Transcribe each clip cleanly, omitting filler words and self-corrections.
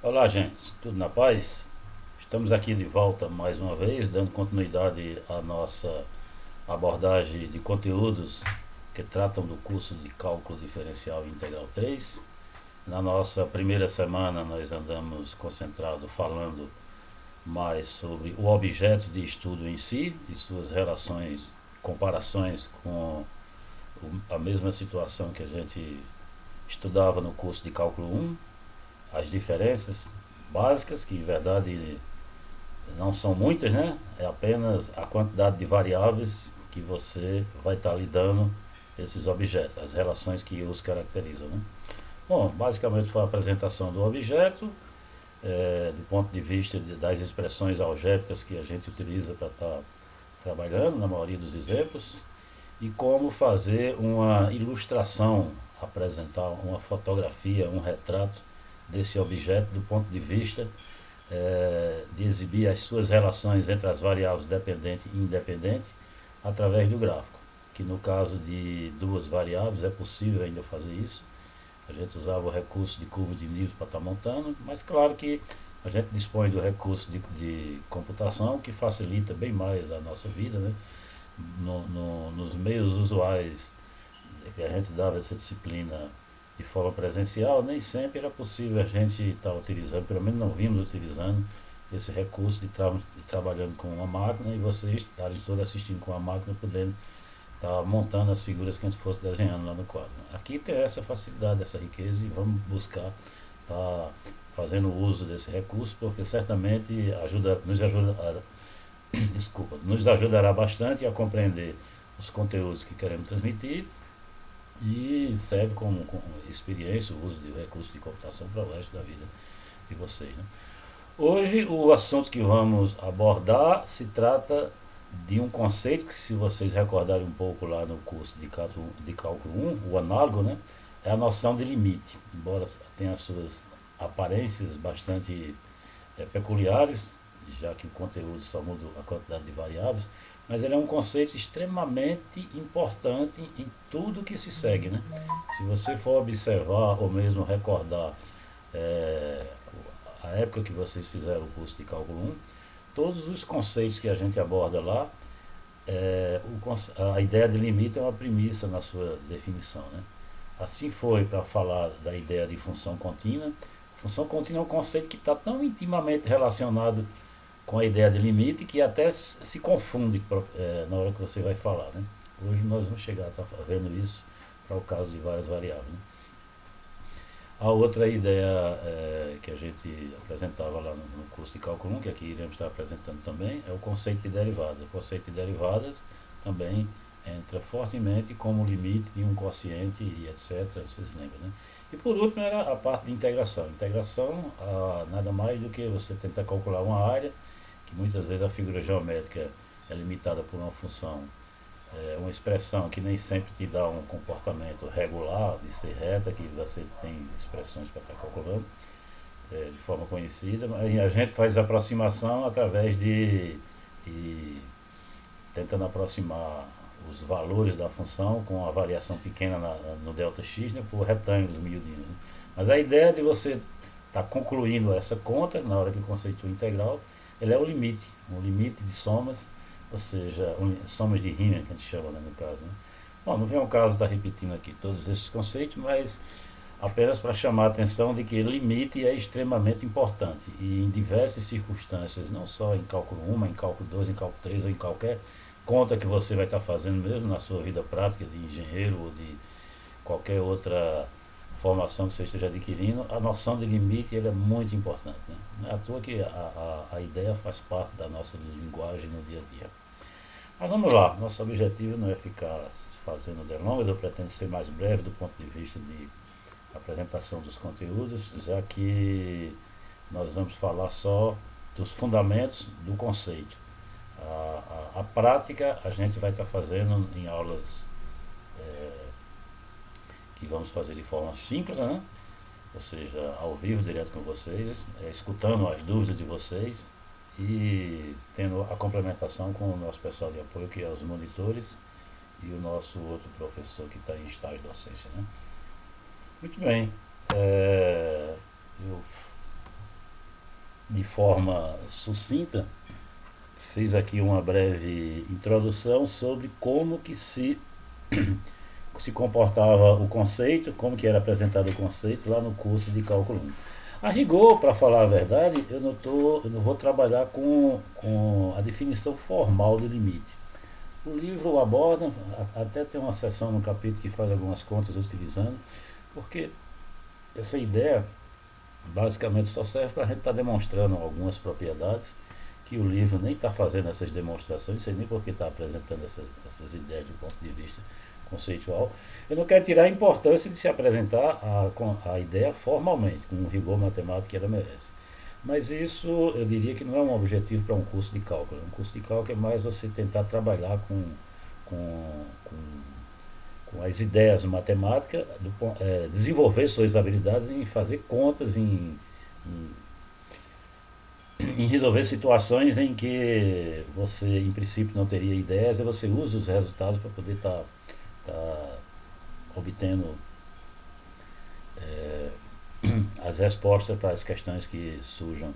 Olá, gente, tudo na paz? Estamos aqui de volta mais uma vez, dando continuidade à nossa abordagem de conteúdos que tratam do curso de Cálculo Diferencial Integral 3. Na nossa primeira semana, nós andamos concentrados falando mais sobre o objeto de estudo em si e suas relações, comparações com a mesma situação que a gente estudava no curso de Cálculo 1, as diferenças básicas, que em verdade não são muitas, né? É apenas a quantidade de variáveis que você vai estar lidando esses objetos, as relações que os caracterizam, né? Bom, basicamente foi a apresentação do objeto, do ponto de vista das expressões algébricas que a gente utiliza para estar trabalhando, na maioria dos exemplos, e como fazer uma ilustração, apresentar uma fotografia, um retrato desse objeto do ponto de vista de exibir as suas relações entre as variáveis dependente e independente através do gráfico. Que no caso de duas variáveis é possível ainda fazer isso. A gente usava o recurso de curva de nível para estar montando, mas claro que a gente dispõe do recurso de computação que facilita bem mais a nossa vida, né? Nos meios usuais que a gente dava essa disciplina de forma presencial, nem sempre era possível a gente estar utilizando, pelo menos não vimos utilizando esse recurso de trabalhando com uma máquina e vocês estarem todos assistindo com a máquina, podendo estar montando as figuras que a gente fosse desenhando lá no quadro. Aqui tem essa facilidade, essa riqueza e vamos buscar estar fazendo uso desse recurso, porque certamente desculpa, nos ajudará bastante a compreender os conteúdos que queremos transmitir e serve como experiência o uso de recursos de computação para o resto da vida de vocês. Né? Hoje o assunto que vamos abordar se trata de um conceito que, se vocês recordarem um pouco lá no curso de cálculo 1, o análogo, né, é a noção de limite, embora tenha suas aparências bastante peculiares, já que o conteúdo só muda a quantidade de variáveis, mas ele é um conceito extremamente importante em tudo que se segue. Né? Se você for observar ou mesmo recordar é, a época que vocês fizeram o curso de cálculo 1, todos os conceitos que a gente aborda lá, a ideia de limite é uma premissa na sua definição. Né? Assim foi para falar da ideia de função contínua. Função contínua é um conceito que está tão intimamente relacionado com a ideia de limite que até se confunde na hora que você vai falar. Né? Hoje nós vamos chegar a estar vendo isso para o caso de várias variáveis. Né? A outra ideia que a gente apresentava lá no curso de cálculo 1, que aqui iremos estar apresentando também, é o conceito de derivadas. O conceito de derivadas também entra fortemente como limite de um quociente e etc. Vocês lembram, né? E por último era a parte de integração. Integração, nada mais do que você tentar calcular uma área, que muitas vezes a figura geométrica é limitada por uma função, uma expressão que nem sempre te dá um comportamento regular, de ser reta, que você tem expressões para estar calculando de forma conhecida, mas a gente faz aproximação através de tentando aproximar os valores da função com a variação pequena no ΔX, né, por retângulos miudinhos. Né? Mas a ideia de você estar concluindo essa conta, na hora que conceitua integral, ele é o limite, um limite de somas, ou seja, somas de Riemann, que a gente chama, né, no caso. Né? Bom, não vem ao caso estar repetindo aqui todos esses conceitos, mas apenas para chamar a atenção de que limite é extremamente importante e em diversas circunstâncias, não só em cálculo 1, mas em cálculo 2, em cálculo 3 ou em qualquer conta que você vai estar fazendo mesmo na sua vida prática de engenheiro ou de qualquer outra formação que você esteja adquirindo, a noção de limite ele é muito importante. Né? Não é à toa que a ideia faz parte da nossa linguagem no dia a dia. Mas vamos lá, nosso objetivo não é ficar fazendo delongas, eu pretendo ser mais breve do ponto de vista de apresentação dos conteúdos, já que nós vamos falar só dos fundamentos do conceito. A prática a gente vai estar fazendo em aulas que vamos fazer de forma simples, né? Ou seja, ao vivo, direto com vocês, escutando as dúvidas de vocês e tendo a complementação com o nosso pessoal de apoio, que é os monitores, e o nosso outro professor que está em estágio de docência. Né? Muito bem. Eu de forma sucinta, fiz aqui uma breve introdução sobre como que se comportava o conceito, como que era apresentado o conceito lá no curso de cálculo 1. A rigor, para falar a verdade, eu não vou trabalhar com a definição formal de limite. O livro aborda, até tem uma seção no capítulo que faz algumas contas utilizando, porque essa ideia basicamente só serve para a gente estar demonstrando algumas propriedades que o livro nem está fazendo essas demonstrações, não sei nem porque está apresentando essas ideias do ponto de vista conceitual. Eu não quero tirar a importância de se apresentar a ideia formalmente, com o rigor matemático que ela merece. Mas isso eu diria que não é um objetivo para um curso de cálculo. Um curso de cálculo é mais você tentar trabalhar com, com, com as ideias matemáticas, desenvolver suas habilidades em fazer contas, em em resolver situações em que você, em princípio, não teria ideias, e você usa os resultados para poder estar obtendo é, as respostas para as questões que surjam,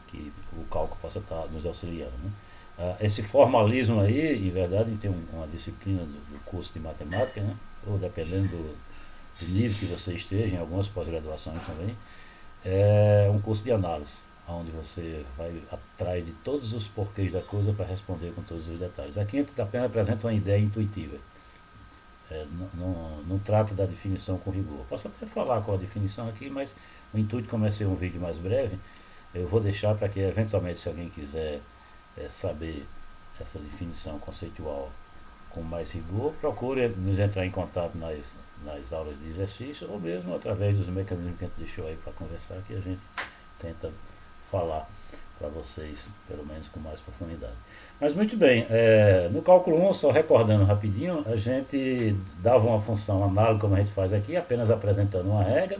que o cálculo possa estar nos auxiliando. Né? Esse formalismo aí, em verdade, tem uma disciplina do curso de matemática, né? Ou dependendo do nível que você esteja, em algumas pós-graduações também, é um curso de análise, onde você vai atrás de todos os porquês da coisa para responder com todos os detalhes. Aqui a gente apenas apresenta uma ideia intuitiva. Não trata da definição com rigor. Posso até falar com a definição aqui, mas o intuito, como é ser um vídeo mais breve, eu vou deixar para que eventualmente, se alguém quiser saber essa definição conceitual com mais rigor, procure nos entrar em contato nas aulas de exercício, ou mesmo através dos mecanismos que a gente deixou aí para conversar, que a gente tenta falar para vocês, pelo menos com mais profundidade. Mas muito bem, no cálculo 1, só recordando rapidinho, a gente dava uma função análoga, como a gente faz aqui, apenas apresentando uma regra.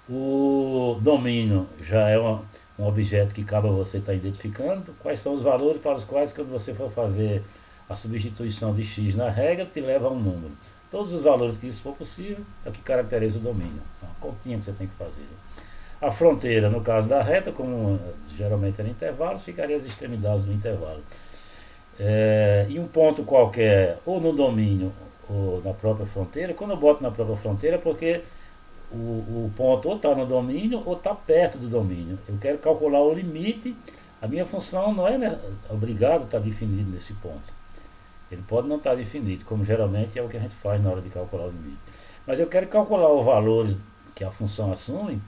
O domínio já é um objeto que cabe a você estar identificando. Quais são os valores para os quais, quando você for fazer a substituição de x na regra, te leva a um número. Todos os valores que isso for possível é o que caracteriza o domínio. É uma continha que você tem que fazer. A fronteira, no caso da reta, como geralmente era intervalo, ficaria as extremidades do intervalo. E um ponto qualquer, ou no domínio ou na própria fronteira. Quando eu boto na própria fronteira, é porque o ponto ou está no domínio ou está perto do domínio. Eu quero calcular o limite. A minha função não é, né, obrigado a estar definido nesse ponto. Ele pode não estar definido, como geralmente é o que a gente faz na hora de calcular o limite. Mas eu quero calcular os valores que a função assume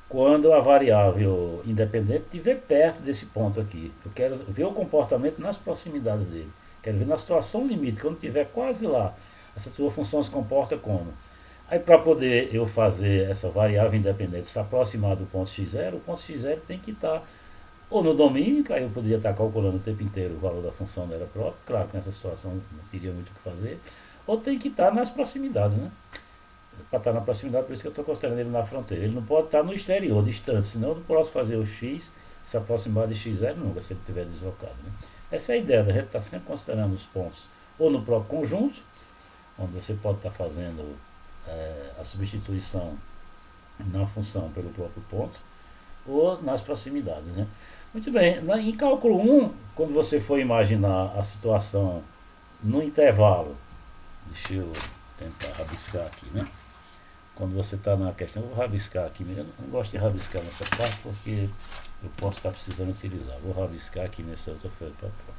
quando a variável independente estiver perto desse ponto aqui. Eu quero ver o comportamento nas proximidades dele. Quero ver na situação limite, quando estiver quase lá, essa tua função se comporta como? Aí, para poder eu fazer essa variável independente se aproximar do ponto x0, o ponto x0 tem que estar ou no domínio, que aí eu poderia estar calculando o tempo inteiro o valor da função dela própria, claro que nessa situação não teria muito o que fazer, ou tem que estar nas proximidades, né? Para estar na proximidade, por isso que eu estou considerando ele na fronteira. Ele não pode estar no exterior, distante, senão eu não posso fazer o x se aproximar de x0 nunca, se ele estiver deslocado. Né? Essa é a ideia, a gente está sempre considerando os pontos, ou no próprio conjunto, onde você pode estar fazendo a substituição na função pelo próprio ponto, ou nas proximidades. Né? Muito bem, em cálculo 1, quando você for imaginar a situação no intervalo, deixa eu tentar rabiscar aqui, né? Quando você está na questão, eu vou rabiscar aqui mesmo. Eu não gosto de rabiscar nessa parte porque eu posso estar precisando utilizar. Vou rabiscar aqui nessa outra folha de papel.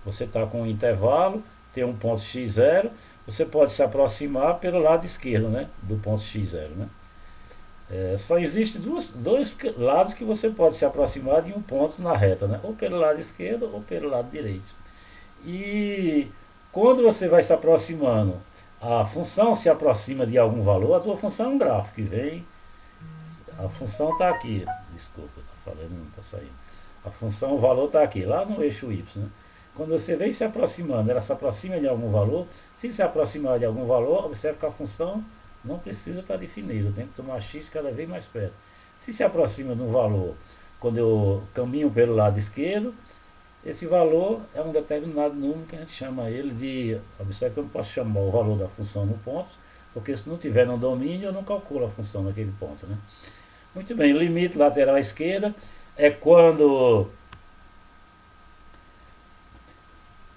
Você está com um intervalo, tem um ponto x0, você pode se aproximar pelo lado esquerdo, né? Do ponto x0, né? Só existem dois lados que você pode se aproximar de um ponto na reta, né? Ou pelo lado esquerdo ou pelo lado direito. E quando você vai se aproximando, a função se aproxima de algum valor, a tua função é um gráfico que vem. A função está aqui. Desculpa, estou falando, não está saindo. A função, o valor está aqui, lá no eixo Y. Né? Quando você vem se aproximando, ela se aproxima de algum valor. Se se aproximar de algum valor, observe que a função não precisa estar definida. Tem que tomar x cada vez mais perto. Se aproxima de um valor, quando eu caminho pelo lado esquerdo, esse valor é um determinado número que a gente chama ele de... Observe que eu não posso chamar o valor da função no ponto, porque se não tiver no domínio, eu não calculo a função naquele ponto. Né? Muito bem, limite lateral à esquerda. é quando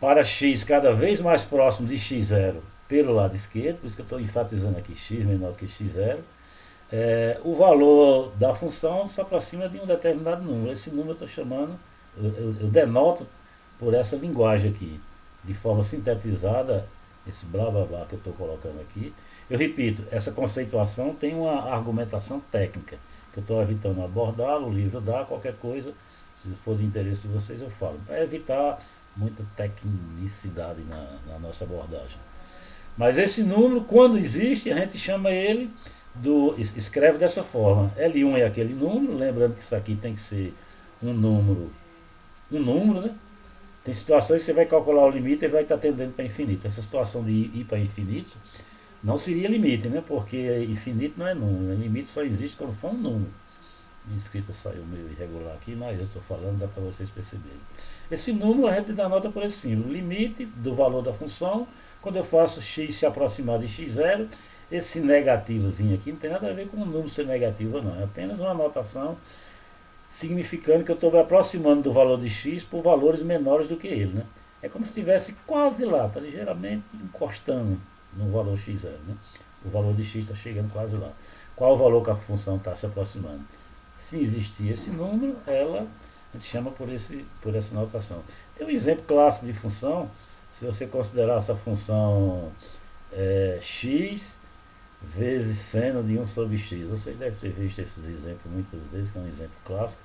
para x cada vez mais próximo de x0 pelo lado esquerdo, por isso que eu estou enfatizando aqui x menor que x0, o valor da função se aproxima de um determinado número. Esse número eu estou chamando, eu denoto por essa linguagem aqui, de forma sintetizada, esse blá blá blá que eu estou colocando aqui. Eu repito, essa conceituação tem uma argumentação técnica, que eu estou evitando abordar, o livro dá, qualquer coisa, se for de interesse de vocês eu falo, para evitar muita tecnicidade na nossa abordagem. Mas esse número, quando existe, a gente chama ele escreve dessa forma. L1 é aquele número, lembrando que isso aqui tem que ser um número, né? Tem situações que você vai calcular o limite e vai estar tendendo para infinito. Essa situação de ir para infinito não seria limite, né? Porque infinito não é número, né? Limite só existe quando for um número. Minha escrita saiu meio irregular aqui, mas eu estou falando, dá para vocês perceberem. Esse número a gente dá nota por esse símbolo, limite do valor da função. Quando eu faço x se aproximar de x0, esse negativozinho aqui não tem nada a ver com o número ser negativo ou não, é apenas uma anotação significando que eu estou me aproximando do valor de x por valores menores do que ele, né? É como se estivesse quase lá, está ligeiramente encostando no valor x0, né? O valor de x está chegando quase lá. Qual o valor que a função está se aproximando? Se existir esse número, a gente chama por essa notação. Tem um exemplo clássico de função, se você considerar essa função x vezes seno de 1 sobre x. Você deve ter visto esses exemplos muitas vezes, que é um exemplo clássico,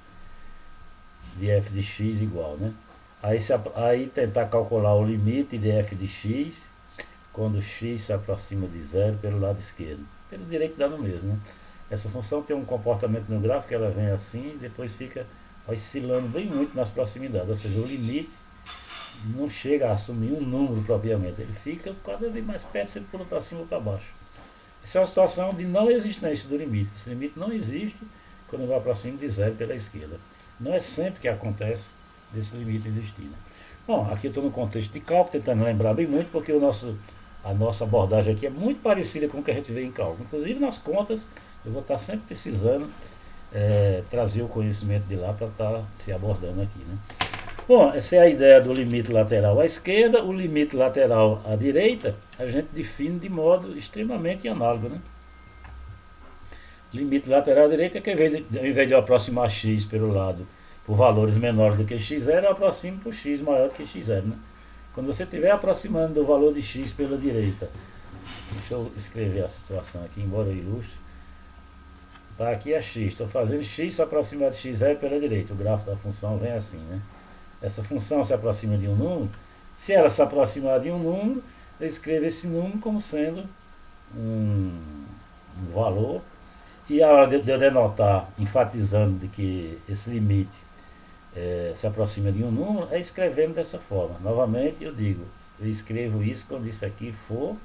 de f de x igual, né? Aí tentar calcular o limite de f de x quando x se aproxima de zero pelo lado esquerdo. Pelo direito dá no mesmo, né? Essa função tem um comportamento no gráfico, ela vem assim e depois fica oscilando bem muito nas proximidades, ou seja, o limite não chega a assumir um número propriamente, ele fica cada vez mais perto, você pula para cima ou para baixo. Isso é uma situação de não existência do limite. Esse limite não existe quando vai para cima de zero pela esquerda. Não é sempre que acontece desse limite existir, né? Bom, aqui eu estou no contexto de cálculo, tentando lembrar bem muito, porque a nossa abordagem aqui é muito parecida com o que a gente vê em cálculo. Inclusive nas contas, eu vou estar sempre precisando trazer o conhecimento de lá para estar se abordando aqui, né? Bom, essa é a ideia do limite lateral à esquerda. O limite lateral à direita a gente define de modo extremamente análogo, né? Limite lateral à direita é que ao invés de eu aproximar x pelo lado por valores menores do que x0, eu aproximo por x maior do que x0, né? Quando você estiver aproximando do valor de x pela direita, deixa eu escrever a situação aqui, embora eu ilustre. Tá, aqui é x, estou fazendo x se aproximar de x0 pela direita. O gráfico da função vem assim, né? Essa função se aproxima de um número. Se ela se aproximar de um número, eu escrevo esse número como sendo um valor. E a hora de eu denotar, enfatizando de que esse limite se aproxima de um número, é escrevendo dessa forma. Novamente eu digo, eu escrevo isso quando isso aqui for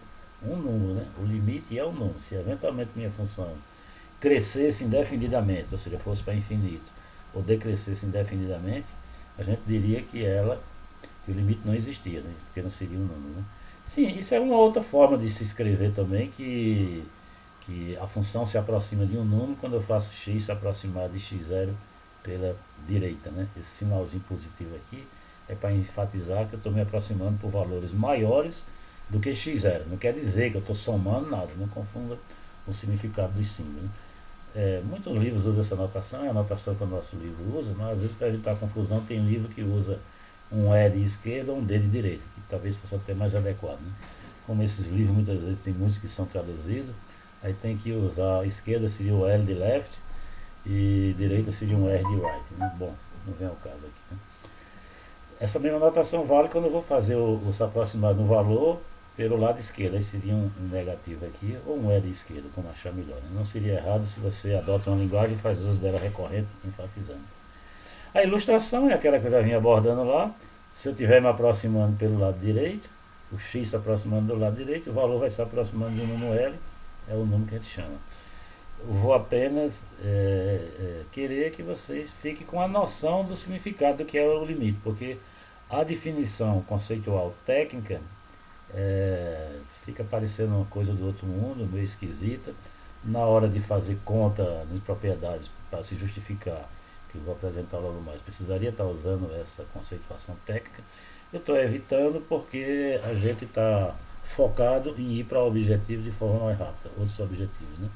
um número, né? O limite é um número. Se eventualmente minha função crescesse indefinidamente, ou seja, fosse para infinito, ou decrescesse indefinidamente, a gente diria que o limite não existia, né? Porque não seria um número, né? Sim, isso é uma outra forma de se escrever também, que a função se aproxima de um número quando eu faço x se aproximar de x0 pela direita, né? Esse sinalzinho positivo aqui é para enfatizar que eu estou me aproximando por valores maiores do que x0. Não quer dizer que eu estou somando nada, não confunda o significado dos símbolos, né? Muitos livros usam essa notação, é a notação que o nosso livro usa, mas às vezes para evitar confusão tem livro que usa um E de esquerda ou um D de direita, que talvez fosse até mais adequado, né? Como esses livros muitas vezes tem muitos que são traduzidos, aí tem que usar, a esquerda seria o L de left e direita seria um R de right, né? Bom, não vem ao caso aqui, né? Essa mesma notação vale quando eu vou fazer o se aproximar no valor pelo lado esquerdo. Aí seria um negativo aqui, ou um E de esquerda, como achar melhor, né? Não seria errado se você adota uma linguagem e faz uso dela recorrente, enfatizando. A ilustração é aquela que eu já vim abordando lá. Se eu estiver me aproximando pelo lado direito, o x se aproximando do lado direito, o valor vai se aproximando do número L, é o número que a gente chama. Eu vou apenas querer que vocês fiquem com a noção do significado do que é o limite, porque a definição conceitual técnica fica parecendo uma coisa do outro mundo, meio esquisita. Na hora de fazer conta de propriedades para se justificar que eu vou apresentar logo mais, precisaria estar usando essa conceituação técnica. Eu estou evitando porque a gente está focado em ir para objetivos de forma mais rápida, outros objetivos, né?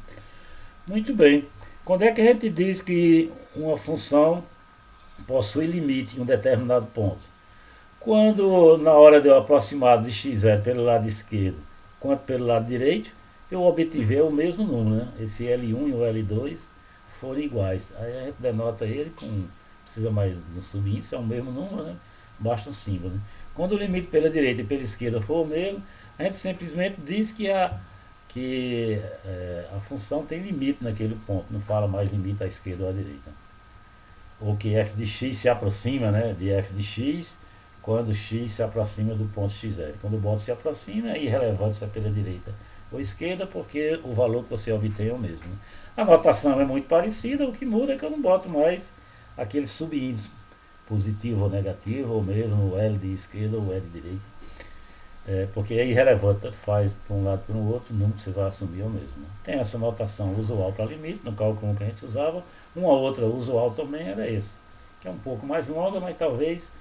Muito bem. Quando é que a gente diz que uma função possui limite em um determinado ponto? Quando, na hora de eu aproximar de x0 pelo lado esquerdo quanto pelo lado direito, eu obtiver o mesmo número, né? Esse L1 e o L2 forem iguais. Aí a gente denota ele com, precisa mais de um subíndice, é o mesmo número, né? Basta um símbolo, né? Quando o limite pela direita e pela esquerda for o mesmo, a gente simplesmente diz que a função tem limite naquele ponto, não fala mais limite à esquerda ou à direita. Ou que f de x se aproxima, né, de f de x quando x se aproxima do ponto x0. Quando o ponto se aproxima, é irrelevante se é pela direita ou esquerda, porque o valor que você obtém é o mesmo, né? A notação é muito parecida, o que muda é que eu não boto mais aquele subíndice positivo ou negativo, ou mesmo o L de esquerda ou o L de direita. Porque é irrelevante, tanto faz para um lado para o outro, nunca você vai assumir o mesmo, né? Tem essa notação usual para limite, no cálculo que a gente usava. Uma outra usual também era esse, que é um pouco mais longa, mas talvez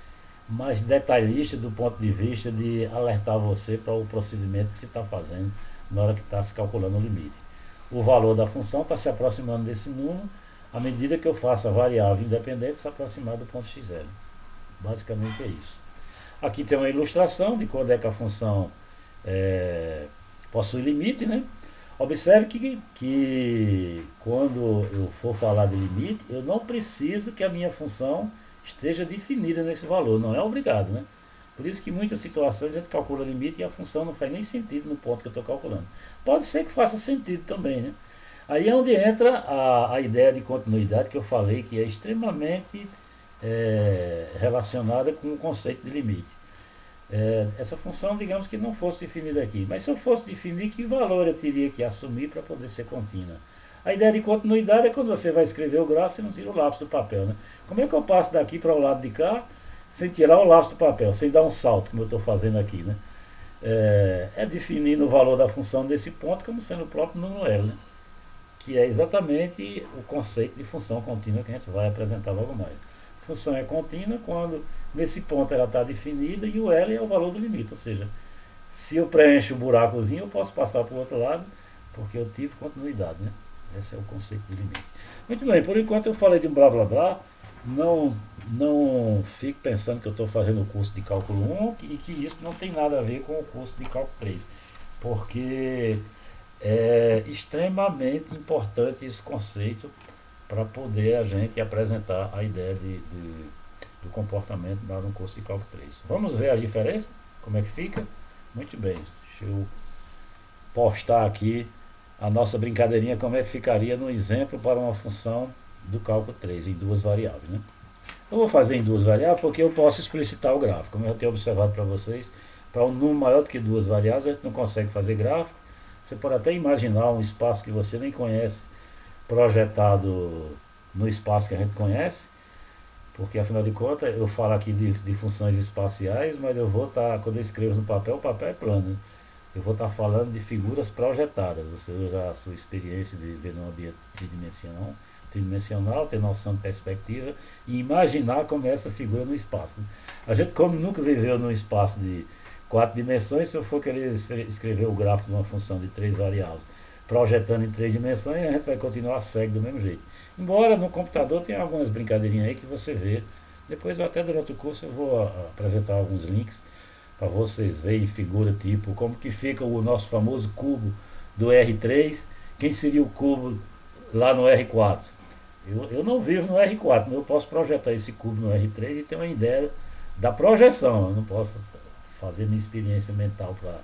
mais detalhista do ponto de vista de alertar você para o procedimento que você está fazendo na hora que está se calculando o limite. O valor da função está se aproximando desse número à medida que eu faço a variável independente se aproximar do ponto x0. Basicamente é isso. Aqui tem uma ilustração de quando é que a função possui limite, né? Observe que quando eu for falar de limite, eu não preciso que a minha função esteja definida nesse valor, não é obrigado, né? Por isso que em muitas situações a gente calcula limite e a função não faz nem sentido no ponto que eu estou calculando. Pode ser que faça sentido também, né? Aí é onde entra a ideia de continuidade que eu falei, que é extremamente relacionada com o conceito de limite. Essa função, digamos que não fosse definida aqui, mas se eu fosse definir, que valor eu teria que assumir para poder ser contínua? A ideia de continuidade é quando você vai escrever o gráfico, você não tira o lápis do papel, né? Como é que eu passo daqui para o lado de cá sem tirar o lápis do papel, sem dar um salto, como eu estou fazendo aqui, né? Definindo o valor da função desse ponto como sendo o próprio número L, né? Que é exatamente o conceito de função contínua que a gente vai apresentar logo mais. A função é contínua quando nesse ponto ela está definida e o L é o valor do limite, ou seja, se eu preencho o buracozinho eu posso passar para o outro lado porque eu tive continuidade, né? Esse é o conceito de limite. Muito bem, por enquanto eu falei de um blá blá blá. Não fique pensando que eu estou fazendo o curso de cálculo 1 e que isso não tem nada a ver com o curso de cálculo 3, porque é extremamente importante esse conceito para poder a gente apresentar a ideia do comportamento lá no curso de cálculo 3. Vamos ver a diferença? Como é que fica? Muito bem, deixa eu postar aqui a nossa brincadeirinha, como é que ficaria no exemplo para uma função do cálculo 3 em duas variáveis, né? Eu vou fazer em duas variáveis porque eu posso explicitar o gráfico. Como eu tenho observado para vocês, para um número maior do que duas variáveis a gente não consegue fazer gráfico. Você pode até imaginar um espaço que você nem conhece projetado no espaço que a gente conhece, porque afinal de contas eu falo aqui de funções espaciais, mas eu vou estar, quando eu escrevo no papel, o papel é plano, né? Eu vou estar falando de figuras projetadas. Você usa a sua experiência de ver num ambiente tridimensional, ter noção de perspectiva e imaginar como é essa figura no espaço, né? A gente, como nunca viveu num espaço de 4 dimensões, se eu for querer escrever o gráfico de uma função de 3 variáveis projetando em 3 dimensões, a gente vai continuar cego do mesmo jeito. Embora no computador tenha algumas brincadeirinhas aí que você vê. Depois, até durante o curso, eu vou apresentar alguns links para vocês verem figura tipo como que fica o nosso famoso cubo do R3, quem seria o cubo lá no R4. Eu não vivo no R4, mas eu posso projetar esse cubo no R3 e ter uma ideia da projeção. Eu não posso fazer minha experiência mental para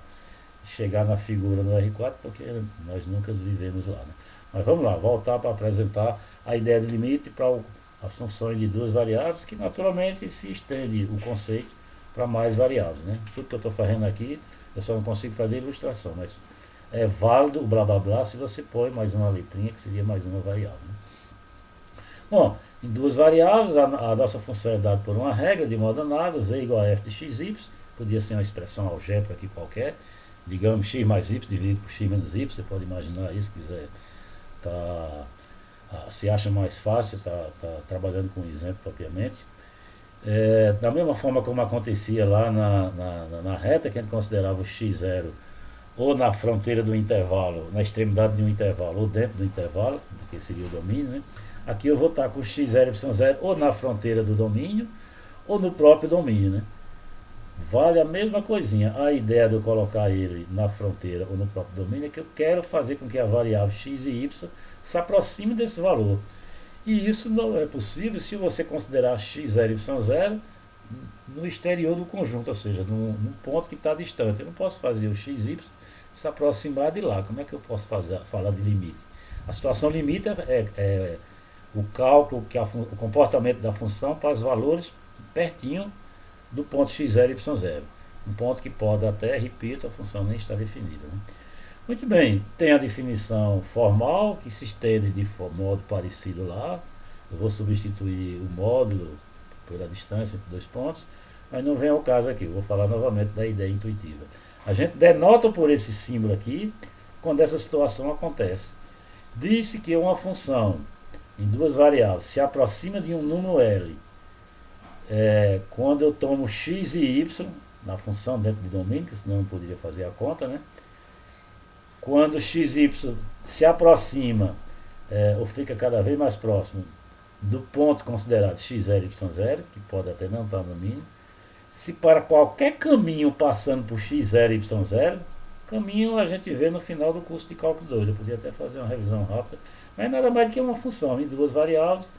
chegar na figura no R4, porque nós nunca vivemos lá, né? Mas vamos lá, voltar para apresentar a ideia de limite para as funções de duas variáveis, que naturalmente se estende o conceito para mais variáveis, né? Tudo que eu estou fazendo aqui, eu só não consigo fazer ilustração, mas é válido o blá blá blá se você põe mais uma letrinha, que seria mais uma variável, né? Bom, em duas variáveis, a nossa função é dada por uma regra de modo análogo, z igual a f de xy, podia ser uma expressão algébrica aqui qualquer, digamos x mais y dividido por x menos y, você pode imaginar isso, se quiser tá se acha mais fácil, está trabalhando com um exemplo propriamente. Da mesma forma como acontecia lá na reta, que a gente considerava o x0 ou na fronteira do intervalo, na extremidade de um intervalo, ou dentro do intervalo, que seria o domínio, né? Aqui eu vou estar com x0 e y0 ou na fronteira do domínio, ou no próprio domínio, né? Vale a mesma coisinha. A ideia de eu colocar ele na fronteira ou no próprio domínio é que eu quero fazer com que a variável x e y se aproxime desse valor. E isso não é possível se você considerar x0 e y0 no exterior do conjunto, ou seja, num ponto que está distante. Eu não posso fazer o xy se aproximar de lá. Como é que eu posso falar de limite? A situação limite é o cálculo, o comportamento da função para os valores pertinho do ponto x0 e y0. Um ponto que pode até, repito, a função nem está definida, né? Muito bem, tem a definição formal, que se estende de modo parecido lá. Eu vou substituir o módulo pela distância entre dois pontos, mas não vem ao caso aqui. Eu vou falar novamente da ideia intuitiva. A gente denota por esse símbolo aqui quando essa situação acontece. Disse que uma função em duas variáveis se aproxima de um número L quando eu tomo x e y na função dentro de domínio, que senão eu não poderia fazer a conta, né? Quando x e y se aproxima ou fica cada vez mais próximo do ponto considerado x0 e y0, que pode até não estar no domínio, se para qualquer caminho passando por x0 e y0, caminho a gente vê no final do curso de cálculo 2, eu podia até fazer uma revisão rápida, mas nada mais do que uma função em duas variáveis,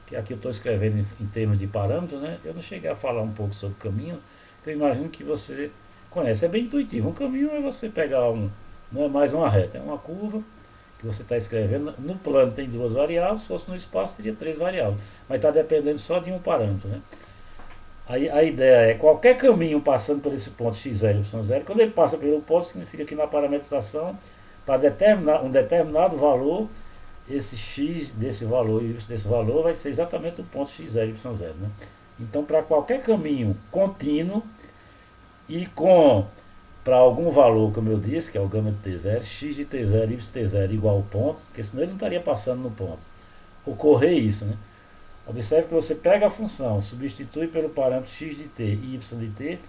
que aqui eu estou escrevendo em termos de parâmetros, né? Eu não cheguei a falar um pouco sobre caminho, que eu imagino que você conhece, é bem intuitivo. Um caminho é você pegar não é mais uma reta, é uma curva que você está escrevendo. No plano tem duas variáveis, se fosse no espaço teria três variáveis, mas está dependendo só de um parâmetro, né? Aí a ideia é qualquer caminho passando por esse ponto x0 e y0, quando ele passa pelo ponto, significa que na parametrização, para determinar um determinado valor, esse x desse valor e y desse valor vai ser exatamente o ponto x0 e y0, né? Então, para qualquer caminho contínuo e para algum valor, como eu disse, que é o gama de t0, x de t0 e y de t0 igual ao ponto, porque senão ele não estaria passando no ponto. Ocorrer isso, né? Observe que você pega a função, substitui pelo parâmetro x de t e y de t,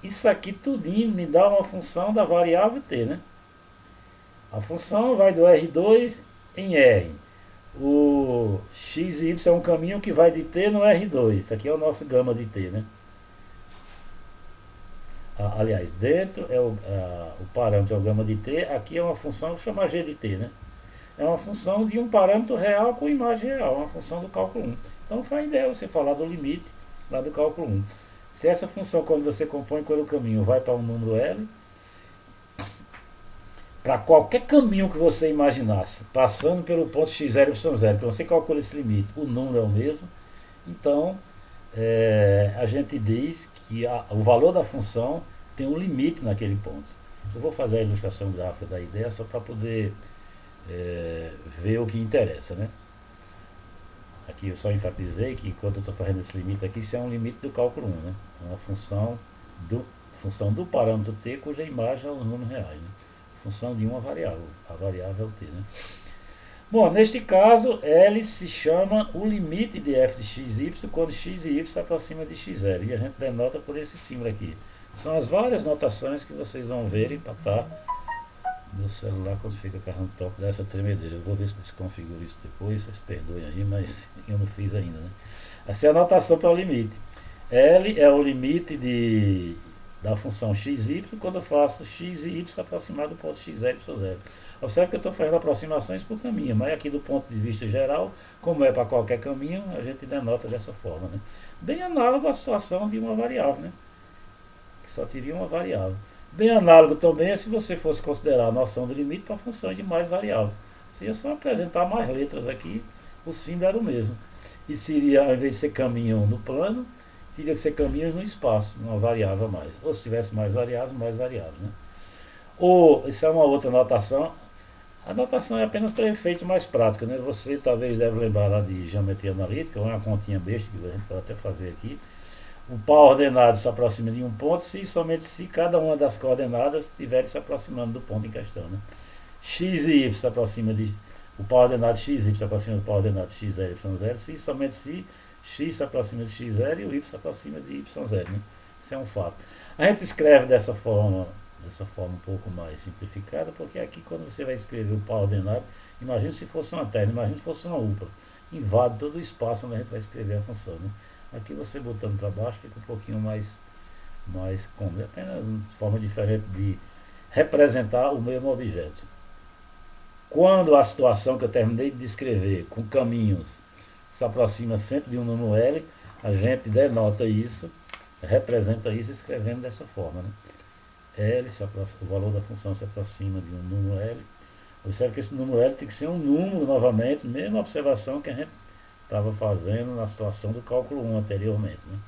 isso aqui tudinho me dá uma função da variável t, né? A função vai do R2 em R. O x e y é um caminho que vai de t no R2. Isso aqui é o nosso gama de t, né? Aliás, dentro é o parâmetro é o gama de t. Aqui é uma função que chama g de t, né? É uma função de um parâmetro real com imagem real, uma função do cálculo 1. Então faz ideia você falar do limite lá do cálculo 1. Se essa função, quando você compõe pelo caminho, vai para um número L, para qualquer caminho que você imaginasse, passando pelo ponto x0 e y0, que você calcula esse limite, o número é o mesmo, então a gente diz que o valor da função tem um limite naquele ponto. Eu vou fazer a ilustração gráfica da ideia só para poder ver o que interessa, né? Aqui eu só enfatizei que enquanto eu estou fazendo esse limite aqui, isso é um limite do cálculo 1, né? É uma função do parâmetro t cuja imagem é os números reais, né? Função de uma variável, a variável t, né? Bom, neste caso, L se chama o limite de f de x e y quando x e y se aproxima de x0, e a gente denota por esse símbolo aqui. São as várias notações que vocês vão ver para estar no celular quando fica carregando toque dessa tremedeira. Eu vou ver se desconfiguro isso depois, vocês perdoem aí, mas eu não fiz ainda, né? Essa é a notação para o limite. L é o limite da função x e y quando eu faço x e y se aproximar do ponto x0 e y0. Observe que eu estou fazendo aproximações por caminho, mas aqui do ponto de vista geral, como é para qualquer caminho, a gente denota dessa forma, né? Bem análogo à situação de uma variável, né? Que só teria uma variável. Bem análogo também é se você fosse considerar a noção do limite para funções de mais variáveis. Se eu só apresentar mais letras aqui, o símbolo era o mesmo. E seria, ao invés de ser caminho no plano, teria que ser caminhos no espaço, uma variável a mais. Ou se tivesse mais variáveis, né? Ou, isso é uma outra notação. A notação é apenas para efeito mais prático, né? Você talvez deve lembrar lá de geometria analítica, ou uma continha besta que a gente pode até fazer aqui. O par ordenado se aproxima de um ponto somente se cada uma das coordenadas estiver se aproximando do ponto em questão, né? X e y se aproxima o par ordenado x, y se aproxima do par ordenado x, 0, y, 0, se somente se x se aproxima de x, 0 e o y se aproxima de y, 0. Né? Isso é um fato. A gente escreve dessa forma um pouco mais simplificada, porque aqui quando você vai escrever o par ordenado, imagine se fosse uma terna, imagine se fosse uma UPA, invade todo o espaço onde a gente vai escrever a função. Né? Aqui você botando para baixo fica um pouquinho mais cômodo, apenas uma forma diferente de representar o mesmo objeto. Quando a situação que eu terminei de descrever, com caminhos, se aproxima sempre de um número L, a gente denota isso, representa isso escrevendo dessa forma. Né? L o valor da função se aproxima de um número L. Observe que esse número L tem que ser um número novamente, mesma observação que a gente estava fazendo na situação do cálculo 1 anteriormente. Né?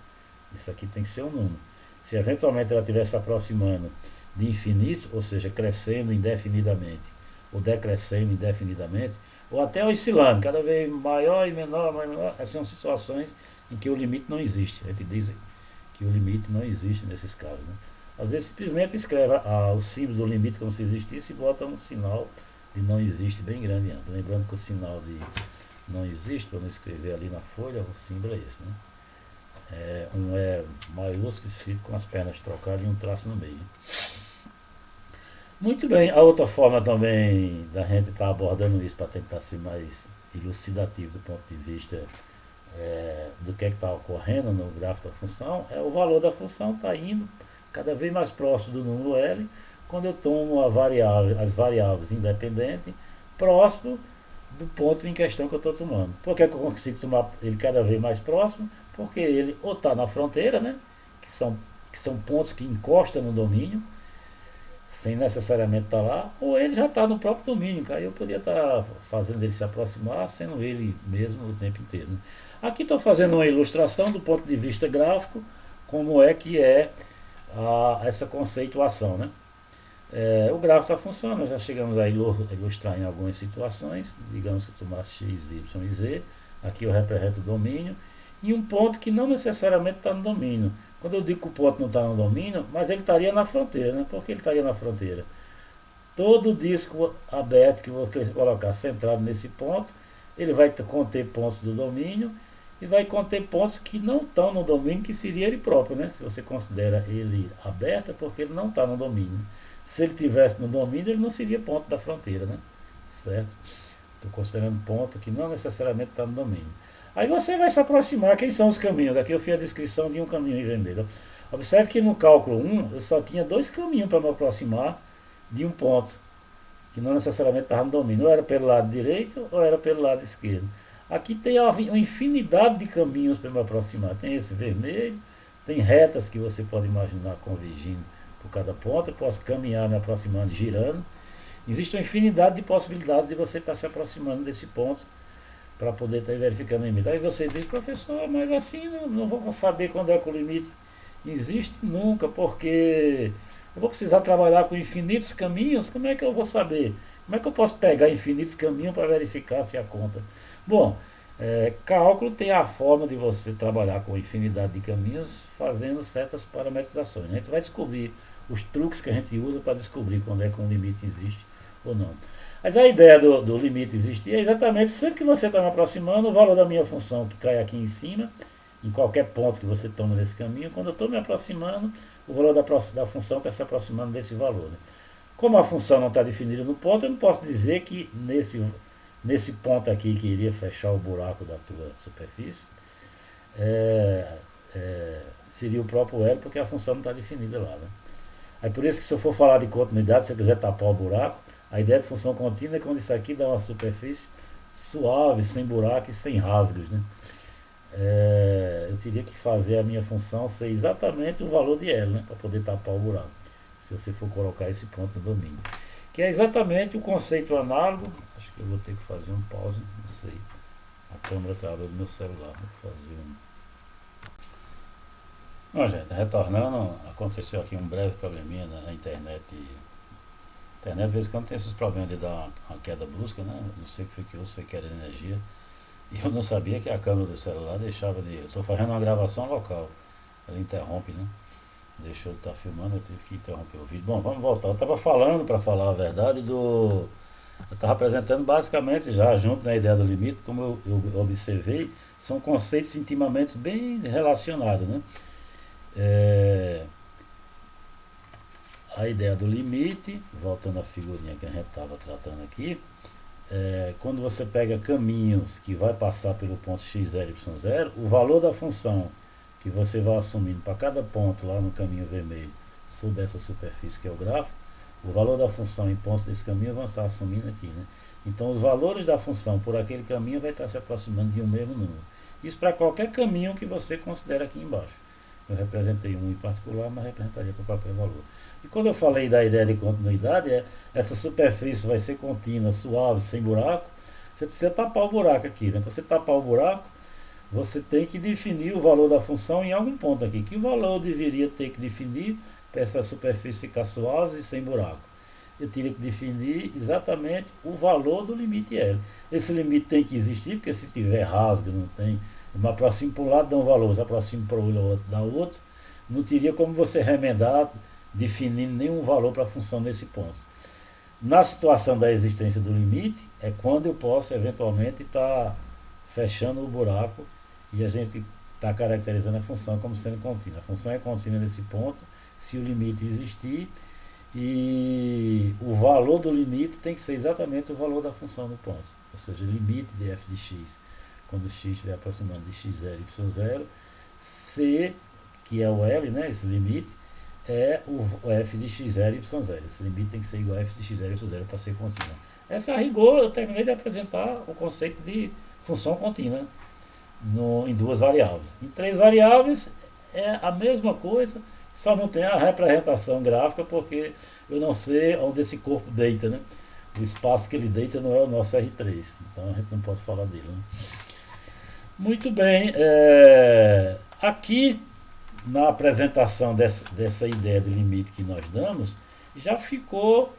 Isso aqui tem que ser um número. Se eventualmente ela estiver se aproximando de infinito, ou seja, crescendo indefinidamente, ou decrescendo indefinidamente, ou até oscilando, cada vez maior e menor, essas são situações em que o limite não existe. A gente diz que o limite não existe nesses casos. Né? Às vezes simplesmente escreve o símbolo do limite como se existisse e bota um sinal de não existe bem grande. Lembrando que o sinal de não existe, para não escrever ali na folha, o símbolo é esse. Né? Um E maiúsculo escrito com as pernas trocadas e um traço no meio. Muito bem, a outra forma também da gente estar abordando isso para tentar ser mais elucidativo do ponto de vista do que está ocorrendo no gráfico da função, o valor da função está indo cada vez mais próximo do número L, quando eu tomo as variáveis independentes próximo do ponto em questão que eu estou tomando. Por que eu consigo tomar ele cada vez mais próximo? Porque ele ou está na fronteira, né, que são pontos que encostam no domínio, sem necessariamente estar lá, ou ele já está no próprio domínio, aí eu poderia estar fazendo ele se aproximar, sendo ele mesmo o tempo inteiro. Né? Aqui estou fazendo uma ilustração do ponto de vista gráfico, como é que essa conceituação. Né? O gráfico da função, nós já chegamos a ilustrar em algumas situações, digamos que eu tomasse x, y e z, aqui eu represento o domínio, e um ponto que não necessariamente está no domínio. Quando eu digo que o ponto não está no domínio, mas ele estaria na fronteira. Né? Por que ele estaria na fronteira? Todo disco aberto que você colocar centrado nesse ponto, ele vai conter pontos do domínio e vai conter pontos que não estão no domínio, que seria ele próprio. Né? Se você considera ele aberto, é porque ele não está no domínio. Se ele estivesse no domínio, ele não seria ponto da fronteira. Né? Certo? Estou considerando ponto que não necessariamente está no domínio. Aí você vai se aproximar, quem são os caminhos? Aqui eu fiz a descrição de um caminho em vermelho. Observe que no cálculo 1 eu só tinha dois caminhos para me aproximar de um ponto, que não necessariamente estava no domínio. Ou era pelo lado direito ou era pelo lado esquerdo. Aqui tem uma infinidade de caminhos para me aproximar. Tem esse vermelho, tem retas que você pode imaginar convergindo por cada ponto. Eu posso caminhar me aproximando, girando. Existe uma infinidade de possibilidades de você estar se aproximando desse ponto para poder estar verificando o limite. Aí você diz, professor, mas assim não vou saber quando é que o limite existe nunca, porque eu vou precisar trabalhar com infinitos caminhos, como é que eu vou saber? Como é que eu posso pegar infinitos caminhos para verificar se a conta? Bom, cálculo tem a forma de você trabalhar com infinidade de caminhos fazendo certas parametrizações. Né? A gente vai descobrir os truques que a gente usa para descobrir quando é que um limite existe ou não. Mas a ideia do limite existir é exatamente sempre que você está me aproximando, o valor da minha função que cai aqui em cima, em qualquer ponto que você toma nesse caminho, quando eu estou me aproximando, o valor da função está se aproximando desse valor. Né? Como a função não está definida no ponto, eu não posso dizer que nesse ponto aqui que iria fechar o buraco da tua superfície, seria o próprio L, porque a função não está definida lá. Né? Aí por isso que se eu for falar de continuidade, se eu quiser tapar o buraco, a ideia de função contínua é quando isso aqui dá uma superfície suave, sem buraco e sem rasgos. Né? Eu teria que fazer a minha função ser exatamente o valor de L, né? Para poder tapar o buraco, se você for colocar esse ponto no domínio. Que é exatamente o conceito análogo. Acho que eu vou ter que fazer um pause, não sei. A câmera trava do meu celular. Vou fazer Bom, gente, retornando, aconteceu aqui um breve probleminha na internet. A internet, de vez em quando, tem esses problemas de dar uma queda brusca, né? Não sei o que foi que houve, foi queda de energia. E eu não sabia que a câmera do celular deixava de... Eu estou fazendo uma gravação local, ela interrompe, né? Deixou de estar filmando, eu tive que interromper o vídeo. Bom, vamos voltar. Eu estava falando, para falar a verdade, Eu estava apresentando basicamente, já junto na ideia do limite, como eu observei, são conceitos intimamente bem relacionados, né? É, a ideia do limite, voltando à figurinha que a gente estava tratando aqui, quando você pega caminhos que vai passar pelo ponto x0, y0, o valor da função que você vai assumindo para cada ponto lá no caminho vermelho, sob essa superfície que é o grafo, o valor da função em pontos desse caminho vão estar assumindo aqui, né? Então os valores da função por aquele caminho vai estar se aproximando de um mesmo número. Isso para qualquer caminho que você considera aqui embaixo. Eu representei um em particular, mas representaria para qualquer valor. E quando eu falei da ideia de continuidade, essa superfície vai ser contínua, suave, sem buraco. Você precisa tapar o buraco aqui, né? Para você tapar o buraco, você tem que definir o valor da função em algum ponto aqui. Que valor eu deveria ter que definir para essa superfície ficar suave e sem buraco? Eu teria que definir exatamente o valor do limite L. Esse limite tem que existir, porque se tiver rasgo, não tem. Eu me aproximo para um lado, dá um valor, se aproximo para o outro, dá outro. Não teria como você remendar definindo nenhum valor para a função nesse ponto. Na situação da existência do limite, é quando eu posso eventualmente estar fechando o buraco e a gente está caracterizando a função como sendo contínua. A função é contínua nesse ponto, se o limite existir, e o valor do limite tem que ser exatamente o valor da função no ponto. Ou seja, limite de f de x, quando x estiver aproximando de x0 e y0, c, que é o L, né, esse limite, é o f de x0 e y0. Esse limite tem que ser igual a f de x0 e y0 para ser contínua. Essa, a rigor, eu terminei de apresentar o conceito de função contínua em duas variáveis. Em três variáveis é a mesma coisa, só não tem a representação gráfica, porque eu não sei onde esse corpo deita, né? O espaço que ele deita não é o nosso R3, então a gente não pode falar dele, né? Muito bem, aqui na apresentação dessa ideia de limite que nós damos, já ficou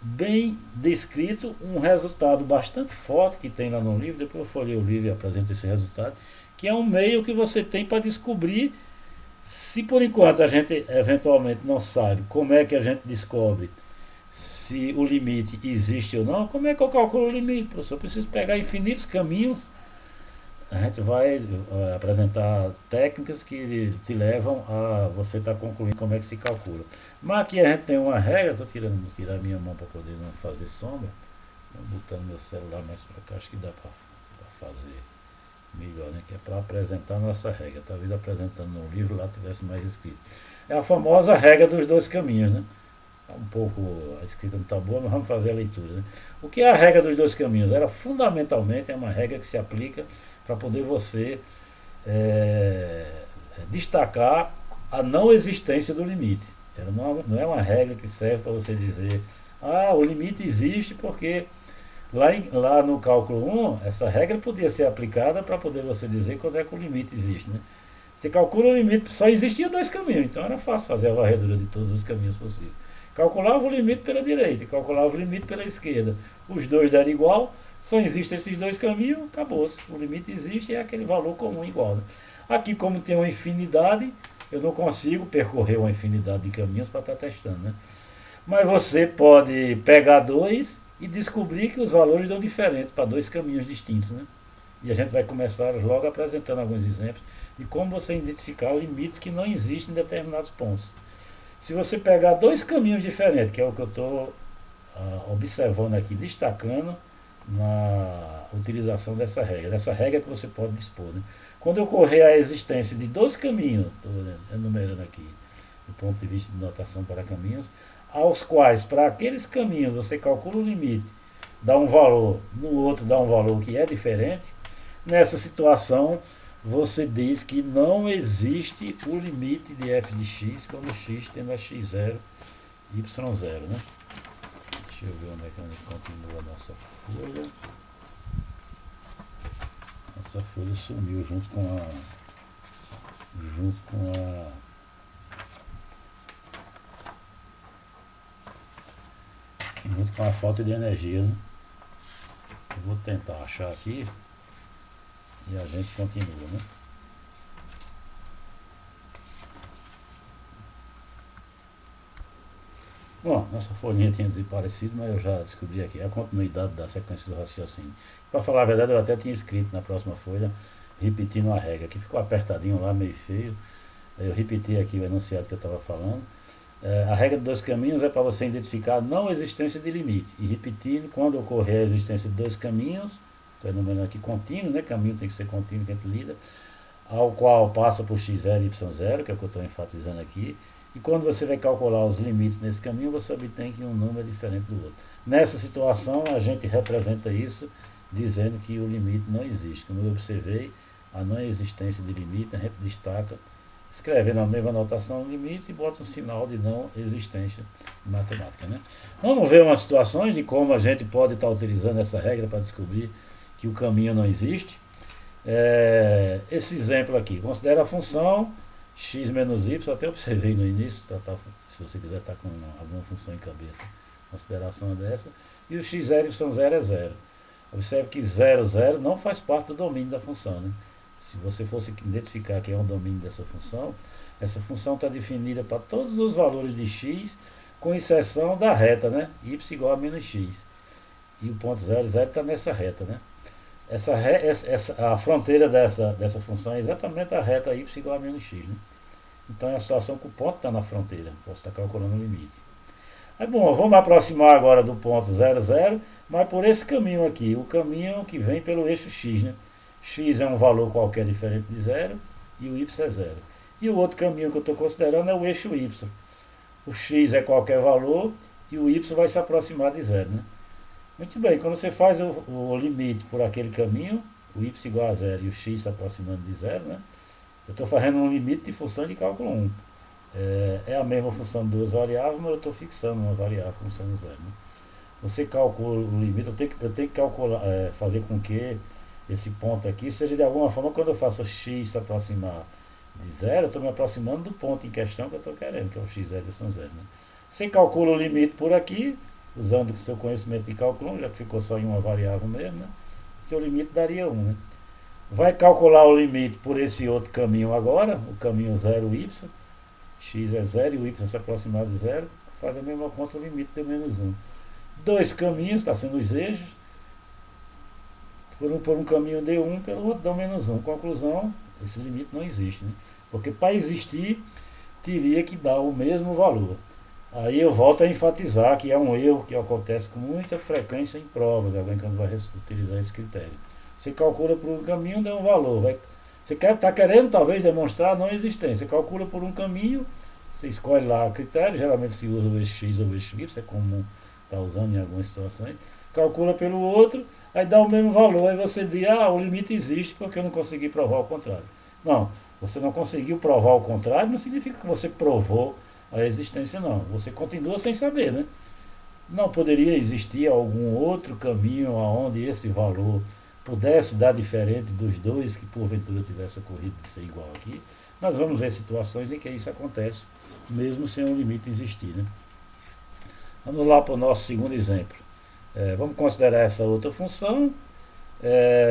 bem descrito um resultado bastante forte que tem lá no livro. Depois eu folhei o livro e apresento esse resultado, que é um meio que você tem para descobrir, se por enquanto a gente eventualmente não sabe como é que a gente descobre se o limite existe ou não. Como é que eu calculo o limite, professor? Eu preciso pegar infinitos caminhos. A gente vai apresentar técnicas que te levam a você estar concluindo como é que se calcula. Mas aqui a gente tem uma regra, estou tirar minha mão para poder não fazer sombra, botando meu celular mais para cá, acho que dá para fazer melhor, né? Que é para apresentar a nossa regra. Talvez apresentando no livro lá tivesse mais escrito. É a famosa regra dos dois caminhos, né? Um pouco a escrita não está boa, mas vamos fazer a leitura, né? O que é a regra dos dois caminhos? Ela fundamentalmente é uma regra que se aplica para poder você destacar a não existência do limite. Ela não é uma regra que serve para você dizer, o limite existe porque lá no cálculo 1, essa regra podia ser aplicada para poder você dizer quando é que o limite existe, né? Você calcula o limite, só existiam dois caminhos, então era fácil fazer a varredura de todos os caminhos possíveis. Calculava o limite pela direita e calculava o limite pela esquerda. Os dois deram igual, só existem esses dois caminhos, acabou-se. O limite existe e é aquele valor comum igual, né? Aqui, como tem uma infinidade, eu não consigo percorrer uma infinidade de caminhos para estar testando, né? Mas você pode pegar dois e descobrir que os valores dão diferentes para dois caminhos distintos, né? E a gente vai começar logo apresentando alguns exemplos de como você identificar limites que não existem em determinados pontos. Se você pegar dois caminhos diferentes, que é o que eu estou observando aqui, destacando na utilização dessa regra que você pode dispor, né? Quando ocorrer a existência de dois caminhos, estou enumerando aqui, do ponto de vista de notação para caminhos, aos quais, para aqueles caminhos, você calcula o limite, dá um valor, no outro dá um valor que é diferente, nessa situação você diz que não existe o limite de f de x quando x tende a x0 e y0, né? Deixa eu ver onde é que a gente continua a nossa folha. Nossa folha sumiu junto com a falta de energia, né? Eu vou tentar achar aqui e a gente continua, né? Bom, nossa folhinha tinha desaparecido, mas eu já descobri aqui a continuidade da sequência do raciocínio. Para falar a verdade, eu até tinha escrito na próxima folha, repetindo a regra, que ficou apertadinho lá, meio feio. Eu repeti aqui o enunciado que eu estava falando. A regra de dois caminhos é para você identificar a não existência de limite. E repetindo, quando ocorrer a existência de dois caminhos, estou enumerando aqui contínuo, né? Caminho tem que ser contínuo que a gente lida, ao qual passa por x0 e y0, que é o que eu estou enfatizando aqui. E quando você vai calcular os limites nesse caminho, você obtém que um número é diferente do outro. Nessa situação, a gente representa isso dizendo que o limite não existe. Como eu observei, a não existência de limite, a gente destaca, escreve na mesma anotação o limite e bota um sinal de não existência em matemática. Né? Vamos ver umas situações de como a gente pode estar utilizando essa regra para descobrir que o caminho não existe. Esse exemplo aqui, considera a função x menos y, até observei no início, se você quiser estar com alguma função em cabeça, consideração dessa, e o x0 e y0 é zero. Observe que 0, 0 não faz parte do domínio da função. Né? Se você fosse identificar que é um domínio dessa função, essa função está definida para todos os valores de x, com exceção da reta, né? Y igual a menos x. E o ponto 0, 0 está nessa reta. Né? A fronteira dessa função é exatamente a reta y igual a menos x. Né? Então é a situação que o ponto está na fronteira. Posso estar calculando o limite. Aí, bom, vamos aproximar agora do ponto 0, 0, mas por esse caminho aqui, o caminho que vem pelo eixo x. Né? X é um valor qualquer diferente de zero e o y é zero. E o outro caminho que eu estou considerando é o eixo y. O x é qualquer valor e o y vai se aproximar de zero. Né? Muito bem, quando você faz o limite por aquele caminho, o y igual a zero e o x se aproximando de zero, né? Eu estou fazendo um limite de função de cálculo 1. É a mesma função de duas variáveis, mas eu estou fixando uma variável como sendo zero. Né? Você calcula o limite, eu tenho que calcular, fazer com que esse ponto aqui seja de alguma forma, quando eu faço x se aproximar de zero, eu estou me aproximando do ponto em questão que eu estou querendo, que é o x0 e o y0. Né? Você calcula o limite por aqui, usando o seu conhecimento de cálculo 1, já que ficou só em uma variável mesmo, né? Seu limite daria 1. Né? Vai calcular o limite por esse outro caminho agora, o caminho 0y, x é 0 e o y se aproximar de 0, faz a mesma conta, o limite deu menos 1. Dois caminhos, está sendo os eixos, por um caminho deu 1, pelo outro deu menos 1. Conclusão, esse limite não existe, né? Porque para existir, teria que dar o mesmo valor. Aí eu volto a enfatizar que é um erro que acontece com muita frequência em provas, alguém que não vai utilizar esse critério. Você calcula por um caminho, dá um valor. Você está querendo talvez demonstrar a não existência. Você calcula por um caminho, você escolhe lá o critério, geralmente se usa o eixo x ou o eixo y, é comum estar usando em algumas situações. Calcula pelo outro, aí dá o mesmo valor, aí você diz, o limite existe porque eu não consegui provar o contrário. Não, você não conseguiu provar o contrário, não significa que você provou a existência, não. Você continua sem saber, né? Não poderia existir algum outro caminho onde esse valor pudesse dar diferente dos dois que porventura tivesse ocorrido de ser igual aqui. Nós vamos ver situações em que isso acontece, mesmo sem um limite existir, né? Vamos lá para o nosso segundo exemplo. Vamos considerar essa outra função,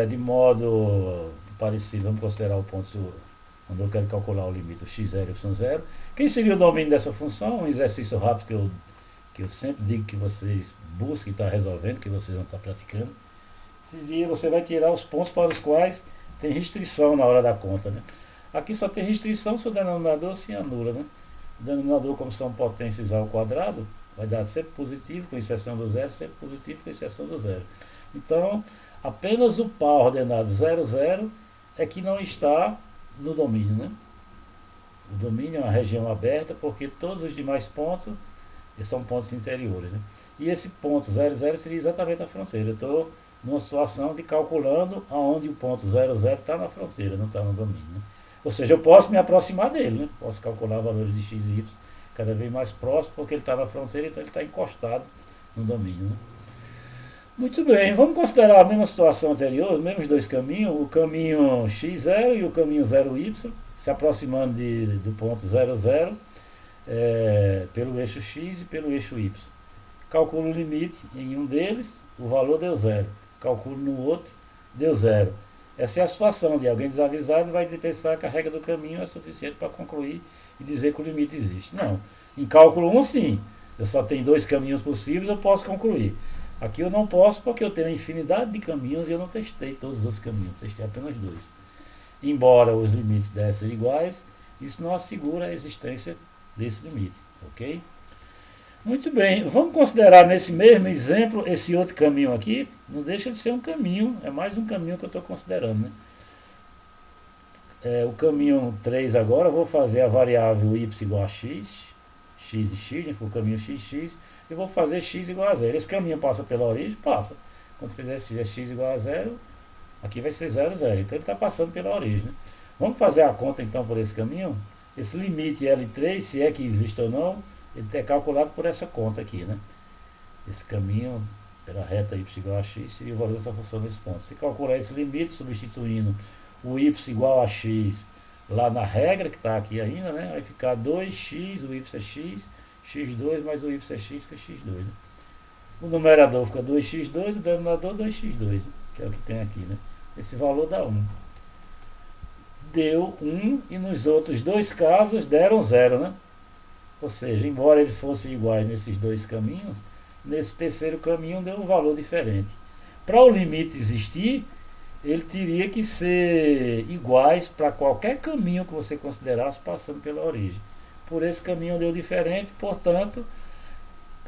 de modo parecido, vamos considerar o ponto onde eu quero calcular o limite do x0 e y0. Quem seria o domínio dessa função? Um exercício rápido que eu sempre digo que vocês busquem estar resolvendo, que vocês não estão praticando. Seria, você vai tirar os pontos para os quais tem restrição na hora da conta. Né? Aqui só tem restrição se o denominador se anula. Né? O denominador, como são potências ao quadrado, vai dar sempre positivo com exceção do zero, sempre positivo com exceção do zero. Então, apenas o par ordenado 0, 0 é que não está no domínio. Né? O domínio é uma região aberta porque todos os demais pontos são pontos interiores. Né? E esse ponto 0, 0 seria exatamente a fronteira. Eu estou numa situação de calculando aonde o ponto 0, 0 está na fronteira, não está no domínio. Né? Ou seja, eu posso me aproximar dele. Né? Posso calcular valores de x e y cada vez mais próximo porque ele está na fronteira, então ele está encostado no domínio. Né? Muito bem, vamos considerar a mesma situação anterior, os mesmos dois caminhos, o caminho x0 e o caminho 0y, se aproximando do ponto 0, 0, pelo eixo x e pelo eixo y. Calculo o limite em um deles, o valor deu 0. Calculo no outro, deu 0. Essa é a situação de alguém desavisado vai pensar que a regra do caminho é suficiente para concluir e dizer que o limite existe. Não. Em cálculo 1, sim. eu só tenho dois caminhos possíveis, eu posso concluir. Aqui eu não posso porque eu tenho uma infinidade de caminhos e eu não testei todos os caminhos, testei apenas dois. Embora os limites devem ser iguais, isso não assegura a existência desse limite, ok? Muito bem, vamos considerar nesse mesmo exemplo esse outro caminho aqui. Não deixa de ser um caminho, é mais um caminho que eu estou considerando, né? O caminho 3 agora, eu vou fazer a variável y igual a x, x e x, né, o caminho x, e vou fazer x igual a zero. Esse caminho passa pela origem? Passa. Quando fizer x igual a zero, aqui vai ser 0, 0. Então ele está passando pela origem, né? Vamos fazer a conta então por esse caminho? Esse limite L3, se é que existe ou não, ele é calculado por essa conta aqui, né? Esse caminho pela reta y igual a x seria o valor dessa função nesse ponto. Se calcular esse limite, substituindo o y igual a x lá na regra, que está aqui ainda, né? Vai ficar 2x, o y é x, x2 mais o y é x, fica x2. Né? O numerador fica 2x2, o denominador 2x2, né? Que é o que tem aqui, né? Esse valor dá 1. Deu 1 e nos outros dois casos deram 0, né? Ou seja, embora eles fossem iguais nesses dois caminhos, nesse terceiro caminho deu um valor diferente. Para o limite existir, ele teria que ser iguais para qualquer caminho que você considerasse passando pela origem. Por esse caminho deu diferente, portanto,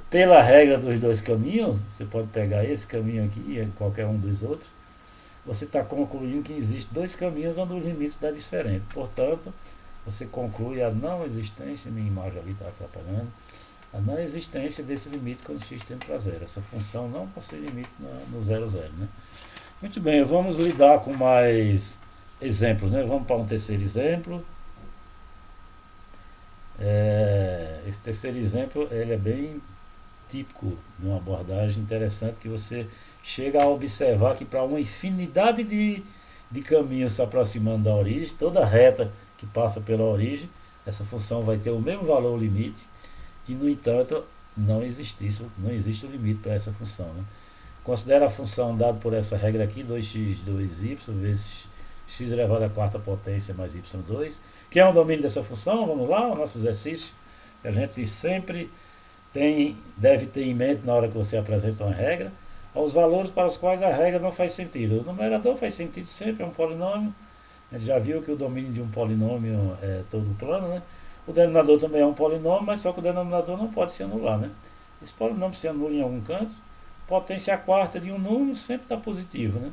pela regra dos dois caminhos, você pode pegar esse caminho aqui e qualquer um dos outros, você está concluindo que existem dois caminhos onde os limites dão diferente. Portanto, você conclui a não existência, minha imagem ali está atrapalhando, a não existência desse limite quando x tende para zero. Essa função não possui limite no 0, 0, né? Muito bem, vamos lidar com mais exemplos, né? Vamos para um terceiro exemplo. Esse terceiro exemplo ele é bem típico de uma abordagem interessante que você chega a observar que para uma infinidade de caminhos se aproximando da origem, toda reta que passa pela origem, essa função vai ter o mesmo valor limite e, no entanto, não existe o limite para essa função, né? Considera a função dada por essa regra aqui, 2x2y vezes x elevado à quarta potência mais y2, que é o domínio dessa função. Vamos lá, o nosso exercício, que a gente sempre deve ter em mente na hora que você apresenta uma regra, aos valores para os quais a regra não faz sentido. O numerador faz sentido sempre, é um polinômio. A gente já viu que o domínio de um polinômio é todo plano, né? O denominador também é um polinômio, mas só que o denominador não pode se anular, né? Esse polinômio se anula em algum canto. Potência quarta de um número sempre dá positivo, né?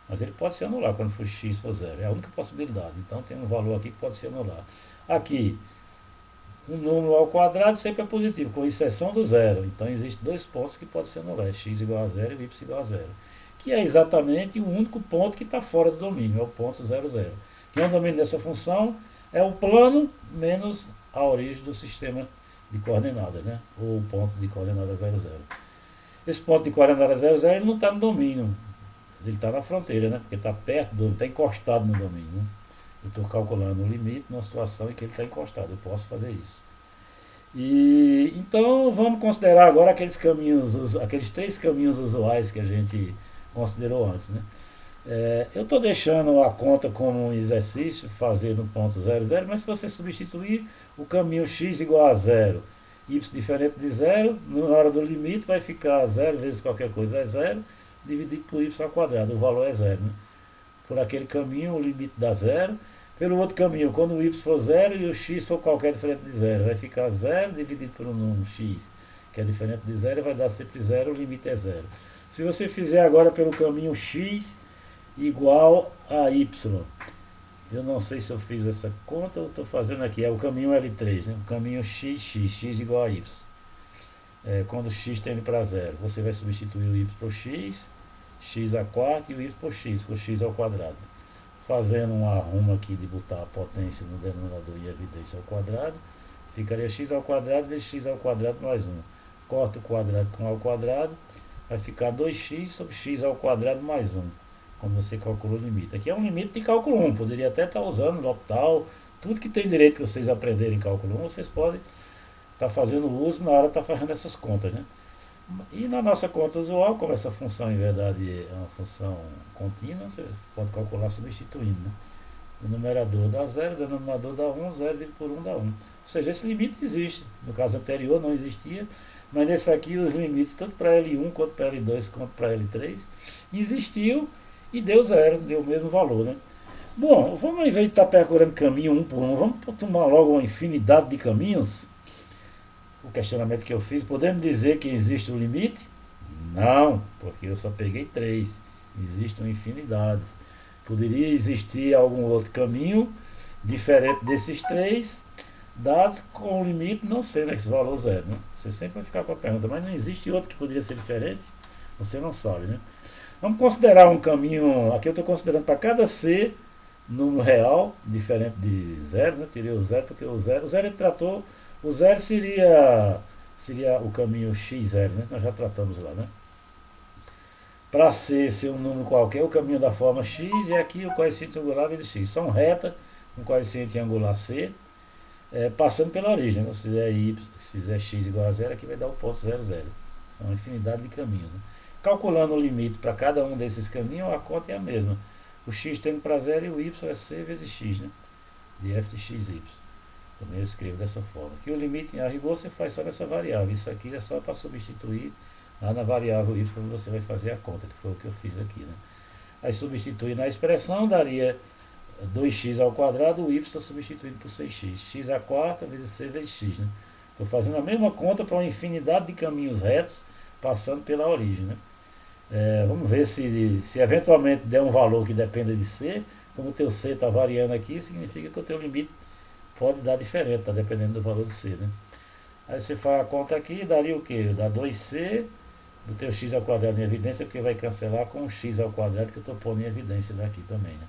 Mas ele pode se anular quando for x for zero. É a única possibilidade. Então tem um valor aqui que pode se anular. Aqui, um número ao quadrado sempre é positivo, com exceção do zero. Então existem dois pontos que podem se anular, x igual a zero e y igual a zero. Que é exatamente o único ponto que está fora do domínio, é o ponto 0, 0. Quem é o domínio dessa função é o plano menos a origem do sistema de coordenadas, né? Ou o ponto de coordenadas 0, 0. Esse ponto de coordenadas 0, 0 ele não está no domínio, ele está na fronteira, né? Porque está perto, está encostado no domínio, né? Eu estou calculando o limite numa situação em que ele está encostado, eu posso fazer isso. E então vamos considerar agora aqueles três caminhos usuais que a gente considerou antes, né? Eu estou deixando a conta como um exercício, fazer no ponto 0, 0, mas se você substituir o caminho x igual a 0, y diferente de 0, na hora do limite vai ficar 0 vezes qualquer coisa é 0, dividido por y ao quadrado, o valor é 0, né? Por aquele caminho o limite dá 0, pelo outro caminho, quando o y for 0 e o x for qualquer diferente de 0, vai ficar 0 dividido por um número x, que é diferente de 0, vai dar sempre 0, o limite é 0. Se você fizer agora pelo caminho x igual a y, eu não sei se eu fiz essa conta ou estou fazendo aqui, é o caminho L3, né? O caminho x igual a y. Quando x tende para 0, você vai substituir o y por x a quarta e o y por x, com x ao quadrado. Fazendo um arrumo aqui de botar a potência no denominador e a evidência ao quadrado, ficaria x ao quadrado vezes x ao quadrado mais 1. Corta o quadrado com ao quadrado, vai ficar 2x sobre x ao quadrado mais 1, quando você calcula o limite. Aqui é um limite de cálculo 1, poderia até estar usando L'Hopital, tudo que tem direito que vocês aprenderem em cálculo 1, vocês podem estar fazendo uso na hora de estar fazendo essas contas, né? E na nossa conta usual, como essa função em verdade é uma função contínua, você pode calcular substituindo, né? O numerador dá 0, o denominador dá 1, 0 dividido por 1 dá 1. Ou seja, esse limite existe. No caso anterior não existia, mas nesse aqui os limites, tanto para L1 quanto para L2 quanto para L3, existiu e deu 0, deu o mesmo valor, né? Bom, vamos, ao invés de estar percorrendo caminho um por um, vamos tomar logo uma infinidade de caminhos. O questionamento que eu fiz, podemos dizer que existe um limite? Não, porque eu só peguei 3. Existem infinidades. Poderia existir algum outro caminho diferente desses 3, dados com o limite não sendo esse valor 0. Né? Você sempre vai ficar com a pergunta, mas não existe outro que poderia ser diferente? Você não sabe, né? Vamos considerar um caminho, aqui eu estou considerando para cada C número real, diferente de 0, né? Tirei o 0 porque o 0 ele tratou, o 0 seria o caminho x0, né? Nós já tratamos lá, né? Para C ser um número qualquer, o caminho da forma x e aqui o coeficiente angular vezes x. São retas com coeficiente angular C, passando pela origem. Né? Se fizer y, se fizer x igual a 0, aqui vai dar o ponto 0, 0. São uma infinidade de caminhos. Né? Calculando o limite para cada um desses caminhos, a conta é a mesma. O x tendo para 0 e o y é c vezes x, né? De f de xy. Também eu escrevo dessa forma. Aqui o limite, a rigor, você faz só nessa variável. Isso aqui é só para substituir lá na variável y, quando você vai fazer a conta, que foi o que eu fiz aqui. Né? Aí substituir na expressão, daria 2x ao quadrado, o y substituído por 6x. X à quarta vezes c vezes x. Né? Estou fazendo a mesma conta para uma infinidade de caminhos retos, passando pela origem. Né? Vamos ver se eventualmente der um valor que dependa de C. Como o teu C está variando aqui, significa que o teu limite pode dar diferente, está dependendo do valor de C. Né? Aí você faz a conta aqui, daria o quê? Dá 2C do teu x ao quadrado em evidência, porque vai cancelar com o x ao quadrado que eu estou pondo em evidência daqui também. Né?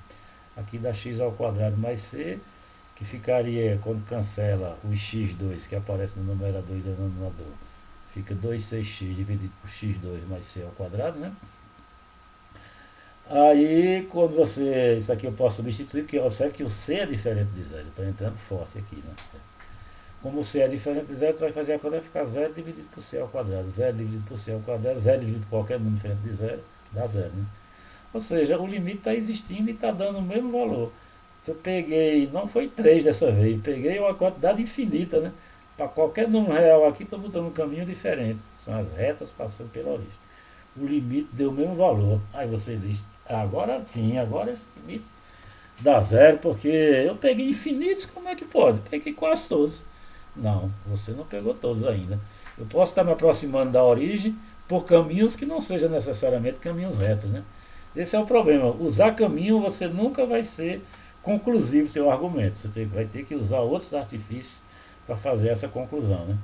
Aqui dá x ao quadrado mais C, que ficaria, quando cancela o x2 que aparece no numerador e denominador, fica 2,6x dividido por x2 mais c ao quadrado, né? Aí, quando você... Isso aqui eu posso substituir, porque observe que o c é diferente de 0. Estou entrando forte aqui, né? Como o c é diferente de 0, tu vai fazer a conta, vai ficar 0 dividido por c ao quadrado. 0 dividido por c ao quadrado, 0 dividido por qualquer número diferente de 0, dá 0, né? Ou seja, o limite está existindo e está dando o mesmo valor. Eu peguei, não foi 3 dessa vez, peguei uma quantidade infinita, né? Para qualquer número real aqui, estou botando um caminho diferente. São as retas passando pela origem. O limite deu o mesmo valor. Aí você diz, agora sim, agora esse limite dá 0, porque eu peguei infinitos, como é que pode? Peguei quase todos. Não, você não pegou todos ainda. Eu posso estar me aproximando da origem por caminhos que não sejam necessariamente caminhos retos, né? Esse é o problema. Usar caminho, você nunca vai ser conclusivo seu argumento. Você vai ter que usar outros artifícios para fazer essa conclusão, né?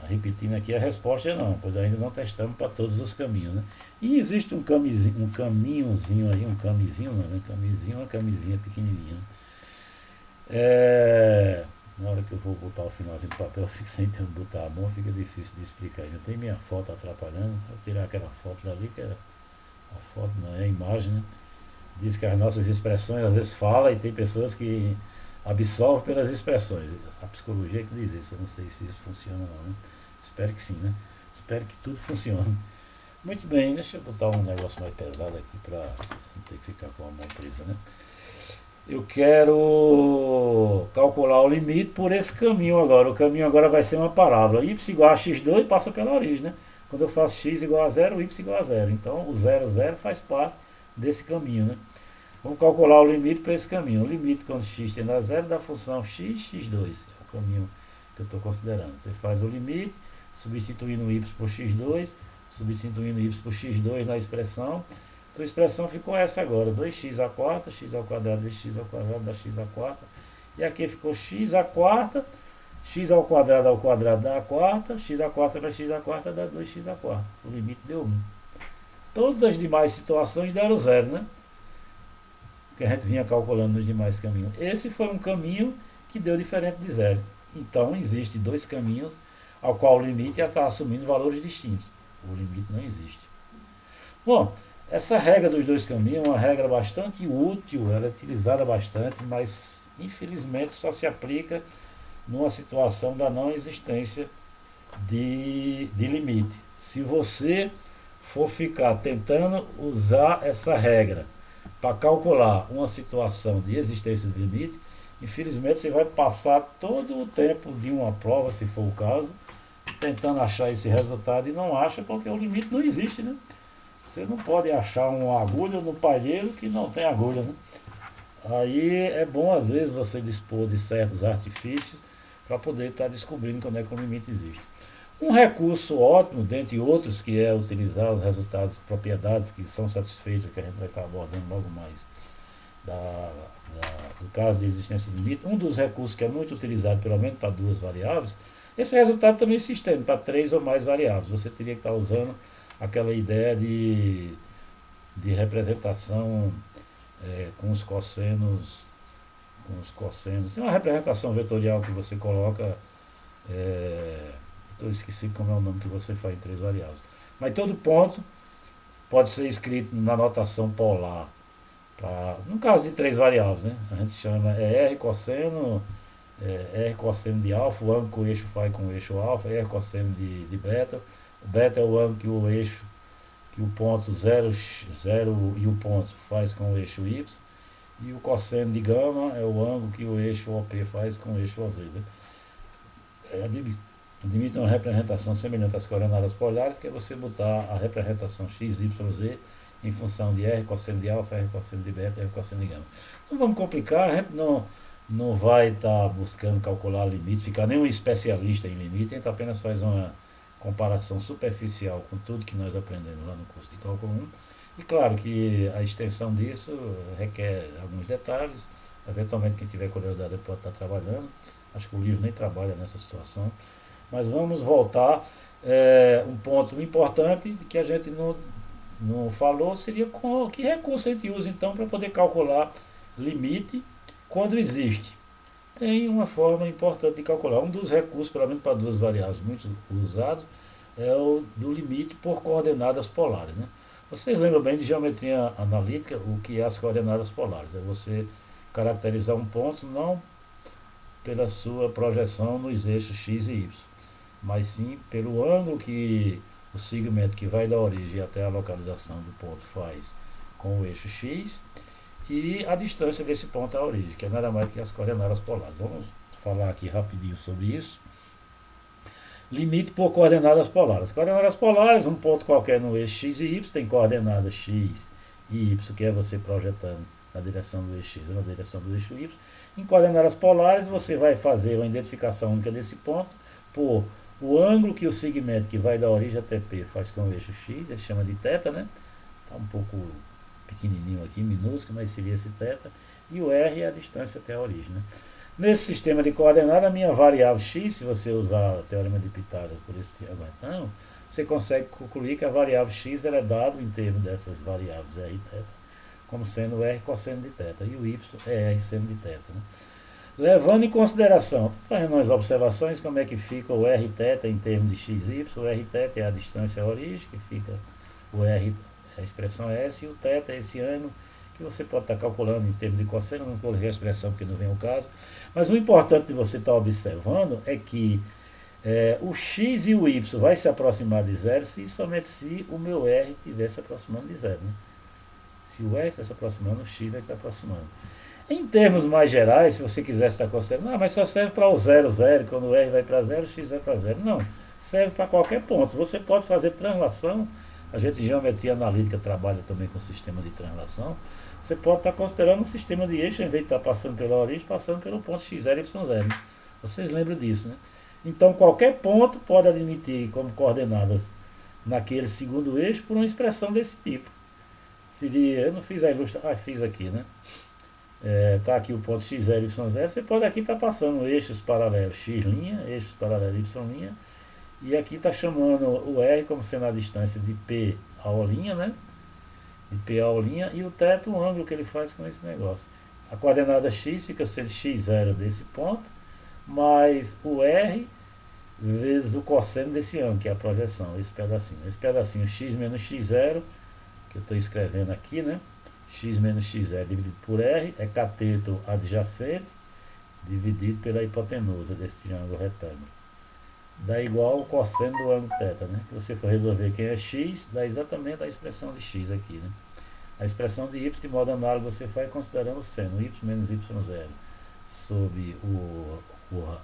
Repetindo aqui, a resposta é não, pois ainda não testamos para todos os caminhos, né? E existe um caminhozinho aí, uma camisinha pequenininha. Na hora que eu vou botar o finalzinho do papel, eu fico sem tempo de botar a mão, fica difícil de explicar. Ainda tem minha foto atrapalhando, vou tirar aquela foto dali, que era a foto, não é a imagem, né? Diz que as nossas expressões às vezes falam e tem pessoas que absorvem pelas expressões. A psicologia que diz isso, eu não sei se isso funciona ou não, né? Espero que sim, né? Espero que tudo funcione. Muito bem, deixa eu botar um negócio mais pesado aqui para não ter que ficar com a mão presa, né? Eu quero calcular o limite por esse caminho agora. O caminho agora vai ser uma parábola. Y igual a x2 passa pela origem, né? Quando eu faço x igual a 0, y igual a 0. Então o 0, 0 faz parte desse caminho, né? Vamos calcular o limite para esse caminho. O limite quando x tende a 0 da função x, x2. É o caminho que eu estou considerando. Você faz o limite, substituindo y por x2, substituindo y por x2 na expressão. Então a expressão ficou essa agora. 2x à quarta, x ao quadrado vezes x ao quadrado dá x à quarta. E aqui ficou x à quarta, x ao quadrado dá a quarta, x à quarta vezes x à quarta dá 2x à quarta. O limite deu 1. Todas as demais situações deram 0, né? Que a gente vinha calculando nos demais caminhos. Esse foi um caminho que deu diferente de 0. Então, existe dois caminhos ao qual o limite já está assumindo valores distintos. O limite não existe. Bom, essa regra dos dois caminhos é uma regra bastante útil, ela é utilizada bastante, mas infelizmente só se aplica numa situação da não existência de limite. Se você for ficar tentando usar essa regra para calcular uma situação de existência de limite, infelizmente você vai passar todo o tempo de uma prova, se for o caso, tentando achar esse resultado e não acha porque o limite não existe, né? Você não pode achar uma agulha no palheiro que não tem agulha, né? Aí é bom às vezes você dispor de certos artifícios para poder estar descobrindo quando é que o limite existe. Um recurso ótimo, dentre outros, que é utilizar os resultados, propriedades que são satisfeitas, que a gente vai estar abordando logo mais, do caso de existência de limite, um dos recursos que é muito utilizado, pelo menos para duas variáveis, esse resultado também se estende para três ou mais variáveis. Você teria que estar usando aquela ideia de representação com os cossenos. Tem uma representação vetorial que você coloca. Eu esqueci como é o nome que você faz em três variáveis. Mas todo ponto pode ser escrito na notação polar. No caso de três variáveis, né? A gente chama R cosseno, R cosseno de alfa, o ângulo que o eixo faz com o eixo alfa, R cosseno de beta. O beta é o ângulo que o eixo, que o ponto 0 e o ponto faz com o eixo Y. E o cosseno de gama é o ângulo que o eixo OP faz com o eixo OZ. Né? Admite uma representação semelhante às coordenadas polares, que é você botar a representação x, y, z em função de r cosseno de alfa, r cosseno de beta, r cosseno de gama. Não vamos complicar, a gente não vai estar buscando calcular limite, ficar nenhum especialista em limite, a gente apenas faz uma comparação superficial com tudo que nós aprendemos lá no curso de cálculo 1. E claro que a extensão disso requer alguns detalhes, eventualmente quem tiver curiosidade pode estar trabalhando, acho que o livro nem trabalha nessa situação, mas vamos voltar, um ponto importante que a gente não falou seria que recurso a gente usa então para poder calcular limite quando existe. Tem uma forma importante de calcular. Um dos recursos, pelo menos para duas variáveis muito usados, é o do limite por coordenadas polares. Né? Vocês lembram bem de geometria analítica, o que é as coordenadas polares? É você caracterizar um ponto não pela sua projeção nos eixos x e y, mas sim pelo ângulo que o segmento que vai da origem até a localização do ponto faz com o eixo x e a distância desse ponto à origem, que é nada mais que as coordenadas polares. Vamos falar aqui rapidinho sobre isso. Limite por coordenadas polares. Coordenadas polares, um ponto qualquer no eixo x e y tem coordenadas x e y, que é você projetando na direção do eixo x ou na direção do eixo y. Em coordenadas polares, você vai fazer uma identificação única desse ponto por o ângulo que o segmento que vai da origem até P faz com o eixo x, ele chama de θ, né? Está um pouco pequenininho aqui, minúsculo, mas seria esse θ. E o R é a distância até a origem, né? Nesse sistema de coordenadas, a minha variável x, se você usar o teorema de Pitágoras por esse triângulo, você consegue concluir que a variável x ela é dada em termos dessas variáveis R e θ, como sendo R cosseno de θ, e o y é R seno de θ. Né? Levando em consideração, fazendo umas observações, como é que fica o R θ em termos de x e y, o R θ é a distância à origem, que fica o R, a expressão é S, e o θ é esse ângulo, que você pode estar calculando em termos de cosseno, não coloquei a expressão porque não vem o caso, mas o importante de você estar observando é que o x e o y vai se aproximar de zero somente se o meu R estiver se aproximando de zero. Né? Se o R estiver se aproximando, o x vai estar aproximando. Em termos mais gerais, se você quiser estar considerando, mas só serve para o 0, 0, quando o R vai para 0, o x vai para 0. Não, serve para qualquer ponto. Você pode fazer translação, a gente em geometria analítica trabalha também com sistema de translação. Você pode estar considerando um sistema de eixo, em vez de estar passando pela origem, passando pelo ponto x0 e y0. Vocês lembram disso, né? Então, qualquer ponto pode admitir como coordenadas naquele segundo eixo por uma expressão desse tipo. Seria, eu não fiz a ilustração, fiz aqui, né? Está aqui o ponto x0 e y0, você pode aqui estar passando eixos paralelos x', eixos paralelos y', e aqui está chamando o R como sendo a distância de P a O', né? De P a O', e o θ, o ângulo que ele faz com esse negócio. A coordenada x fica sendo x0 desse ponto, mais o R vezes o cosseno desse ângulo, que é a projeção, esse pedacinho. Esse pedacinho x menos x0, que eu estou escrevendo aqui, né? X menos x0 dividido por R é cateto adjacente dividido pela hipotenusa desse triângulo retângulo. Dá igual o cosseno do ângulo θ, né? Se você for resolver quem é x, dá exatamente a expressão de x aqui, né? A expressão de y de modo análogo você faz considerando o seno y menos y0 sobre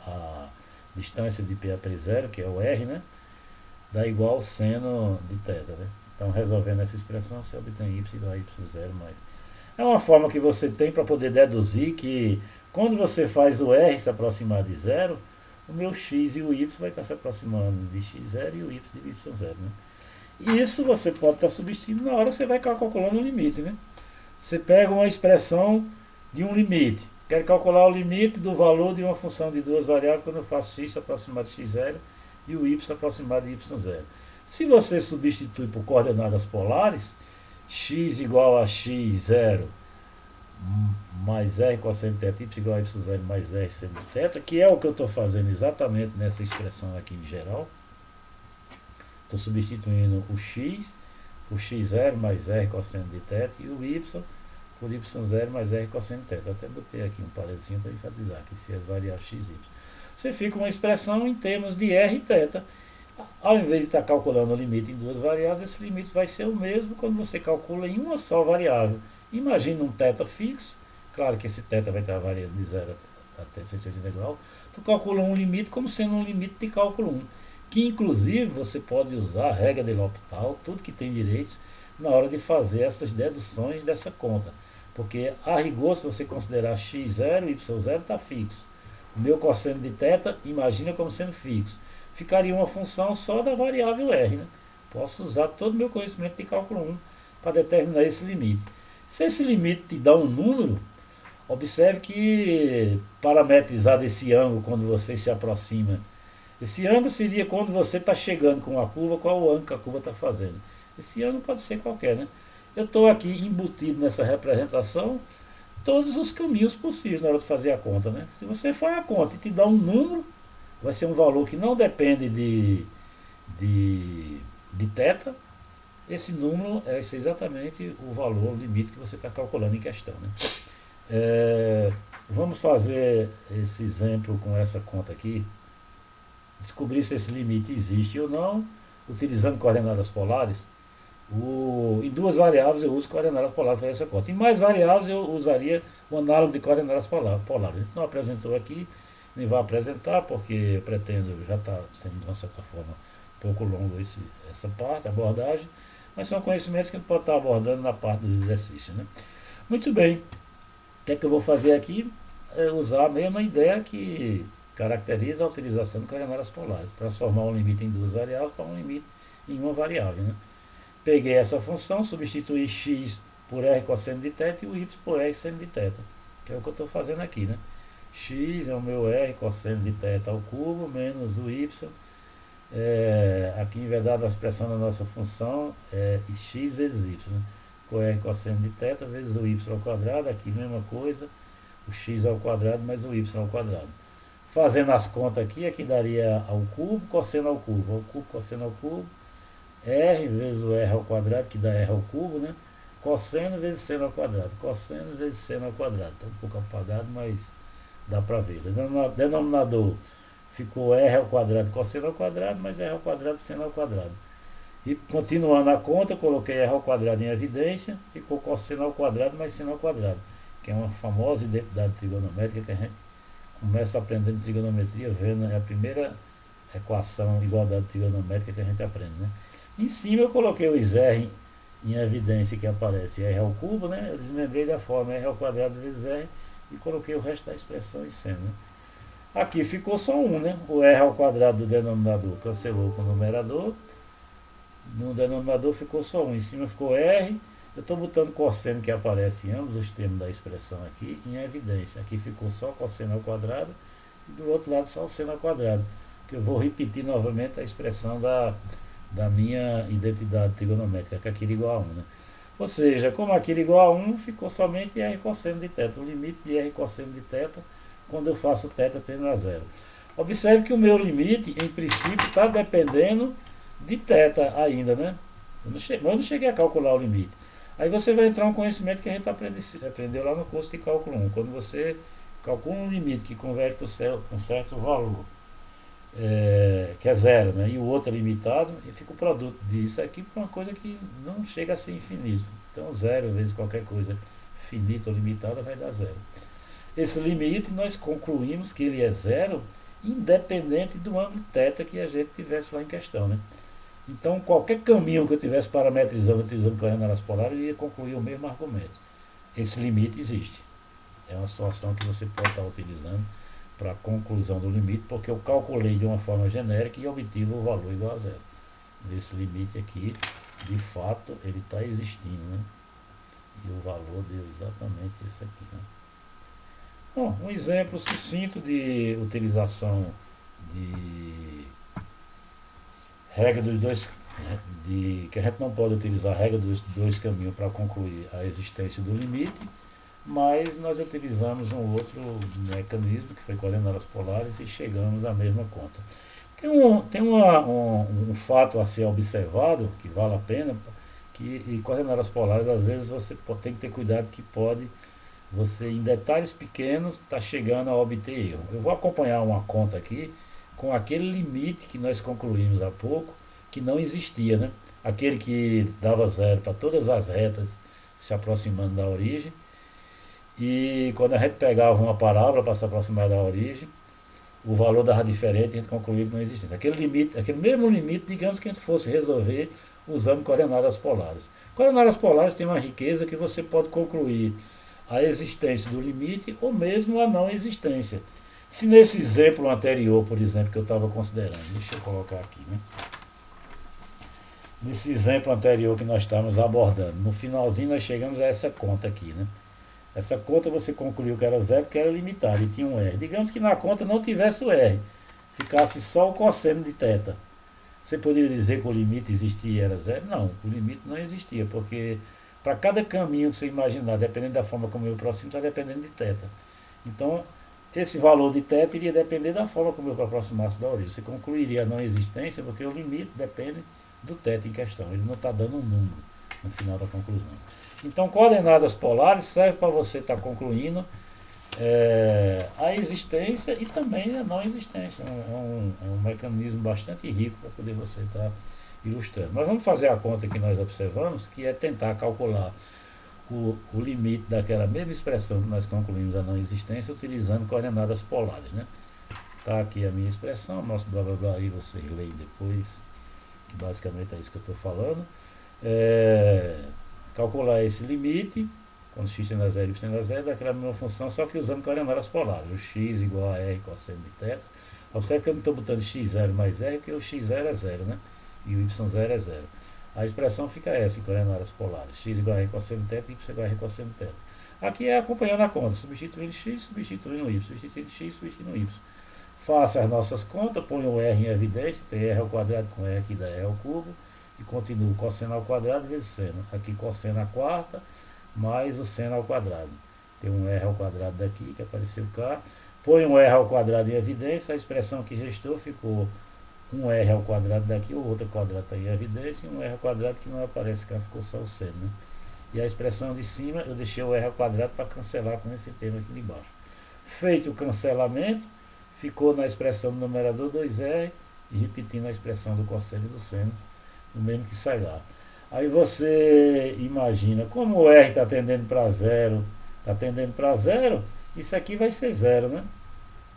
a distância de P a P0, que é o R, né? Dá igual ao seno de θ, né? Então, resolvendo essa expressão, você obtém y igual a y0 mais. É uma forma que você tem para poder deduzir que quando você faz o R se aproximar de zero, o meu x e o y vai estar se aproximando de x0 e o y de y0, né? E isso você pode estar substituindo na hora que você vai calculando o limite, né? Você pega uma expressão de um limite. Quero calcular o limite do valor de uma função de duas variáveis quando eu faço x se aproximar de x0 e o y se aproximar de y0. Se você substitui por coordenadas polares, x igual a x0 mais r cosseno de θ, y igual a y0 mais r seno de θ, que é o que eu estou fazendo exatamente nessa expressão aqui em geral. Estou substituindo o x por x0 mais r cosseno de θ e o y por y0 mais r cosseno de θ. Até botei aqui um paredezinho para enfatizar que se as variáveis x e y. Você fica uma expressão em termos de r e θ. Ao invés de estar calculando o limite em duas variáveis, esse limite vai ser o mesmo quando você calcula em uma só variável. Imagina um θ fixo, claro que esse θ vai estar variando de 0 até 180 graus. Tu calcula um limite como sendo um limite de cálculo 1, que inclusive você pode usar a regra de L'Hopital, tudo que tem direitos, na hora de fazer essas deduções dessa conta. Porque a rigor, se você considerar x0 e y0 está fixo. O meu cosseno de θ, imagina como sendo fixo. Ficaria uma função só da variável r, né? Posso usar todo o meu conhecimento de cálculo 1 para determinar esse limite. Se esse limite te dá um número, observe que parametrizado esse ângulo quando você se aproxima. Esse ângulo seria quando você está chegando com a curva, qual o ângulo que a curva está fazendo. Esse ângulo pode ser qualquer, né? Eu estou aqui embutido nessa representação todos os caminhos possíveis na hora de fazer a conta, né? Se você faz a conta e te dá um número, vai ser um valor que não depende de θ. Esse número é exatamente o valor, o limite que você está calculando em questão, né? Vamos fazer esse exemplo com essa conta aqui. Descobrir se esse limite existe ou não, utilizando coordenadas polares. Em duas variáveis eu uso coordenadas polares para fazer essa conta. Em mais variáveis eu usaria o análogo de coordenadas polares. A gente não apresentou aqui, nem vai apresentar, porque eu pretendo, já está sendo de uma certa forma um pouco longo essa parte, a abordagem, mas são conhecimentos que a gente pode estar abordando na parte dos exercícios, né? Muito bem, o que é que eu vou fazer aqui? É usar a mesma ideia que caracteriza a utilização de coordenadas polares, transformar um limite em duas variáveis para um limite em uma variável, né? Peguei essa função, substituí x por r cosseno de θ e o y por r seno de θ, que é o que eu estou fazendo aqui, né? X é o meu r cosseno de θ ao cubo, menos o y. Aqui em verdade a expressão da nossa função é x vezes y, né? Com r cosseno de θ vezes o y ao quadrado, aqui mesma coisa, o x ao quadrado mais o y ao quadrado. Fazendo as contas aqui, aqui daria ao cubo, cosseno ao cubo, cosseno ao cubo, r vezes o r ao quadrado, que dá r ao cubo, né? Cosseno vezes seno ao quadrado, cosseno vezes seno ao quadrado. Está um pouco apagado, mas dá para ver. O denominador ficou r ao quadrado, cosseno ao quadrado, mais r ao quadrado, seno ao quadrado. E continuando a conta, eu coloquei r ao quadrado em evidência, ficou cosseno ao quadrado mais seno ao quadrado, que é uma famosa identidade trigonométrica que a gente começa aprendendo trigonometria, vendo a primeira equação, igualdade trigonométrica que a gente aprende, né? Em cima eu coloquei os r em evidência, que aparece r ao cubo, né? Eu desmembrei da forma r ao quadrado vezes r e coloquei o resto da expressão em seno, né? Aqui ficou só um, né? O r ao quadrado do denominador cancelou com o numerador. No denominador ficou só um, em cima ficou r. Eu estou botando cosseno, que aparece em ambos os termos da expressão aqui, em evidência. Aqui ficou só cosseno ao quadrado e do outro lado só o seno ao quadrado. Que eu vou repetir novamente a expressão da minha identidade trigonométrica, que é aquilo igual a 1, né? Ou seja, como aquilo igual a 1, ficou somente r cosseno de θ, o limite de r cosseno de θ quando eu faço θ tendendo a zero. Observe que o meu limite, em princípio, está dependendo de θ ainda, né? Eu não cheguei a calcular o limite. Aí você vai entrar um conhecimento que a gente aprendeu lá no curso de cálculo 1. Quando você calcula um limite que converte para um certo valor, que é zero, né? E o outro é limitado, e fica o produto disso aqui para uma coisa que não chega a ser infinito. Então zero vezes qualquer coisa finita ou limitada vai dar zero. Esse limite nós concluímos que ele é zero independente do ângulo θ que a gente tivesse lá em questão, né? Então qualquer caminho que eu tivesse parametrizando utilizando coordenadas polares, eu ia concluir o mesmo argumento. Esse limite existe. É uma situação que você pode estar utilizando para a conclusão do limite, porque eu calculei de uma forma genérica e obtive o valor igual a zero. Esse limite aqui, de fato, ele está existindo, né? E o valor deu exatamente esse aqui, né? Bom, um exemplo sucinto de utilização de regra dos dois, né, que a gente não pode utilizar a regra dos dois caminhos para concluir a existência do limite, mas nós utilizamos um outro mecanismo, que foi coordenadas polares, e chegamos à mesma conta. Tem um fato a ser observado, que vale a pena, que em coordenadas polares, às vezes, você tem que ter cuidado que pode, você em detalhes pequenos, está chegando a obter erro. Eu vou acompanhar uma conta aqui, com aquele limite que nós concluímos há pouco, que não existia, né? Aquele que dava zero para todas as retas se aproximando da origem, e quando a gente pegava uma parábola para se aproximar da origem, o valor dava diferente e a gente concluía que não existia. Aquele limite, aquele mesmo limite, digamos que a gente fosse resolver usando coordenadas polares. Coordenadas polares tem uma riqueza que você pode concluir a existência do limite ou mesmo a não existência. Se nesse exemplo anterior, por exemplo, que eu estava considerando, deixa eu colocar aqui, né? Nesse exemplo anterior que nós estávamos abordando, no finalzinho nós chegamos a essa conta aqui, né? Essa conta você concluiu que era zero porque era limitada e tinha um R. Digamos que na conta não tivesse o R, ficasse só o cosseno de θ. Você poderia dizer que o limite existia e era zero? Não, o limite não existia, porque para cada caminho que você imaginar, dependendo da forma como eu aproximo, está dependendo de θ. Então, esse valor de θ iria depender da forma como eu aproximasse da origem. Você concluiria a não existência, porque o limite depende do θ em questão. Ele não está dando um número no final da conclusão. Então, coordenadas polares serve para você estar concluindo a existência e também a não existência. É um mecanismo bastante rico para poder você estar ilustrando. Mas vamos fazer a conta que nós observamos, que é tentar calcular o limite daquela mesma expressão que nós concluímos a não existência utilizando coordenadas polares, né? Está aqui a minha expressão, nosso blá blá blá aí vocês leem depois, que basicamente é isso que eu estou falando. Calcular esse limite, quando x tende a zero e y tende a zero, daquela mesma função, só que usando coordenadas polares. O x igual a r cosseno de θ. Observe que eu não estou botando x0 mais r, porque o x0 é zero, né? E o y0 é zero. A expressão fica essa em coordenadas polares. X igual a r cosseno de θ e y igual a r cosseno de θ. Aqui é acompanhando a conta, substituindo x, substituindo y, substituindo x, substituindo y. Faça as nossas contas, põe o r em evidência, tem r ao quadrado com r aqui dá r ao cubo, e continuo cosseno ao quadrado vezes seno. Aqui cosseno à quarta, mais o seno ao quadrado. Tem um r ao quadrado daqui, que apareceu cá. Põe um r ao quadrado em evidência, a expressão que restou ficou um r ao quadrado daqui, o outro quadrado está em evidência, e um r ao quadrado que não aparece cá, ficou só o seno, né? E a expressão de cima, eu deixei o r ao quadrado para cancelar com esse termo aqui embaixo. Feito o cancelamento, ficou na expressão do numerador 2r, e repetindo a expressão do cosseno e do seno, o mesmo que sai lá. Aí você imagina, como o R está tendendo para zero, isso aqui vai ser zero, né?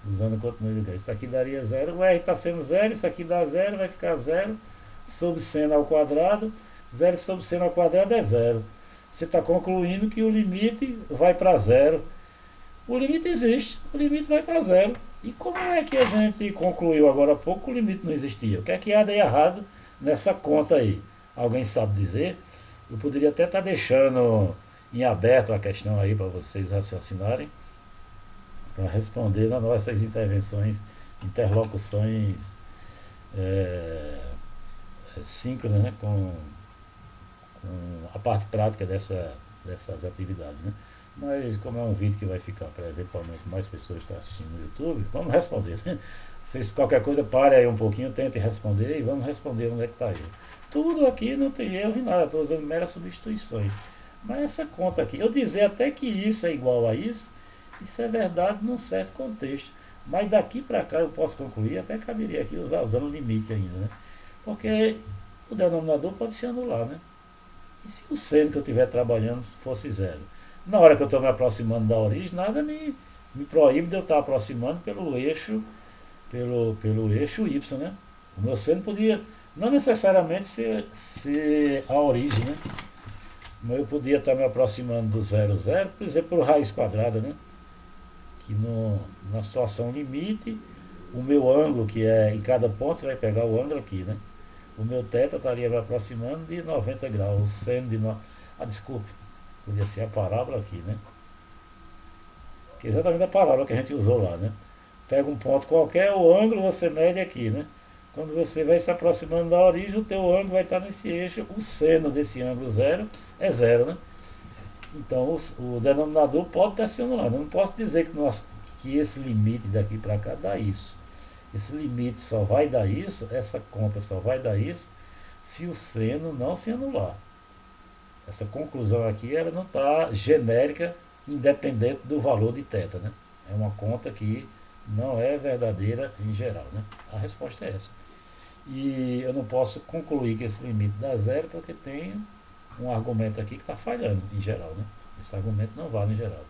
Usando continuidade. Isso aqui daria zero, o R está sendo zero, isso aqui dá zero, vai ficar zero, sobre seno ao quadrado, zero sobre seno ao quadrado é zero. Você está concluindo que o limite vai para zero. O limite existe, o limite vai para zero. E como é que a gente concluiu agora há pouco que o limite não existia? O que é que há de errado nessa conta aí? Alguém sabe dizer? Eu poderia até estar deixando em aberto a questão aí para vocês raciocinarem, para responder nas nossas intervenções, interlocuções síncronas, né, com a parte prática dessas atividades, né? Mas como é um vídeo que vai ficar para eventualmente mais pessoas estar assistindo no YouTube, vamos responder, né? Vocês, qualquer coisa, pare aí um pouquinho, tentem responder e vamos responder onde é que está ele. Tudo aqui não tem erro em nada, estou usando meras substituições. Mas essa conta aqui, eu dizer até que isso é igual a isso é verdade num certo contexto. Mas daqui para cá eu posso concluir, até caberia aqui usando o limite ainda, né? Porque o denominador pode se anular, né? E se o seno que eu estiver trabalhando fosse zero? Na hora que eu estou me aproximando da origem, nada me proíbe de eu estar aproximando pelo eixo Y, né? O meu seno podia não necessariamente ser a origem, né? Mas eu podia estar me aproximando do zero zero, por exemplo, por raiz quadrada, né? Que na situação limite, o meu ângulo, que é em cada ponto, você vai pegar o ângulo aqui, né? O meu θ estaria me aproximando de 90 graus. O seno de. Desculpe, podia ser a parábola aqui, né? Que é exatamente a parábola que a gente usou lá, né? Pega um ponto qualquer, o ângulo você mede aqui, né? Quando você vai se aproximando da origem, o teu ângulo vai estar nesse eixo, o seno desse ângulo zero é zero, né? Então o denominador pode estar sendo lá. Eu não posso dizer que esse limite daqui para cá dá isso. Esse limite só vai dar isso, essa conta só vai dar isso, se o seno não se anular. Essa conclusão aqui ela não está genérica, independente do valor de θ, né? É uma conta que não é verdadeira em geral, né? A resposta é essa. E eu não posso concluir que esse limite dá zero porque tem um argumento aqui que está falhando em geral, né? Esse argumento não vale em geral.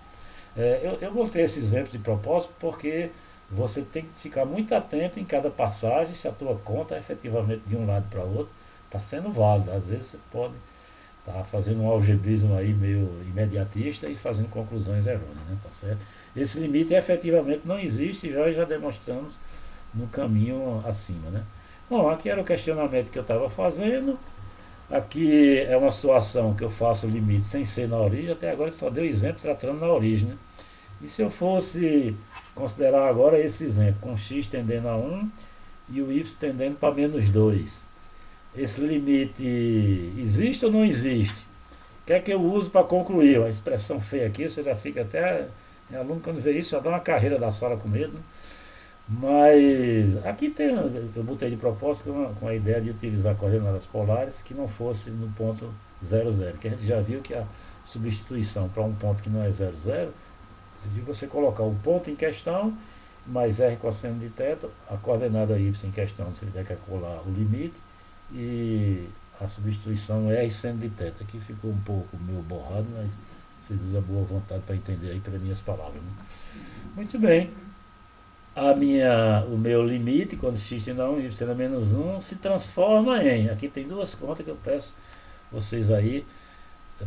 Eu botei esse exemplo de propósito porque você tem que ficar muito atento em cada passagem se a tua conta é efetivamente de um lado para o outro está sendo válida. Às vezes você pode estar fazendo um algebrismo aí meio imediatista e fazendo conclusões errôneas, né? Tá certo? Esse limite efetivamente não existe, já demonstramos no caminho acima, né? Bom, aqui era o questionamento que eu estava fazendo. Aqui é uma situação que eu faço o limite sem ser na origem, até agora só deu exemplo tratando na origem, né? E se eu fosse considerar agora esse exemplo, com x tendendo a 1 e o y tendendo para menos 2, esse limite existe ou não existe? O que é que eu uso para concluir? A expressão feia aqui, você já fica até... aluno quando vê isso já dá uma carreira da sala com medo, né? Mas aqui tem, eu botei de propósito com a ideia de utilizar coordenadas polares que não fosse no ponto 0, 0, que a gente já viu que a substituição para um ponto que não é 0, 0, se você colocar o ponto em questão, mais r cosseno de θ, a coordenada y em questão, você vai calcular o limite, e a substituição é r seno de θ. Aqui ficou um pouco meio borrado, mas vocês usam a boa vontade para entender aí pelas minhas palavras, né? Muito bem. O meu limite, quando x tende a 1 e y a menos 1, se transforma em... Aqui tem duas contas que eu peço vocês aí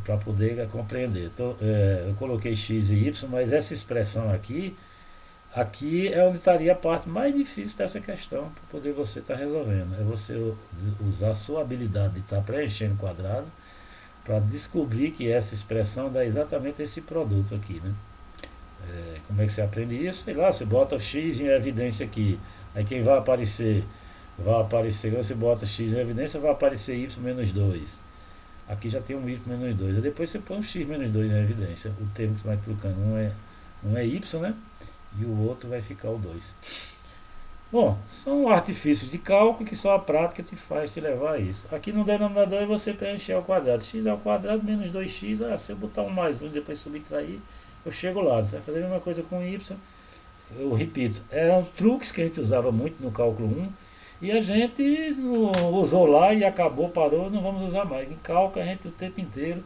para poder compreender. Então, eu coloquei x e y, mas essa expressão aqui é onde estaria a parte mais difícil dessa questão, para poder você estar resolvendo. É você usar a sua habilidade de estar preenchendo o quadrado para descobrir que essa expressão dá exatamente esse produto aqui, né? Como é que você aprende isso? Sei lá, você bota o x em evidência aqui. Aí quem vai aparecer, quando você bota x em evidência, vai aparecer y menos 2. Aqui já tem um y menos 2. Aí depois você põe o x menos 2 em evidência. O termo que você vai colocando, um é y, né? E o outro vai ficar o 2. Bom, são artifícios de cálculo que só a prática te levar a isso. Aqui no denominador é você preencher ao quadrado. X ao quadrado menos 2x. Se eu botar um mais 1 e depois subtrair, eu chego lá. Você vai fazer a mesma coisa com y. Eu repito, eram truques que a gente usava muito no cálculo 1 e a gente usou lá e acabou, parou, não vamos usar mais. Em cálculo a gente o tempo inteiro,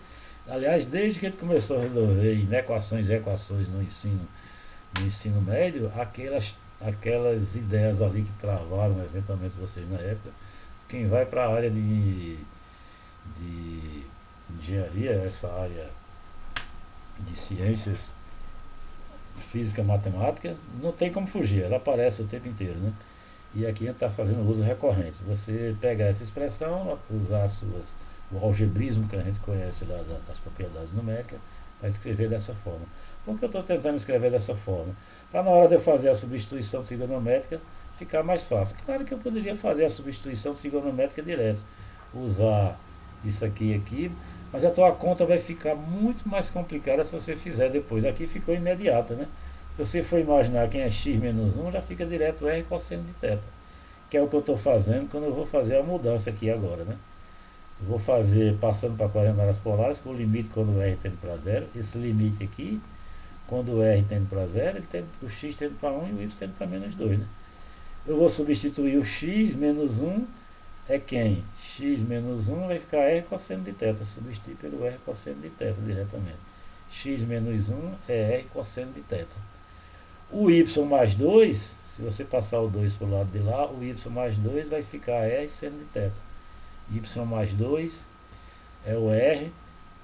aliás, desde que a gente começou a resolver em equações e equações no ensino médio, aquelas ideias ali que travaram eventualmente vocês na época, quem vai para a área de engenharia, essa área de ciências física, matemática, não tem como fugir, ela aparece o tempo inteiro, né? E aqui a gente está fazendo uso recorrente. Você pegar essa expressão, usar o algebrismo que a gente conhece das propriedades numéricas, para escrever dessa forma. Por que eu estou tentando escrever dessa forma? Para na hora de eu fazer a substituição trigonométrica ficar mais fácil. Claro que eu poderia fazer a substituição trigonométrica direto, usar isso aqui, mas a tua conta vai ficar muito mais complicada se você fizer depois. Aqui ficou imediata, né? Se você for imaginar quem é x menos 1, já fica direto r cosseno de θ, que é o que eu estou fazendo quando eu vou fazer a mudança aqui agora, né? Eu vou fazer passando para coordenadas polares com o limite quando o r tende para 0. Esse limite aqui, quando o r tende para 0, o x tende para 1 e o y tende para menos 2, né? Eu vou substituir o x menos 1 é quem? X menos 1 vai ficar R cosseno de θ, substituir pelo R cosseno de θ diretamente. X menos 1 é R cosseno de θ. O Y mais 2, se você passar o 2 para o lado de lá, o Y mais 2 vai ficar R seno de θ. Y mais 2 é o R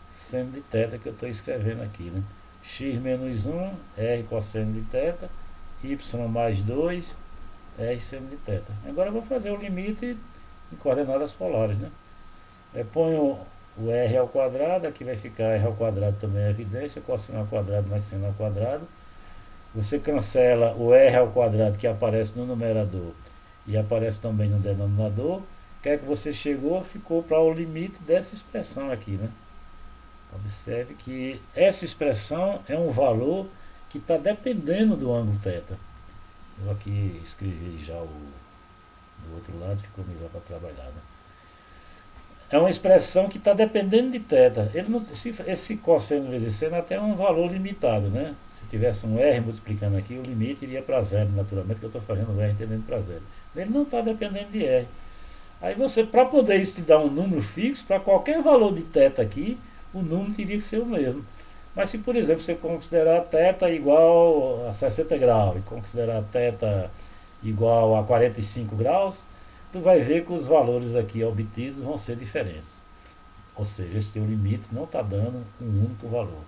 seno de θ que eu estou escrevendo aqui, né? X menos 1, R cosseno de θ, Y mais 2, R seno de θ. Agora eu vou fazer o limite em coordenadas polares, né? Ponho o R ao quadrado, aqui vai ficar R ao quadrado também é evidência, cosseno ao quadrado mais seno ao quadrado. Você cancela o R ao quadrado que aparece no numerador e aparece também no denominador. O que é que você chegou? Ficou para o limite dessa expressão aqui, né? Observe que essa expressão é um valor que está dependendo do ângulo θ. Eu aqui escrevi já do outro lado, ficou melhor para trabalhar, né? É uma expressão que está dependendo de θ. Esse cosseno vezes seno até é um valor limitado, né? Se tivesse um R multiplicando aqui, o limite iria para zero, naturalmente, que eu estou fazendo o R tendendo para zero. Ele não está dependendo de R. Aí você, para poder isso te dar um número fixo, para qualquer valor de θ aqui, o número teria que ser o mesmo. Mas se, por exemplo, você considerar θ igual a 60 graus e considerar θ igual a 45 graus, tu vai ver que os valores aqui obtidos vão ser diferentes. Ou seja, esse teu limite não está dando um único valor.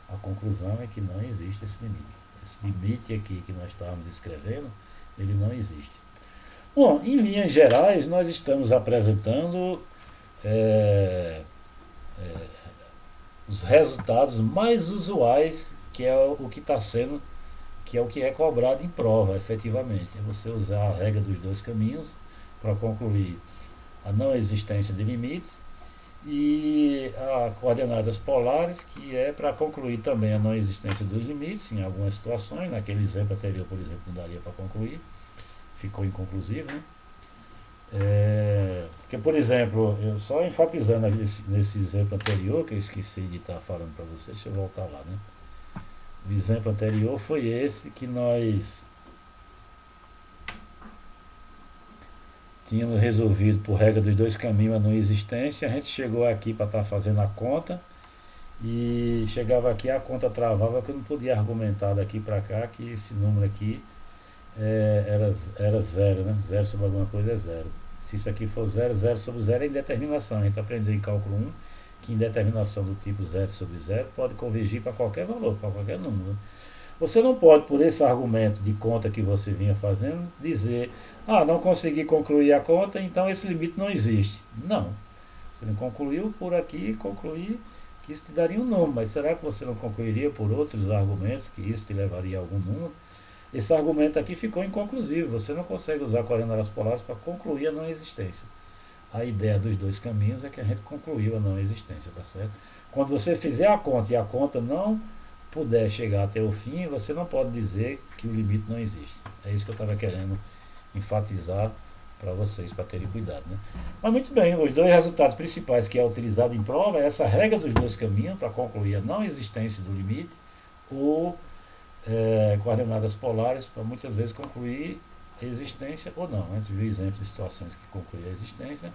A conclusão é que não existe esse limite. Esse limite aqui que nós estávamos escrevendo, ele não existe. Bom, em linhas gerais, nós estamos apresentando os resultados mais usuais, que é o que está sendo, que é o que é cobrado em prova, efetivamente. É você usar a regra dos dois caminhos para concluir a não existência de limites e a coordenadas polares, que é para concluir também a não existência dos limites em algumas situações. Naquele exemplo anterior, por exemplo, não daria para concluir, ficou inconclusivo, né? Porque, por exemplo, eu só enfatizando nesse exemplo anterior, que eu esqueci de estar falando para vocês, deixa eu voltar lá, né? O exemplo anterior foi esse que nós tínhamos resolvido por regra dos dois caminhos a não existência. A gente chegou aqui para estar fazendo a conta e chegava aqui, a conta travava, que eu não podia argumentar daqui para cá que esse número aqui era zero, né? Zero sobre alguma coisa é zero. Se isso aqui for zero, zero sobre zero é indeterminação. A gente aprendeu em cálculo 1 que indeterminação do tipo zero sobre zero pode convergir para qualquer valor, para qualquer número. Você não pode, por esse argumento de conta que você vinha fazendo, dizer, não consegui concluir a conta, então esse limite não existe. Não. Você não concluiu por aqui, concluir que isso te daria um número, mas será que você não concluiria por outros argumentos que isso te levaria a algum número? Esse argumento aqui ficou inconclusivo, você não consegue usar coordenadas polares para concluir a não existência. A ideia dos dois caminhos é que a gente concluiu a não existência, tá certo? Quando você fizer a conta e a conta não puder chegar até o fim, você não pode dizer que o limite não existe. É isso que eu estava querendo enfatizar para vocês, para terem cuidado, né? Mas muito bem, os dois resultados principais que é utilizado em prova é essa regra dos dois caminhos para concluir a não existência do limite, ou coordenadas polares para muitas vezes concluir a existência ou não. A gente viu exemplos de situações que concluem a existência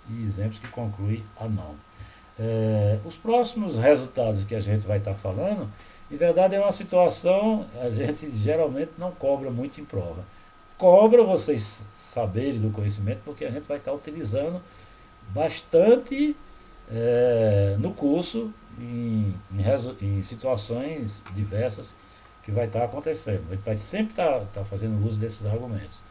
e exemplos que concluem a não. Os próximos resultados que a gente vai estar falando, em verdade é uma situação, a gente geralmente não cobra muito em prova. Cobra vocês saberem do conhecimento, porque a gente vai estar utilizando bastante no curso, em situações diversas que vai estar acontecendo. A gente vai sempre estar fazendo uso desses argumentos.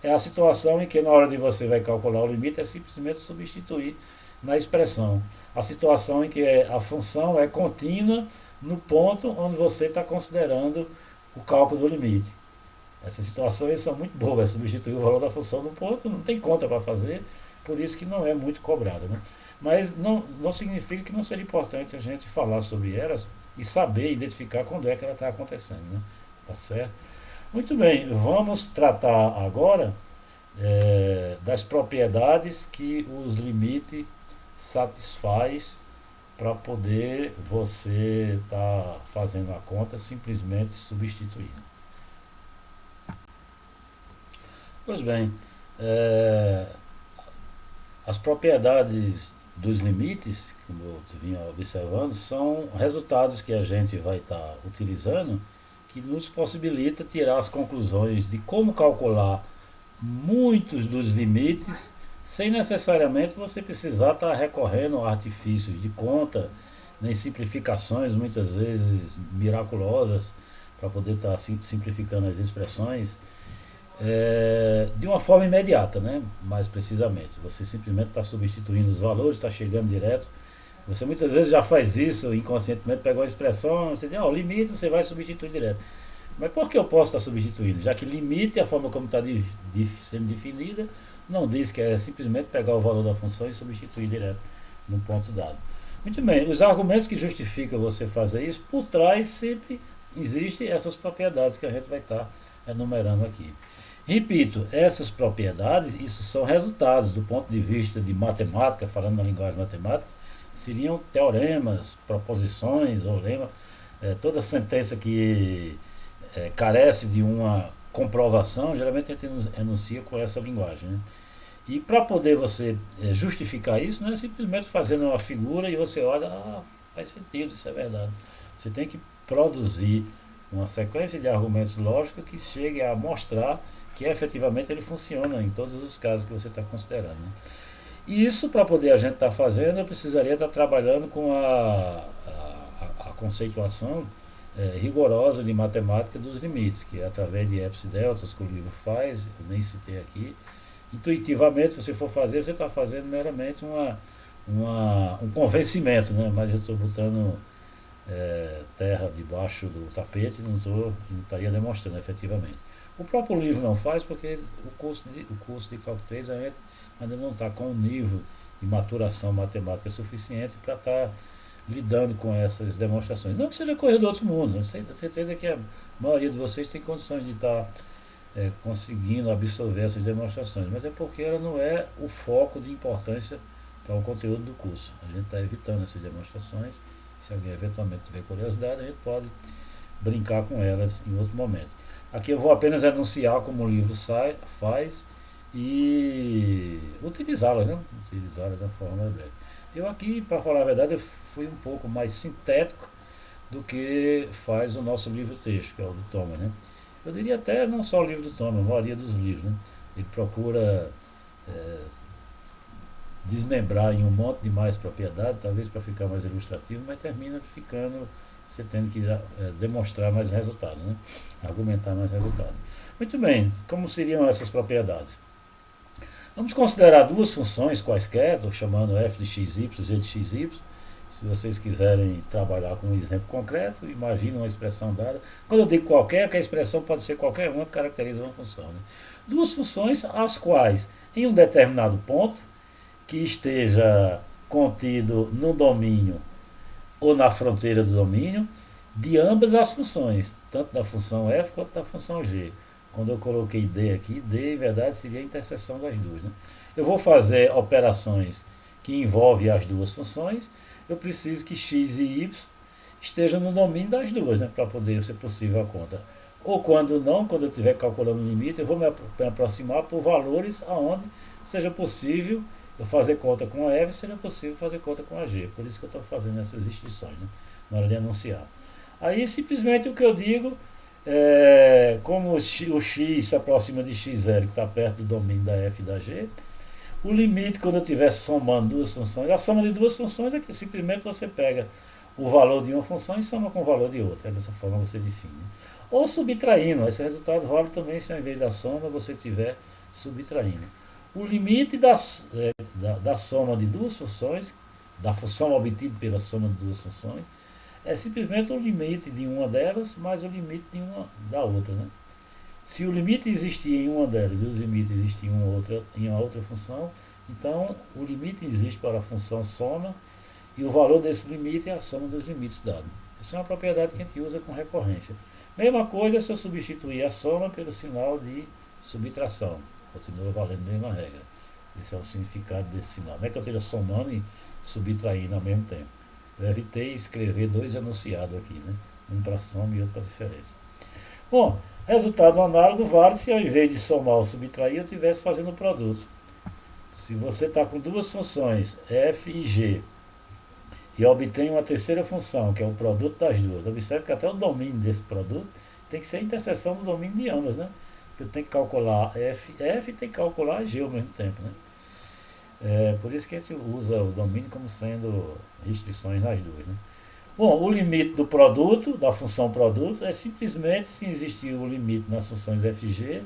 É a situação em que na hora de você vai calcular o limite é simplesmente substituir na expressão. A situação em que a função é contínua no ponto onde você está considerando o cálculo do limite. Essas situações são muito boas, substituir o valor da função no ponto, não tem conta para fazer, por isso que não é muito cobrado, né? Mas não significa que não seja importante a gente falar sobre elas e saber identificar quando é que ela está acontecendo, né? Tá certo? Muito bem, vamos tratar agora das propriedades que os limites satisfaz para poder você estar fazendo a conta simplesmente substituindo. Pois bem, As propriedades dos limites, como eu vinha observando, são resultados que a gente vai estar utilizando que nos possibilita tirar as conclusões de como calcular muitos dos limites sem necessariamente você precisar estar recorrendo a artifícios de conta, nem simplificações muitas vezes miraculosas para poder estar simplificando as expressões de uma forma imediata, né? Mais precisamente. Você simplesmente está substituindo os valores, está chegando direto. Você muitas vezes já faz isso inconscientemente, pega uma expressão, você diz, o limite você vai substituir direto. Mas por que eu posso estar substituindo? Já que limite, a forma como está sendo definida, não diz que é simplesmente pegar o valor da função e substituir direto no ponto dado. Muito bem, os argumentos que justificam você fazer isso, por trás sempre existem essas propriedades que a gente vai estar enumerando aqui. Repito, essas propriedades, isso são resultados do ponto de vista de matemática, falando na linguagem matemática, seriam teoremas, proposições ou lemas, toda sentença que carece de uma comprovação, geralmente a gente enuncia com essa linguagem. Né? E para poder você justificar isso, não é simplesmente fazendo uma figura e você olha, faz sentido, isso é verdade. Você tem que produzir uma sequência de argumentos lógicos que chegue a mostrar que efetivamente ele funciona em todos os casos que você está considerando. Né? E isso, para poder a gente estar fazendo, eu precisaria estar trabalhando com a conceituação rigorosa de matemática dos limites, que é através de epsilon deltas que o livro faz, eu nem citei aqui. Intuitivamente, se você for fazer, você está fazendo meramente um convencimento, né? Mas eu estou botando terra debaixo do tapete e não estaria demonstrando efetivamente. O próprio livro não faz porque o curso de Cálculo 3 ainda não está com um nível de maturação matemática suficiente para estar lidando com essas demonstrações. Não que seja coisa do outro mundo, eu tenho certeza que a maioria de vocês tem condições de estar conseguindo absorver essas demonstrações, mas é porque ela não é o foco de importância para o conteúdo do curso. A gente está evitando essas demonstrações. Se alguém eventualmente tiver curiosidade, a gente pode brincar com elas em outro momento. Aqui eu vou apenas anunciar como o livro faz e utilizá-la, né? Utilizá-la da forma breve. Eu aqui, para falar a verdade, eu fui um pouco mais sintético do que faz o nosso livro-texto, que é o do Thomas, né? Eu diria até não só o livro do Thomas, a maioria dos livros, né? Ele procura desmembrar em um monte de mais propriedade, talvez para ficar mais ilustrativo, mas termina ficando, você tendo que demonstrar mais resultados, né? Argumentar mais resultados. Muito bem, como seriam essas propriedades? Vamos considerar duas funções quaisquer, estou chamando f de xy, z de xy. Se vocês quiserem trabalhar com um exemplo concreto, imagine uma expressão dada. Quando eu digo qualquer, que a expressão pode ser qualquer uma que caracteriza uma função. Né? Duas funções as quais, em um determinado ponto, que esteja contido no domínio ou na fronteira do domínio, de ambas as funções, tanto da função f quanto da função g. Quando eu coloquei d aqui, d em verdade seria a interseção das duas. Né? Eu vou fazer operações que envolvem as duas funções, eu preciso que x e y estejam no domínio das duas, né, para poder ser possível a conta. Ou quando não, quando eu estiver calculando o limite, eu vou me aproximar por valores aonde seja possível eu fazer conta com a f e seja possível fazer conta com a g. Por isso que eu estou fazendo essas distinções, né, na hora de anunciar. Aí simplesmente o que eu digo como o x se aproxima de x0, que está perto do domínio da f e da g, o limite, quando eu estiver somando duas funções, a soma de duas funções é que simplesmente você pega o valor de uma função e soma com o valor de outra. Dessa forma você define. Ou subtraindo, esse resultado vale também se ao invés da soma você estiver subtraindo. O limite da soma de duas funções, da função obtida pela soma de duas funções, é simplesmente o limite de uma delas mais o limite de uma da outra. Né? Se o limite existia em uma delas e o limite existia em uma outra função, então o limite existe para a função soma e o valor desse limite é a soma dos limites dados. Isso é uma propriedade que a gente usa com recorrência. Mesma coisa se eu substituir a soma pelo sinal de subtração. Continua valendo a mesma regra. Esse é o significado desse sinal. Não é que eu esteja somando e subtraindo ao mesmo tempo. Eu evitei escrever dois enunciados aqui, né? Um para soma e outro para diferença. Bom, resultado análogo vale se ao invés de somar ou subtrair eu estivesse fazendo o produto. Se você está com duas funções, f e g, e obtém uma terceira função, que é o produto das duas, observe que até o domínio desse produto tem que ser a interseção do domínio de ambas, né? Porque eu tenho que calcular f e tem que calcular g ao mesmo tempo, né? É por isso que a gente usa o domínio como sendo restrições nas duas, né? Bom, o limite do produto, da função produto, é simplesmente se existir o limite nas funções f e g,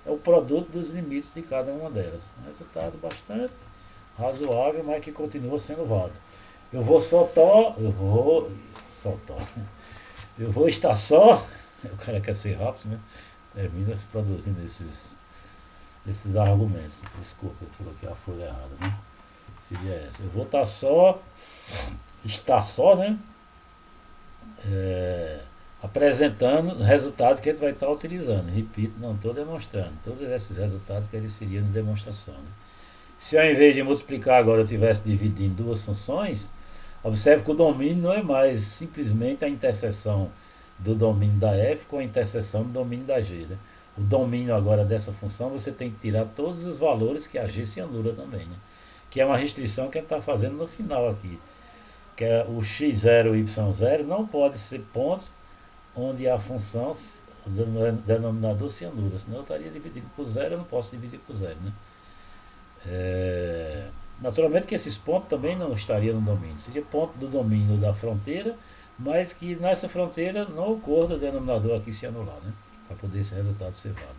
é o produto dos limites de cada uma delas. Um resultado bastante razoável, mas que continua sendo válido. Eu vou estar só, o cara quer ser rápido, né? Termina se produzindo esses argumentos. Desculpa, eu coloquei a folha errada, né? Seria essa. Eu vou estar só, né? Apresentando resultados que a gente vai estar utilizando. Repito, não estou demonstrando. Todos esses resultados que eles seriam de demonstração, né? Se ao invés de multiplicar agora eu estivesse dividindo em duas funções, observe que o domínio não é mais simplesmente a interseção do domínio da f com a interseção do domínio da g, né? O domínio agora dessa função você tem que tirar todos os valores que a g se anula também, né? Que é uma restrição que a gente está fazendo no final aqui, que é o x0 e y0 não pode ser ponto onde a função, o denominador se anula, senão eu estaria dividindo por zero, eu não posso dividir por zero, né? Naturalmente que esses pontos também não estariam no domínio, seria ponto do domínio da fronteira, mas que nessa fronteira não ocorra o denominador aqui se anular, né? Para poder esse resultado ser válido.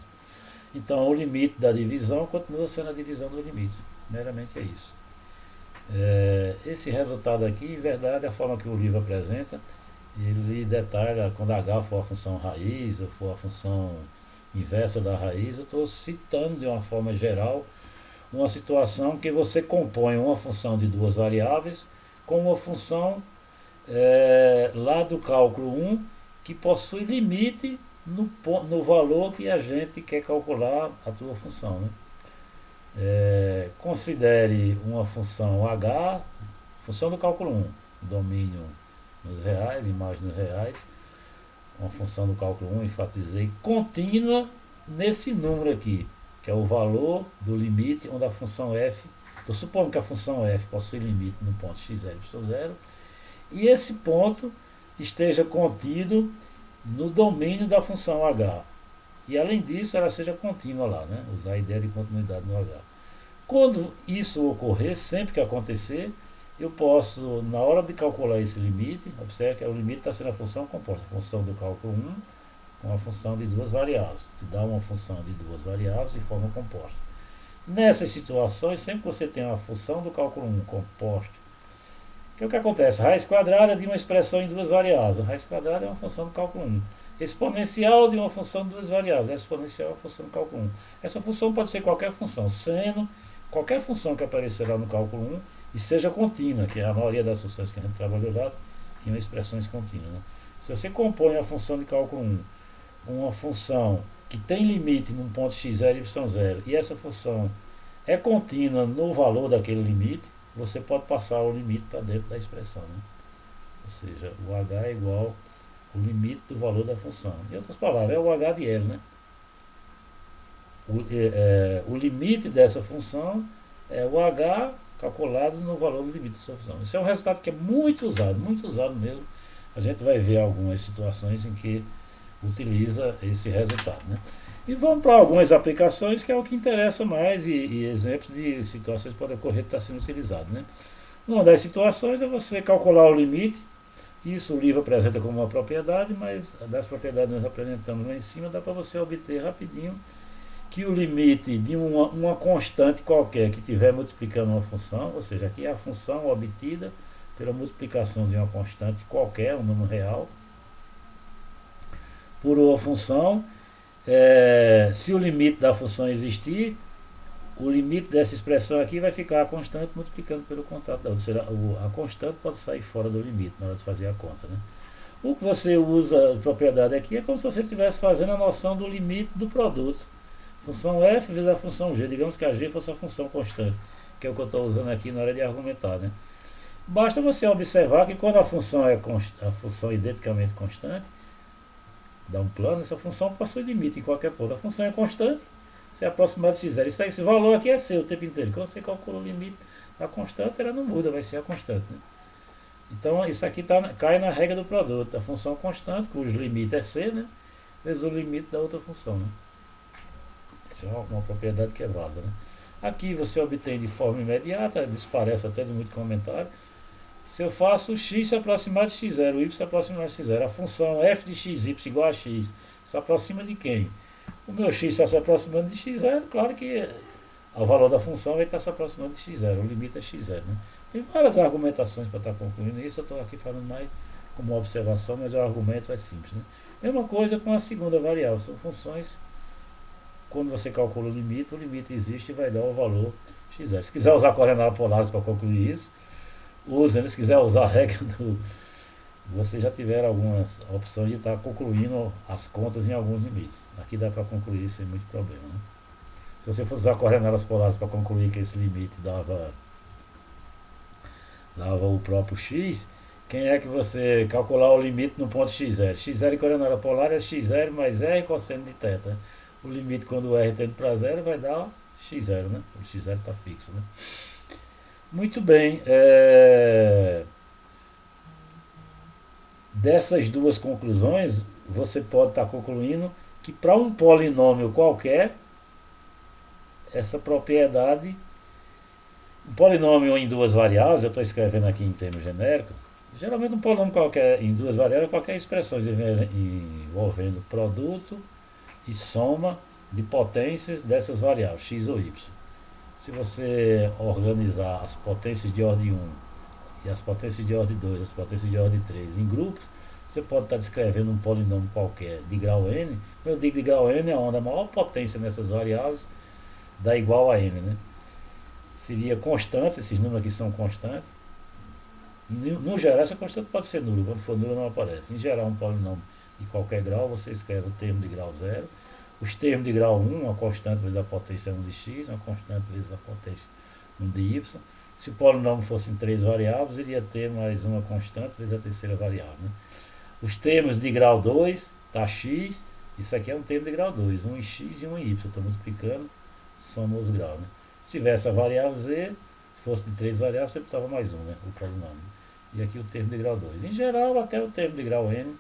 Então o limite da divisão continua sendo a divisão dos limites, meramente é isso. Esse resultado aqui, em verdade, a forma que o livro apresenta, ele detalha quando h for a função raiz ou for a função inversa da raiz. Eu estou citando de uma forma geral uma situação que você compõe uma função de duas variáveis com uma função lá do cálculo 1 que possui limite no valor que a gente quer calcular a tua função, né? Considere uma função h, função do cálculo 1, domínio nos reais, imagem nos reais, uma função do cálculo 1, enfatizei, contínua nesse número aqui, que é o valor do limite onde a função f, estou supondo que a função f possui limite no ponto x0 e y0, e esse ponto esteja contido no domínio da função h. E além disso, ela seja contínua lá, né? Usar a ideia de continuidade no h. Quando isso ocorrer, sempre que acontecer, eu posso, na hora de calcular esse limite, observe que o limite está sendo a função composta, a função do cálculo 1 com a função de duas variáveis. Se dá uma função de duas variáveis de forma composta. Nessas situações, sempre que você tem uma função do cálculo 1 composta, o que acontece? Raiz quadrada de uma expressão em duas variáveis. A raiz quadrada é uma função do cálculo 1. Exponencial de uma função de duas variáveis. A exponencial é uma função do cálculo 1. Essa função pode ser qualquer função, seno, qualquer função que aparecer lá no cálculo 1 e seja contínua, que é a maioria das funções que a gente trabalhou lá tinham expressões contínuas, né? Se você compõe a função de cálculo 1, uma função que tem limite num ponto x0 e y0, e essa função é contínua no valor daquele limite, você pode passar o limite para dentro da expressão, né? Ou seja, o h é igual ao limite do valor da função. Em outras palavras, é o h de L, né? O limite dessa função é o h calculado no valor do limite dessa função. Isso é um resultado que é muito usado mesmo. A gente vai ver algumas situações em que utiliza esse resultado, né? E vamos para algumas aplicações que é o que interessa mais e exemplos de situações que podem ocorrer que está sendo utilizado, né? Uma das situações é você calcular o limite. Isso o livro apresenta como uma propriedade, mas das propriedades que nós apresentamos lá em cima dá para você obter rapidinho que o limite de uma constante qualquer que estiver multiplicando uma função, ou seja, aqui é a função obtida pela multiplicação de uma constante qualquer, um número real, por uma função, se o limite da função existir, o limite dessa expressão aqui vai ficar a constante multiplicando pelo contato da outra. Ou seja, a constante pode sair fora do limite na hora de fazer a conta, né? O que você usa, a propriedade aqui, é como se você estivesse fazendo a noção do limite do produto. Função f vezes a função g. Digamos que a g fosse a função constante, que é o que eu estou usando aqui na hora de argumentar, né? Basta você observar que quando a função é a função identicamente constante, dá um plano, essa função possui limite em qualquer ponto. A função é constante, se aproximar de x0. Isso aí, esse valor aqui é seu o tempo inteiro. Quando você calcula o limite da constante, ela não muda, vai ser a constante. Né? Então isso aqui cai na regra do produto, da função constante, cujo limite é c, né? Vezes o limite da outra função. Né? Isso é uma propriedade que é válida. Né? Aqui você obtém de forma imediata, disparece até de muito comentário. Se eu faço x se aproximar de x0, y se aproximar de x0, a função f de xy igual a x se aproxima de quem? O meu x está se aproximando de x0, claro que o valor da função vai estar se aproximando de x0, o limite é x0. Né? Tem várias argumentações para estar concluindo isso, eu estou aqui falando mais como uma observação, mas o argumento é simples. Né? Mesma coisa com a segunda variável, são funções, quando você calcula o limite existe e vai dar o valor x0. Se quiser usar coordenadas polares para concluir isso, use, né? Se quiser usar a regra do... Você já tiver algumas opções de estar concluindo as contas em alguns limites. Aqui dá para concluir sem muito problema. Né? Se você fosse usar coordenadas polares para concluir que esse limite dava o próprio x, quem é que você calcular o limite no ponto x0? x0 em coordenada polar é x0 mais r cosseno de θ. O limite quando o r tende para zero vai dar x0, né? O x0 está fixo. Né? Muito bem. Dessas duas conclusões, você pode estar concluindo que para um polinômio qualquer, essa propriedade, um polinômio em duas variáveis, eu estou escrevendo aqui em termos genéricos, geralmente um polinômio qualquer em duas variáveis, qualquer expressão envolvendo produto e soma de potências dessas variáveis, x ou y. Se você organizar as potências de ordem 1 e as potências de ordem 2, as potências de ordem 3 em grupos, você pode estar descrevendo um polinômio qualquer de grau n. Quando eu digo de grau n, é onde a maior potência nessas variáveis dá igual a n. Né? Seria constante, esses números aqui são constantes. No geral, essa constante pode ser nula, quando for nula não aparece. Em geral, um polinômio de qualquer grau, você escreve o termo de grau 0. Os termos de grau 1, uma constante vezes a potência 1 de x, uma constante vezes a potência 1 de y. Se o polinômio fosse em 3 variáveis, iria ter mais uma constante vezes a terceira variável. Né? Os termos de grau 2, tá x, isso aqui é um termo de grau 2, um em x e um em y. Estou multiplicando, soma os graus. Né? Se tivesse a variável z, se fosse de 3 variáveis, você precisava mais um, né? O polinômio. E aqui o termo de grau 2. Em geral, até o termo de grau n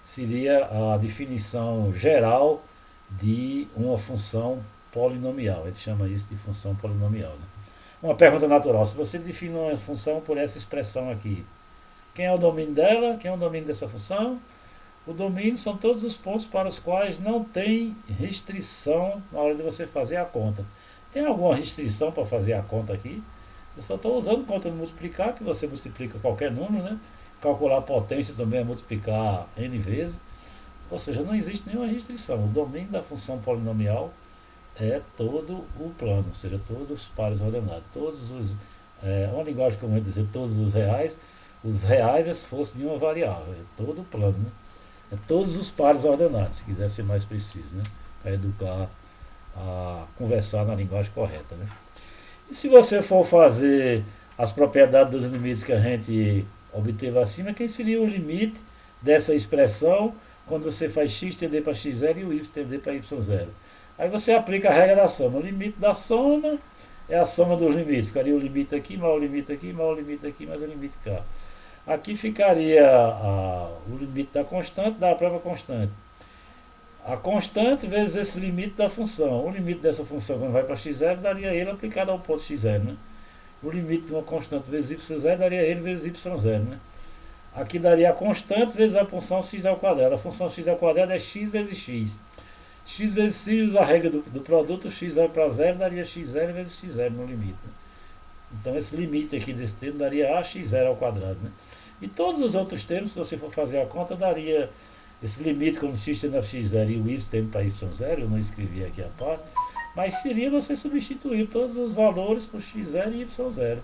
seria a definição geral de uma função polinomial. A gente chama isso de função polinomial. Né? Uma pergunta natural. Se você define uma função por essa expressão aqui, quem é o domínio dela? Quem é o domínio dessa função? O domínio são todos os pontos para os quais não tem restrição na hora de você fazer a conta. Tem alguma restrição para fazer a conta aqui? Eu só estou usando conta de multiplicar, que você multiplica qualquer número, né? Calcular a potência também é multiplicar n vezes. Ou seja, não existe nenhuma restrição. O domínio da função polinomial é todo o plano, ou seja, todos os pares ordenados. Todos os, uma linguagem como eu dizer, todos os reais é se fosse de uma variável, é todo o plano, né? É todos os pares ordenados, se quiser ser mais preciso, né? Para educar a conversar na linguagem correta, né? E se você for fazer as propriedades dos limites que a gente obteve acima, quem seria o limite dessa expressão quando você faz x tender para x0 e o y tender para y0? Aí você aplica a regra da soma. O limite da soma é a soma dos limites. Ficaria o limite aqui, mais o limite aqui, mais o limite aqui, mais o limite cá. Aqui ficaria o limite da constante, da própria constante. A constante vezes esse limite da função. O limite dessa função, quando vai para x0, daria ele aplicado ao ponto x0. Né? O limite de uma constante vezes y0 daria ele vezes y0. Né? Aqui daria a constante vezes a função x ao quadrado. A função x ao quadrado é x vezes x. X vezes x, usa a regra do produto, x vai para 0, daria x0 vezes x0 no limite. Né? Então esse limite aqui desse termo daria ax0 ao quadrado. Né? E todos os outros termos, se você for fazer a conta, daria esse limite quando x tende para x0 e o y tende para y0, eu não escrevi aqui a parte, mas seria você substituir todos os valores por x0 e y0.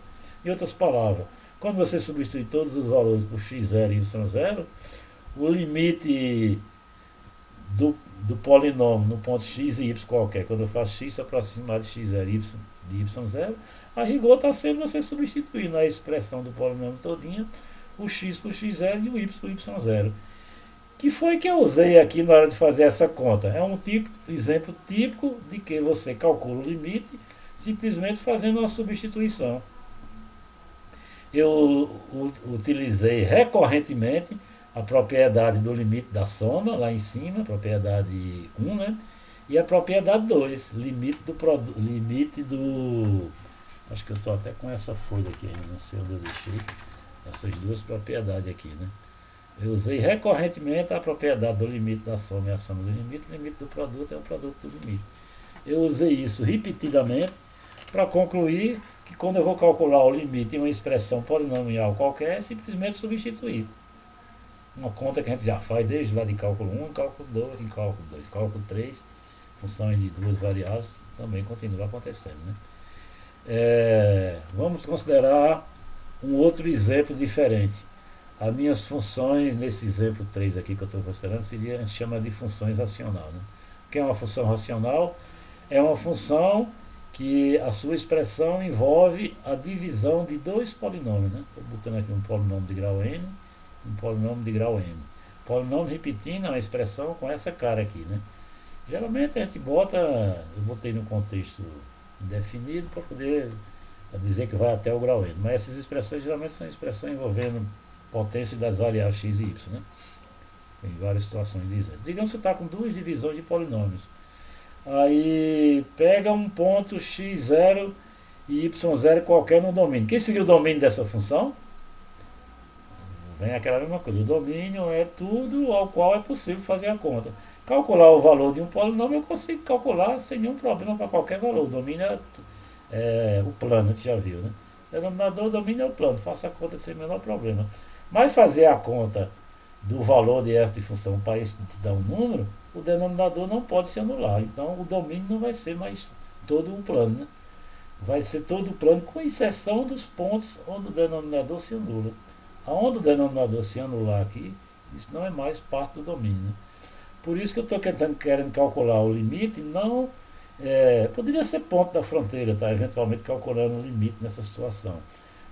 Em outras palavras, quando você substitui todos os valores por x0 e y0, o limite do polinômio no ponto x e y qualquer, quando eu faço x aproximado de x0 e de y0, a rigor está sendo você substituir na expressão do polinômio todinha o x por x0 e o y por y0, que foi que eu usei aqui na hora de fazer essa conta? É um exemplo típico de que você calcula o limite simplesmente fazendo uma substituição. Eu utilizei recorrentemente a propriedade do limite da soma, lá em cima, propriedade 1, né? E a propriedade 2, limite do. Acho que eu estou até com essa folha aqui, não sei onde eu deixei essas duas propriedades aqui, né? Eu usei recorrentemente a propriedade do limite da soma e a soma do limite. O limite do produto é o produto do limite. Eu usei isso repetidamente para concluir que quando eu vou calcular o limite em uma expressão polinomial qualquer, é simplesmente substituir. Uma conta que a gente já faz desde lá de cálculo 1, cálculo 2, em cálculo 2, cálculo 3, funções de duas variáveis, também continua acontecendo, né? Vamos considerar um outro exemplo diferente. As minhas funções, nesse exemplo 3 aqui que eu estou considerando, a gente chama de funções racional, né? O que é uma função racional? É uma função que a sua expressão envolve a divisão de dois polinômios, né? Estou botando aqui um polinômio de grau n e um polinômio de grau m. Polinômio repetindo é uma expressão com essa cara aqui, né? Geralmente a gente bota, eu botei no contexto indefinido para poder dizer que vai até o grau n, mas essas expressões geralmente são expressões envolvendo potência das variáveis x e y, né? Tem várias situações de exemplo. Digamos que você está com duas divisões de polinômios. Aí pega um ponto x0 e y0 qualquer no domínio. Quem seria o domínio dessa função? Vem aquela mesma coisa. O domínio é tudo ao qual é possível fazer a conta. Calcular o valor de um polinômio eu consigo calcular sem nenhum problema para qualquer valor. O domínio é o plano, a gente já viu, né? O denominador, o domínio é o plano. Faça a conta sem o menor problema. Mas fazer a conta do valor de f de função para isso te dar um número, o denominador não pode se anular. Então o domínio não vai ser mais todo um plano, né? Vai ser todo o plano com exceção dos pontos onde o denominador se anula. Aonde o denominador se anular aqui, isso não é mais parte do domínio, né? Por isso que eu estou querendo calcular o limite, não poderia ser ponto da fronteira, tá? Eventualmente calculando o limite nessa situação.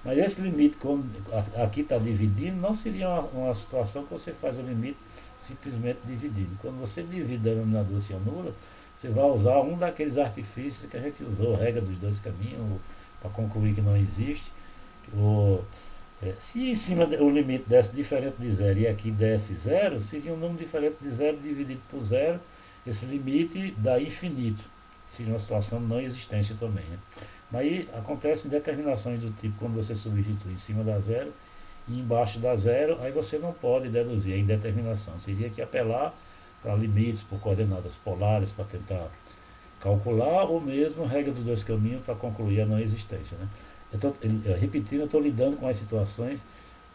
Mas esse limite, como aqui está dividindo, não seria uma situação que você faz o limite simplesmente dividindo. Quando você divide o denominador se anula, você vai usar um daqueles artifícios que a gente usou, regra dos dois caminhos, para concluir que não existe. Se em cima o limite desse diferente de zero e aqui desse zero, seria um número diferente de zero dividido por zero, esse limite dá infinito. Seria uma situação de não existência também, né? Mas aí acontecem determinações do tipo, quando você substitui em cima da zero e embaixo da zero, aí você não pode deduzir a indeterminação. Seria que apelar para limites por coordenadas polares para tentar calcular, ou mesmo regra dos dois caminhos para concluir a não existência, né? Repetindo, eu estou lidando com as situações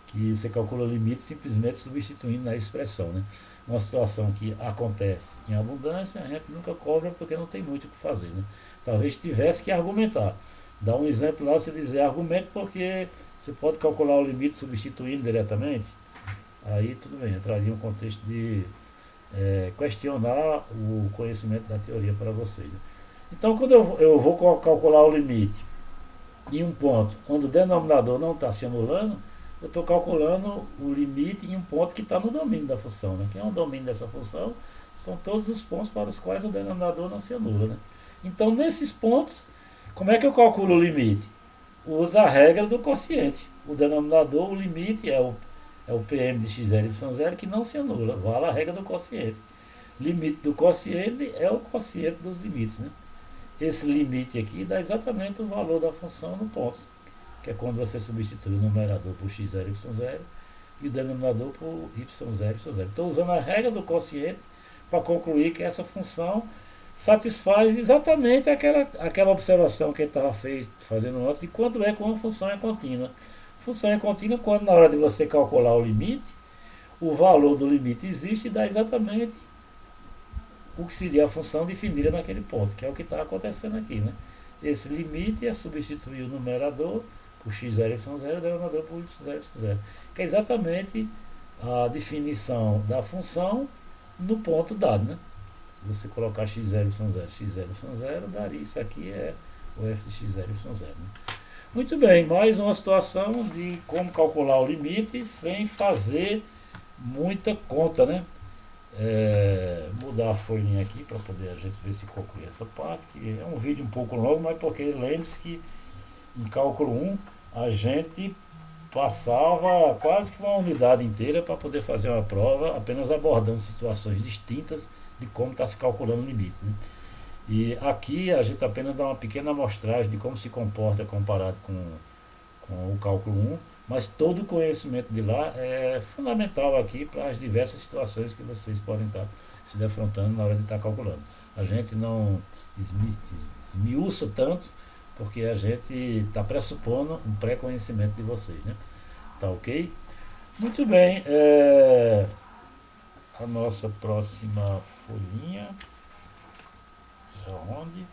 que você calcula o limite simplesmente substituindo na expressão, né? Uma situação que acontece em abundância, a gente nunca cobra porque não tem muito o que fazer, né? Talvez tivesse que argumentar. Dá um exemplo lá, você dizer argumente porque você pode calcular o limite substituindo diretamente. Aí tudo bem, entraria um contexto de questionar o conhecimento da teoria para vocês, né? Então, quando eu vou calcular o limite em um ponto onde o denominador não está se anulando, eu estou calculando o limite em um ponto que está no domínio da função, né? Quem é o domínio dessa função são todos os pontos para os quais o denominador não se anula, né? Então, nesses pontos, como é que eu calculo o limite? Usa a regra do quociente. O denominador, o limite é o PM de x0 e y0 que não se anula. Vale a regra do quociente. Limite do quociente é o quociente dos limites, né? Esse limite aqui dá exatamente o valor da função no ponto, que é quando você substitui o numerador por x0 e y0 e o denominador por y0 e y0. Estou usando a regra do quociente para concluir que essa função satisfaz exatamente aquela observação que ele estava fazendo antes de quanto é que uma função é contínua. Função é contínua quando na hora de você calcular o limite, o valor do limite existe e dá exatamente o que seria a função definida naquele ponto, que é o que está acontecendo aqui, né? Esse limite é substituir o numerador por x0 e y0 e o denominador por y0 e y0, que é exatamente a definição da função no ponto dado, né? Se você colocar x0, y0, x0, y0, daria isso aqui é o f de x0 e y0, né? Muito bem, mais uma situação de como calcular o limite sem fazer muita conta, né? mudar a folhinha aqui para poder a gente ver se conclui essa parte, que é um vídeo um pouco longo, mas porque lembre-se que em cálculo 1 a gente passava quase que uma unidade inteira para poder fazer uma prova, apenas abordando situações distintas de como está se calculando o limite, né? E aqui a gente apenas dá uma pequena amostragem de como se comporta comparado com o cálculo 1, mas todo o conhecimento de lá é fundamental aqui para as diversas situações que vocês podem estar se defrontando na hora de estar calculando. A gente não esmiuça tanto, porque a gente está pressupondo um pré-conhecimento de vocês, né? Tá ok? Muito bem, a nossa próxima folhinha é onde?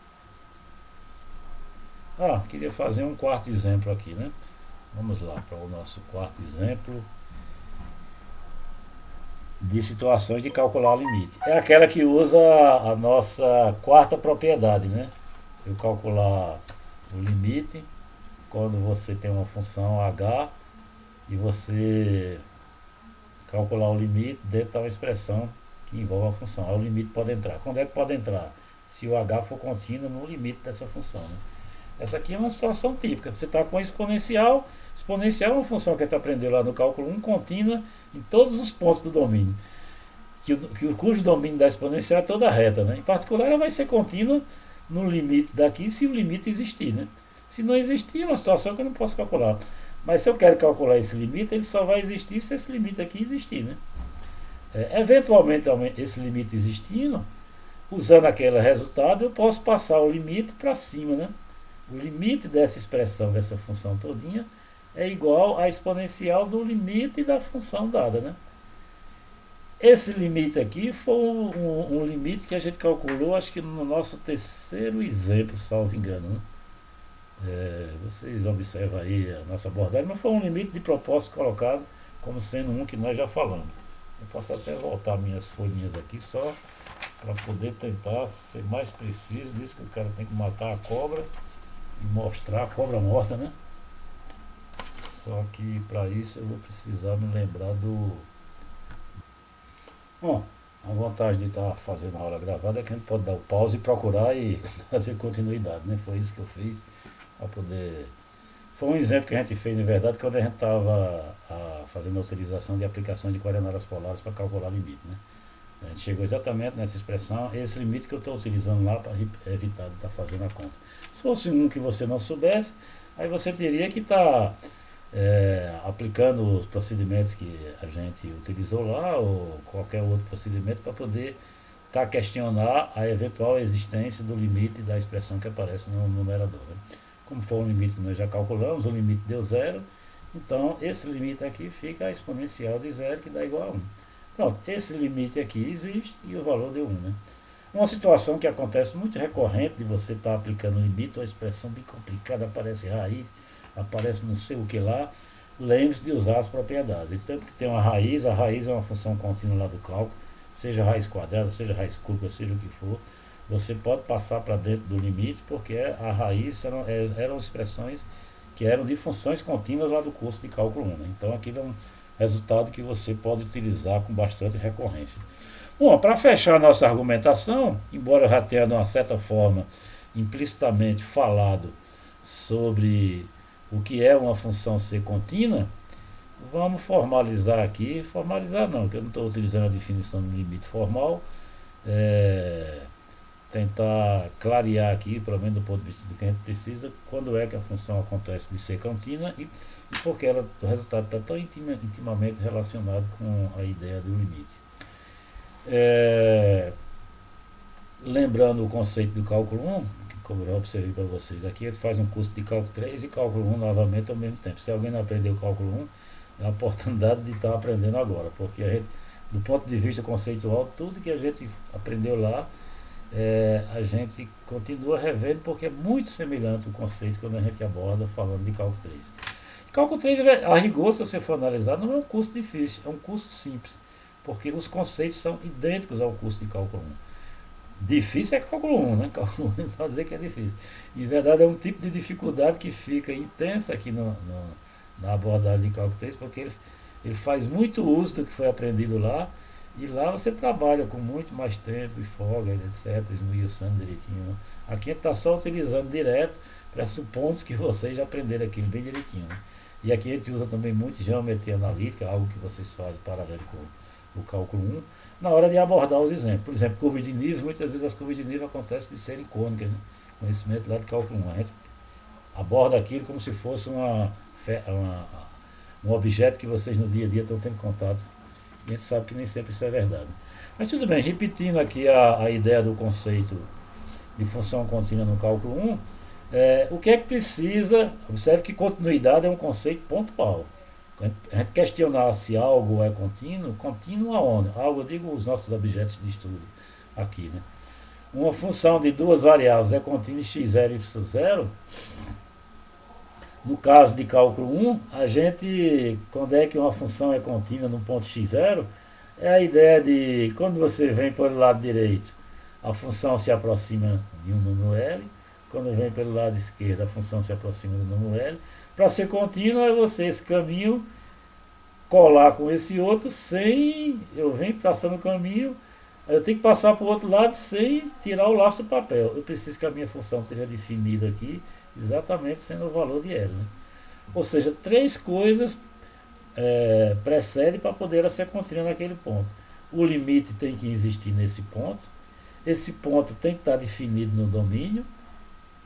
Queria fazer um quarto exemplo aqui, né? Vamos lá para o nosso quarto exemplo de situações de calcular o limite. É aquela que usa a nossa quarta propriedade, né? Eu calcular o limite quando você tem uma função h e você calcular o limite dentro de uma expressão que envolve a função. Aí o limite pode entrar. Quando é que pode entrar? Se o h for contínuo no limite dessa função, né? Essa aqui é uma situação típica. Você está com exponencial. Exponencial é uma função que a gente aprendeu lá no cálculo 1, contínua em todos os pontos do domínio. Cujo domínio da exponencial é toda reta, né? Em particular, ela vai ser contínua no limite daqui, se o limite existir, né? Se não existir, é uma situação que eu não posso calcular. Mas se eu quero calcular esse limite, ele só vai existir se esse limite aqui existir, né? Eventualmente, esse limite existindo, usando aquele resultado, eu posso passar o limite para cima, né? O limite dessa expressão, dessa função todinha, é igual à exponencial do limite da função dada, né? Esse limite aqui foi um limite que a gente calculou, acho que no nosso terceiro exemplo, salvo engano, né? Vocês observam aí a nossa abordagem, mas foi um limite de propósito colocado como sendo um que nós já falamos. Eu posso até voltar minhas folhinhas aqui só para poder tentar ser mais preciso disso, que o cara tem que matar a cobra e mostrar a cobra morta, né? Só que para isso eu vou precisar me lembrar do... Bom, a vantagem de estar fazendo a aula gravada é que a gente pode dar o pause e procurar e fazer continuidade, né? Foi isso que eu fiz para poder... Foi um exemplo que a gente fez, na verdade, quando a gente estava fazendo a utilização de aplicação de coordenadas polares para calcular limite, né? A gente chegou exatamente nessa expressão, esse limite que eu estou utilizando lá para evitar de estar fazendo a conta. Se fosse um que você não soubesse, aí você teria que estar aplicando os procedimentos que a gente utilizou lá, ou qualquer outro procedimento, para poder questionar a eventual existência do limite da expressão que aparece no numerador, né? Como foi um limite que nós já calculamos, o limite deu zero, então esse limite aqui fica a exponencial de zero, que dá igual a 1. Pronto, esse limite aqui existe e o valor deu 1, né? Uma situação que acontece muito recorrente de você estar aplicando limite, uma expressão bem complicada, aparece raiz, aparece não sei o que lá, lembre-se de usar as propriedades. Então, que tem uma raiz, a raiz é uma função contínua lá do cálculo, seja raiz quadrada, seja raiz cúbica, seja o que for, você pode passar para dentro do limite, porque a raiz eram expressões que eram de funções contínuas lá do curso de cálculo 1, né? Então aquilo é um resultado que você pode utilizar com bastante recorrência. Bom, para fechar a nossa argumentação, embora eu já tenha de uma certa forma implicitamente falado sobre o que é uma função C contínua, vamos formalizar aqui, formalizar não, que eu não estou utilizando a definição do limite formal, tentar clarear aqui, pelo menos do ponto de vista do que a gente precisa, quando é que a função acontece de ser contínua e porque o resultado está tão intimamente relacionado com a ideia do limite. Lembrando o conceito do cálculo 1, que como eu já observei para vocês aqui, ele faz um curso de cálculo 3 e cálculo 1 novamente ao mesmo tempo. Se alguém não aprendeu o cálculo 1, é a oportunidade de estar aprendendo agora, porque a gente, do ponto de vista conceitual, tudo que a gente aprendeu lá, a gente continua revendo, porque é muito semelhante o conceito quando a gente aborda falando de cálculo 3. Cálculo 3, a rigor, se você for analisar, não é um curso difícil, é um curso simples, porque os conceitos são idênticos ao curso de cálculo 1. Difícil é cálculo 1, né? Cálculo 1 pode dizer que é difícil. Em verdade, é um tipo de dificuldade que fica intensa aqui na abordagem de cálculo 3, porque ele faz muito uso do que foi aprendido lá, E lá você trabalha com muito mais tempo e folga, etc., esmiuçando direitinho, né? Aqui a gente está só utilizando direto pressupostos que vocês já aprenderam aquilo bem direitinho, né? E aqui a gente usa também muito geometria analítica, algo que vocês fazem paralelo com o cálculo 1, na hora de abordar os exemplos. Por exemplo, curvas de níveis, muitas vezes as curvas de nível acontecem de serem cônicas, né? Conhecimento lá de cálculo 1. A gente aborda aquilo como se fosse um objeto que vocês no dia a dia estão tendo contato. E a gente sabe que nem sempre isso é verdade. Mas tudo bem, repetindo aqui a ideia do conceito de função contínua no cálculo 1, o que é que precisa? Observe que continuidade é um conceito pontual. A gente questionar se algo é contínuo, contínuo aonde? Algo, eu digo os nossos objetos de estudo aqui, né? Uma função de duas variáveis é contínua x0 e y0. No caso de cálculo 1, a gente, quando é que uma função é contínua no ponto x0, é a ideia de, quando você vem pelo lado direito, a função se aproxima de um número L, quando vem pelo lado esquerdo, a função se aproxima do número L. Para ser contínua, é você, esse caminho, colar com esse outro, sem, eu venho passando o caminho, eu tenho que passar para o outro lado sem tirar o laço do papel. Eu preciso que a minha função seja definida aqui, exatamente sendo o valor de L, né? Ou seja, três coisas precedem para poder ser contínua naquele ponto. O limite tem que existir nesse ponto. Esse ponto tem que estar definido no domínio,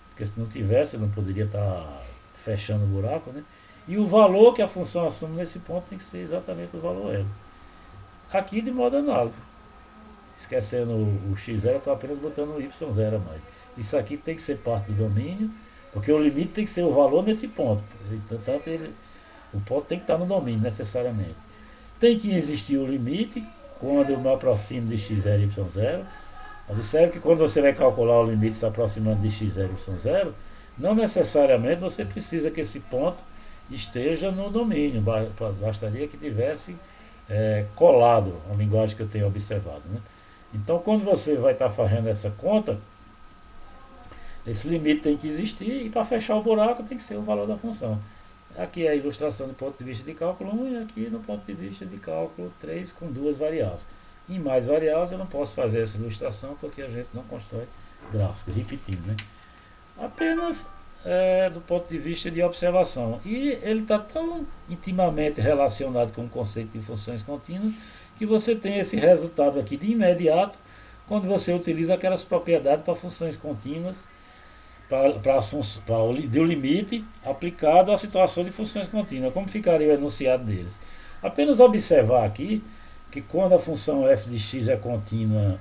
porque se não tivesse, eu não poderia estar fechando o buraco, né? E o valor que a função assume nesse ponto tem que ser exatamente o valor L. Aqui de modo análogo. Esquecendo o x0, eu estou apenas botando o y0 a mais. Isso aqui tem que ser parte do domínio, porque o limite tem que ser o valor nesse ponto. Portanto, o ponto tem que estar no domínio, necessariamente. Tem que existir o limite, quando eu me aproximo de x0 e y0. Observe que quando você vai calcular o limite se aproximando de x0 e y0, não necessariamente você precisa que esse ponto esteja no domínio. Bastaria que tivesse colado a linguagem que eu tenho observado, né? Então, quando você vai estar fazendo essa conta, esse limite tem que existir e para fechar o buraco tem que ser o valor da função. Aqui é a ilustração do ponto de vista de cálculo 1 e aqui no ponto de vista de cálculo 3 com duas variáveis. Em mais variáveis eu não posso fazer essa ilustração porque a gente não constrói gráficos, repetindo, né? Apenas do ponto de vista de observação. E ele está tão intimamente relacionado com o conceito de funções contínuas que você tem esse resultado aqui de imediato quando você utiliza aquelas propriedades para funções contínuas, para o limite aplicado à situação de funções contínuas. Como ficaria o enunciado deles? Apenas observar aqui que quando a função f de x é contínua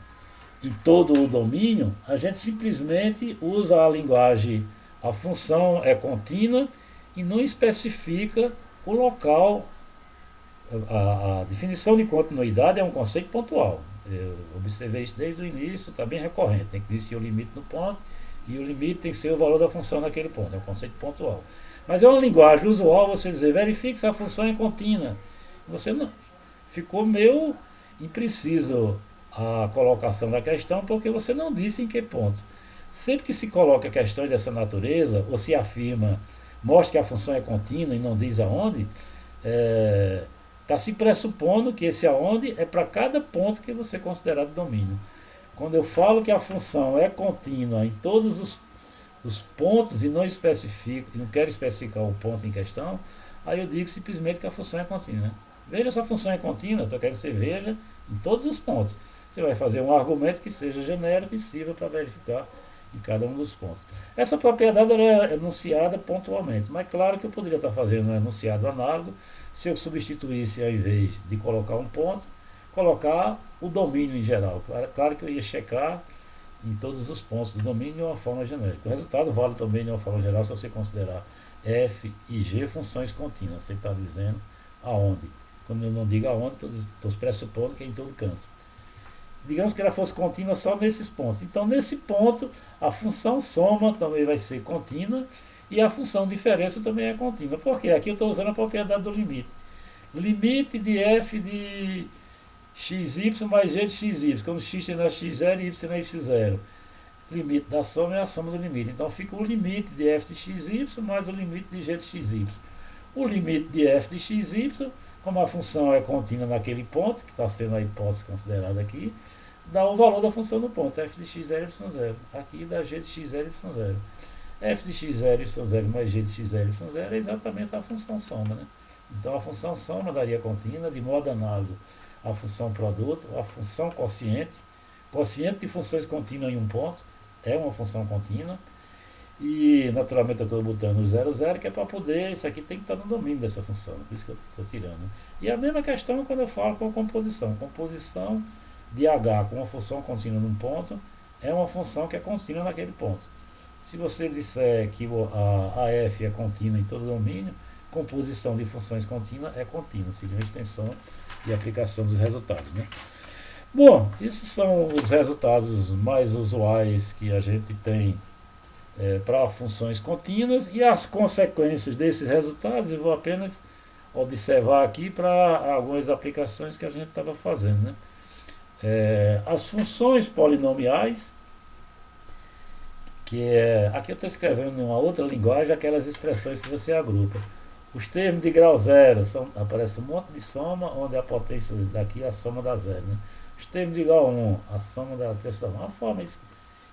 em todo o domínio, a gente simplesmente usa a linguagem, a função é contínua e não especifica o local. A definição de continuidade é um conceito pontual. Eu observei isso desde o início, está bem recorrente. Tem que existir o limite no ponto e o limite tem que ser o valor da função naquele ponto. É um conceito pontual. Mas é uma linguagem usual você dizer, verifique se a função é contínua. Você não. Ficou meio impreciso a colocação da questão porque você não disse em que ponto. Sempre que se coloca questões dessa natureza, ou se afirma, mostra que a função é contínua e não diz aonde, está se pressupondo que esse aonde é para cada ponto que você considerar de domínio. Quando eu falo que a função é contínua em todos os pontos e não especifico, e não quero especificar o ponto em questão, aí eu digo simplesmente que a função é contínua. Veja se a função é contínua, então eu quero que você veja em todos os pontos. Você vai fazer um argumento que seja genérico e sirva para verificar em cada um dos pontos. Essa propriedade é enunciada pontualmente, mas claro que eu poderia estar fazendo um enunciado análogo se eu substituísse, ao invés de colocar um ponto, colocar o domínio em geral. Claro que eu ia checar em todos os pontos do domínio de uma forma genérica. O resultado vale também de uma forma geral se você considerar f e g funções contínuas. Você está dizendo aonde. Quando eu não digo aonde, estou pressupondo que é em todo canto. Digamos que ela fosse contínua só nesses pontos. Então, nesse ponto, a função soma também vai ser contínua e a função diferença também é contínua. Por quê? Aqui eu estou usando a propriedade do limite. Limite de f de xy mais g de xy. Quando x tende a x0 e y é x0. Limite da soma é a soma do limite. Então, fica o limite de f de xy mais o limite de g de xy. O limite de f de xy, Como a função é contínua naquele ponto, que está sendo a hipótese considerada aqui, dá o valor da função no ponto, f de x0, y0. Aqui dá g de x0, y0. F de x0, y0 mais g de x0, y0 é exatamente a função soma, né? Então a função soma daria contínua, de modo análogo à função produto, a função quociente. Quociente de funções contínuas em um ponto é uma função contínua. E naturalmente eu estou botando o 0, 0, que é para poder, isso aqui tem que estar no domínio dessa função, por isso que eu estou tirando. E a mesma questão quando eu falo com composição. Composição de H com uma função contínua num ponto é uma função que é contínua naquele ponto. Se você disser que a f é contínua em todo o domínio, composição de funções contínuas é contínua, seria uma extensão e aplicação dos resultados, né? Bom, esses são os resultados mais usuais que a gente tem para funções contínuas, e as consequências desses resultados eu vou apenas observar aqui para algumas aplicações que a gente estava fazendo, né? As funções polinomiais, que aqui eu estou escrevendo em uma outra linguagem aquelas expressões que você agrupa. Os termos de grau zero, aparece um monte de soma, onde a potência daqui é a soma da zero, né? Os termos de grau 1, a soma da potência da 1, uma forma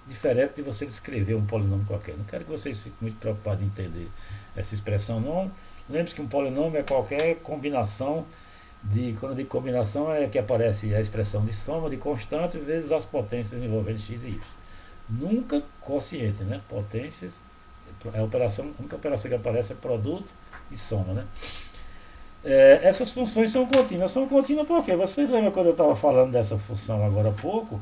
diferente de você descrever um polinômio qualquer. Não quero que vocês fiquem muito preocupados em entender essa expressão, não. Lembre-se que um polinômio é qualquer combinação quando eu digo combinação, é que aparece a expressão de soma de constantes vezes as potências envolvendo x e y. Nunca quociente, né? Potências, a única operação que aparece é produto e soma, né? Essas funções são contínuas. São contínuas porque vocês lembram quando eu estava falando dessa função agora há pouco?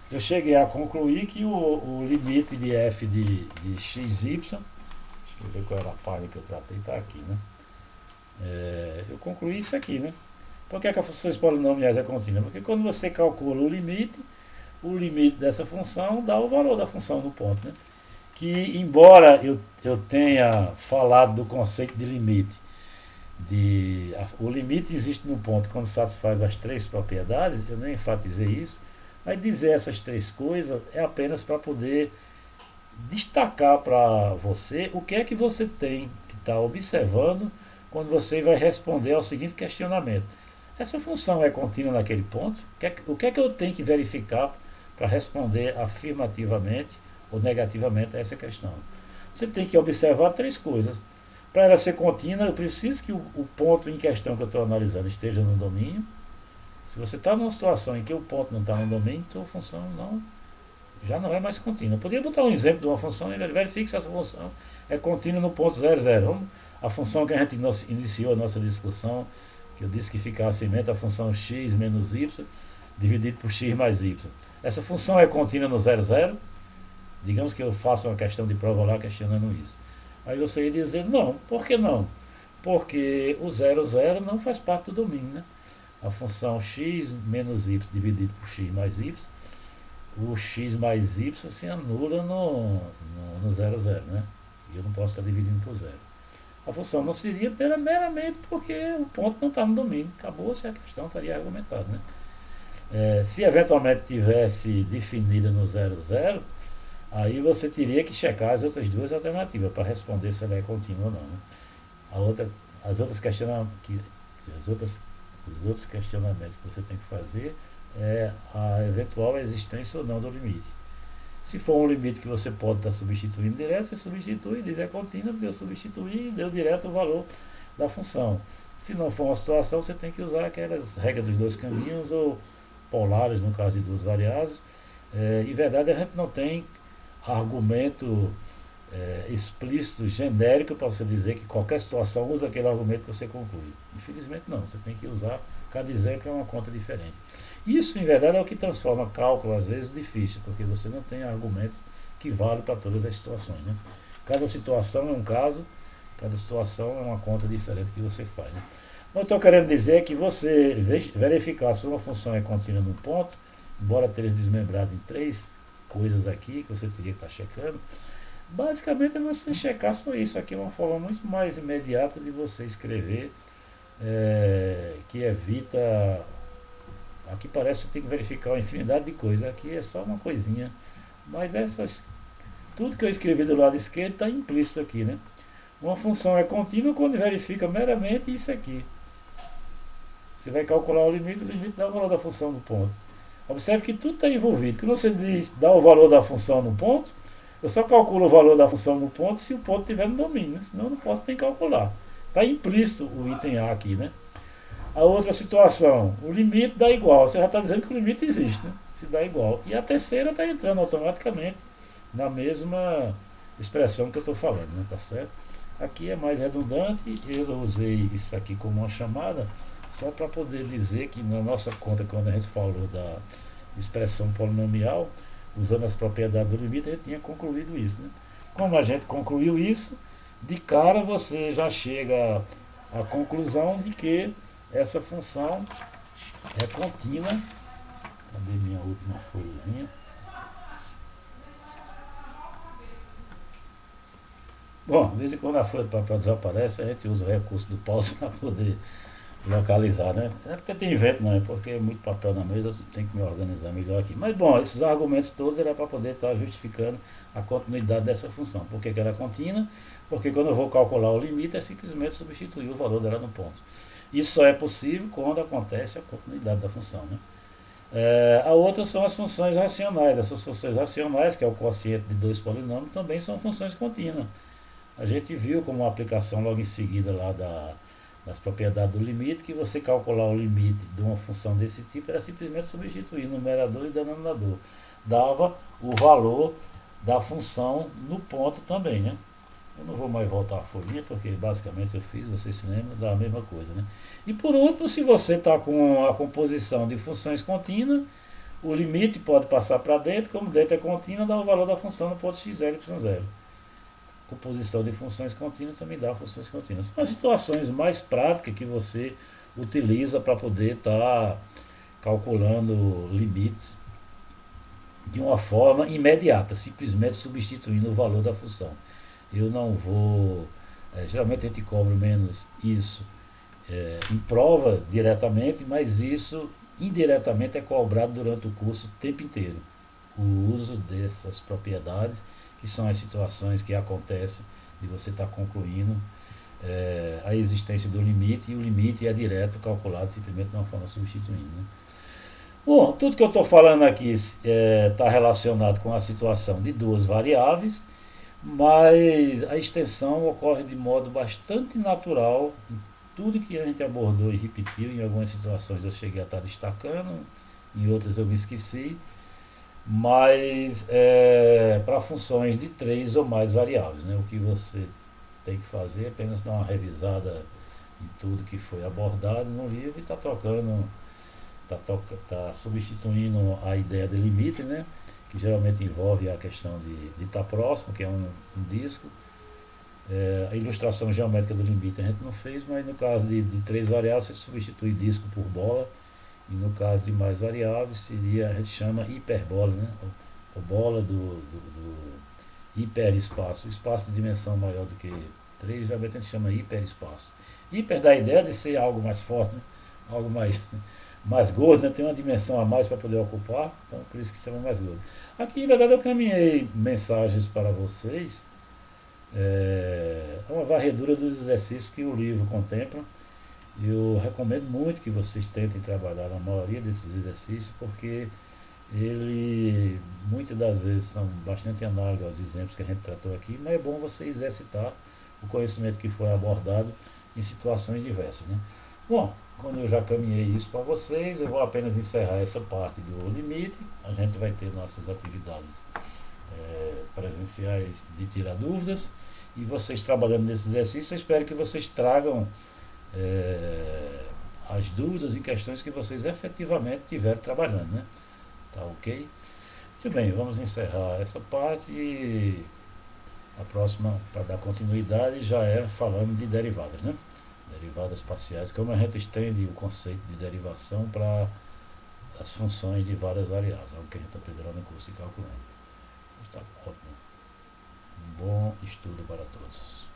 Eu cheguei a concluir que o limite de f de xy, deixa eu ver qual era a página que eu tratei, está aqui, né? Eu concluí isso aqui, né? Por que as funções polinomiais é contínua? Porque quando você calcula o limite dessa função dá o valor da função no ponto, né? Que embora eu tenha falado do conceito de limite, o limite existe no ponto quando satisfaz as três propriedades, eu nem enfatizei isso, mas dizer essas três coisas é apenas para poder destacar para você o que é que você tem que estar observando quando você vai responder ao seguinte questionamento. Essa função é contínua naquele ponto? O que é que eu tenho que verificar para responder afirmativamente ou negativamente a essa questão? Você tem que observar três coisas. Para ela ser contínua, eu preciso que o ponto em questão que eu estou analisando esteja no domínio. Se você está numa situação em que o ponto não está no domínio, então a função já não é mais contínua. Eu poderia botar um exemplo de uma função e verifique se essa função é contínua no ponto 0, 0. A função que a gente iniciou a nossa discussão, que eu disse que fica acimento a função x menos y dividido por x mais y. Essa função é contínua no 0, 0? Digamos que eu faço uma questão de prova lá questionando isso. Aí você ia dizer, não. Por que não? Porque o 0, 0 não faz parte do domínio, né? A função x menos y dividido por x mais y, o x mais y se anula no 0, 0, né? E eu não posso estar dividindo por 0. A função não seria meramente porque o ponto não está no domínio. Acabou-se a questão, estaria argumentada, né? Se eventualmente tivesse definida no 0, 0, aí você teria que checar as outras duas alternativas para responder se ela é contínua ou não, né? Os outros questionamentos que você tem que fazer é a eventual existência ou não do limite. Se for um limite que você pode estar substituindo direto, você substitui, diz é contínua, deu substituir, deu direto o valor da função. Se não for uma situação, você tem que usar aquelas regras dos dois caminhos ou polares, no caso de duas variáveis. Em verdade, a gente não tem argumento explícito, genérico, para você dizer que qualquer situação usa aquele argumento que você conclui. Infelizmente não, você tem que usar, cada exemplo é uma conta diferente. Isso, em verdade, é o que transforma cálculo, às vezes, difícil, porque você não tem argumentos que valem para todas as situações, né? Cada situação é um caso, cada situação é uma conta diferente que você faz, né? O que eu estou querendo dizer é que você verificar se uma função é contínua num ponto, embora tenha desmembrado em três coisas aqui que você teria que estar checando, basicamente é você checar só isso. Aqui é uma forma muito mais imediata de você escrever, que evita. Aqui parece que você tem que verificar uma infinidade de coisas, aqui é só uma coisinha, mas tudo que eu escrevi do lado esquerdo está implícito aqui, né? Uma função é contínua quando verifica meramente isso aqui. Você vai calcular o limite dá o valor da função no ponto. Observe que tudo está envolvido. Quando você diz dá o valor da função no ponto, eu só calculo o valor da função no ponto se o ponto estiver no domínio, né? Senão eu não posso nem calcular. Está implícito o item A aqui, né? A outra situação, o limite dá igual. Você já está dizendo que o limite existe, né? Se dá igual. E a terceira está entrando automaticamente na mesma expressão que eu estou falando, né? Tá certo? Aqui é mais redundante, eu usei isso aqui como uma chamada, só para poder dizer que na nossa conta, quando a gente falou da expressão polinomial, usando as propriedades do limite, a gente tinha concluído isso, né? Como a gente concluiu isso, de cara você já chega à conclusão de que essa função é contínua. Cadê minha última folhazinha? Bom, de vez em quando a folha de papel desaparece, a gente usa o recurso do pause para poder localizar, né? Não é porque tem vento, não, é porque é muito papel na mesa, eu tenho que me organizar melhor aqui. Mas bom, esses argumentos todos era para poder estar justificando a continuidade dessa função. Por que ela é contínua? Porque quando eu vou calcular o limite é simplesmente substituir o valor dela no ponto. Isso só é possível quando acontece a continuidade da função, né? A outra são as funções racionais. Essas funções racionais, que é o quociente de dois polinômios, também são funções contínuas. A gente viu como uma aplicação logo em seguida lá das propriedades do limite, que você calcular o limite de uma função desse tipo era simplesmente substituir numerador e denominador. Dava o valor da função no ponto também, né? Eu não vou mais voltar a folhinha, porque basicamente eu fiz, vocês se lembram da mesma coisa, né? E por último, se você está com a composição de funções contínuas, o limite pode passar para dentro, como dentro é contínua, dá o valor da função no ponto x0, y0. Composição de funções contínuas também dá funções contínuas. São as situações mais práticas que você utiliza para poder estar calculando limites de uma forma imediata, simplesmente substituindo o valor da função. Eu não vou. Geralmente a gente cobra menos isso em prova diretamente, mas isso indiretamente é cobrado durante o curso o tempo inteiro. O uso dessas propriedades, que são as situações que acontecem e você está concluindo a existência do limite, e o limite é direto calculado simplesmente de uma forma substituindo, né? Bom, tudo que eu estou falando aqui está relacionado com a situação de duas variáveis, mas a extensão ocorre de modo bastante natural em tudo que a gente abordou e repetiu. Em algumas situações eu cheguei a estar destacando, em outras eu me esqueci, mas para funções de três ou mais variáveis, né? O que você tem que fazer é apenas dar uma revisada em tudo que foi abordado no livro e está tocando, tá substituindo a ideia de limite, né? Que geralmente envolve a questão de estar próximo, que é um disco. A ilustração geométrica do limite a gente não fez, mas no caso de três variáveis você substitui disco por bola, e no caso de mais variáveis seria, a gente chama hiperbola, né? A bola do hiperespaço, o espaço de dimensão maior do que 3, geralmente a gente chama hiperespaço. Hiper dá a ideia de ser algo mais forte, né? Algo mais gordo, né? Tem uma dimensão a mais para poder ocupar, então por isso que chama mais gordo. Aqui, na verdade, eu caminhei mensagens para vocês, uma varredura dos exercícios que o livro contempla. Eu recomendo muito que vocês tentem trabalhar na maioria desses exercícios, porque ele muitas das vezes são bastante análogos aos exemplos que a gente tratou aqui, mas é bom você exercitar o conhecimento que foi abordado em situações diversas, né? Bom, quando eu já caminhei isso para vocês, eu vou apenas encerrar essa parte do limite. A gente vai ter nossas atividades presenciais de tirar dúvidas, e vocês trabalhando nesse exercício, eu espero que vocês tragam as dúvidas e questões que vocês efetivamente estiverem trabalhando, né? Tá ok? Muito bem, vamos encerrar essa parte, e a próxima, para dar continuidade, já é falando de derivadas, né? Derivadas parciais, como a gente estende o conceito de derivação para as funções de várias variáveis, algo que a gente aprenderá no curso de cálculo. Está ótimo. Um bom estudo para todos.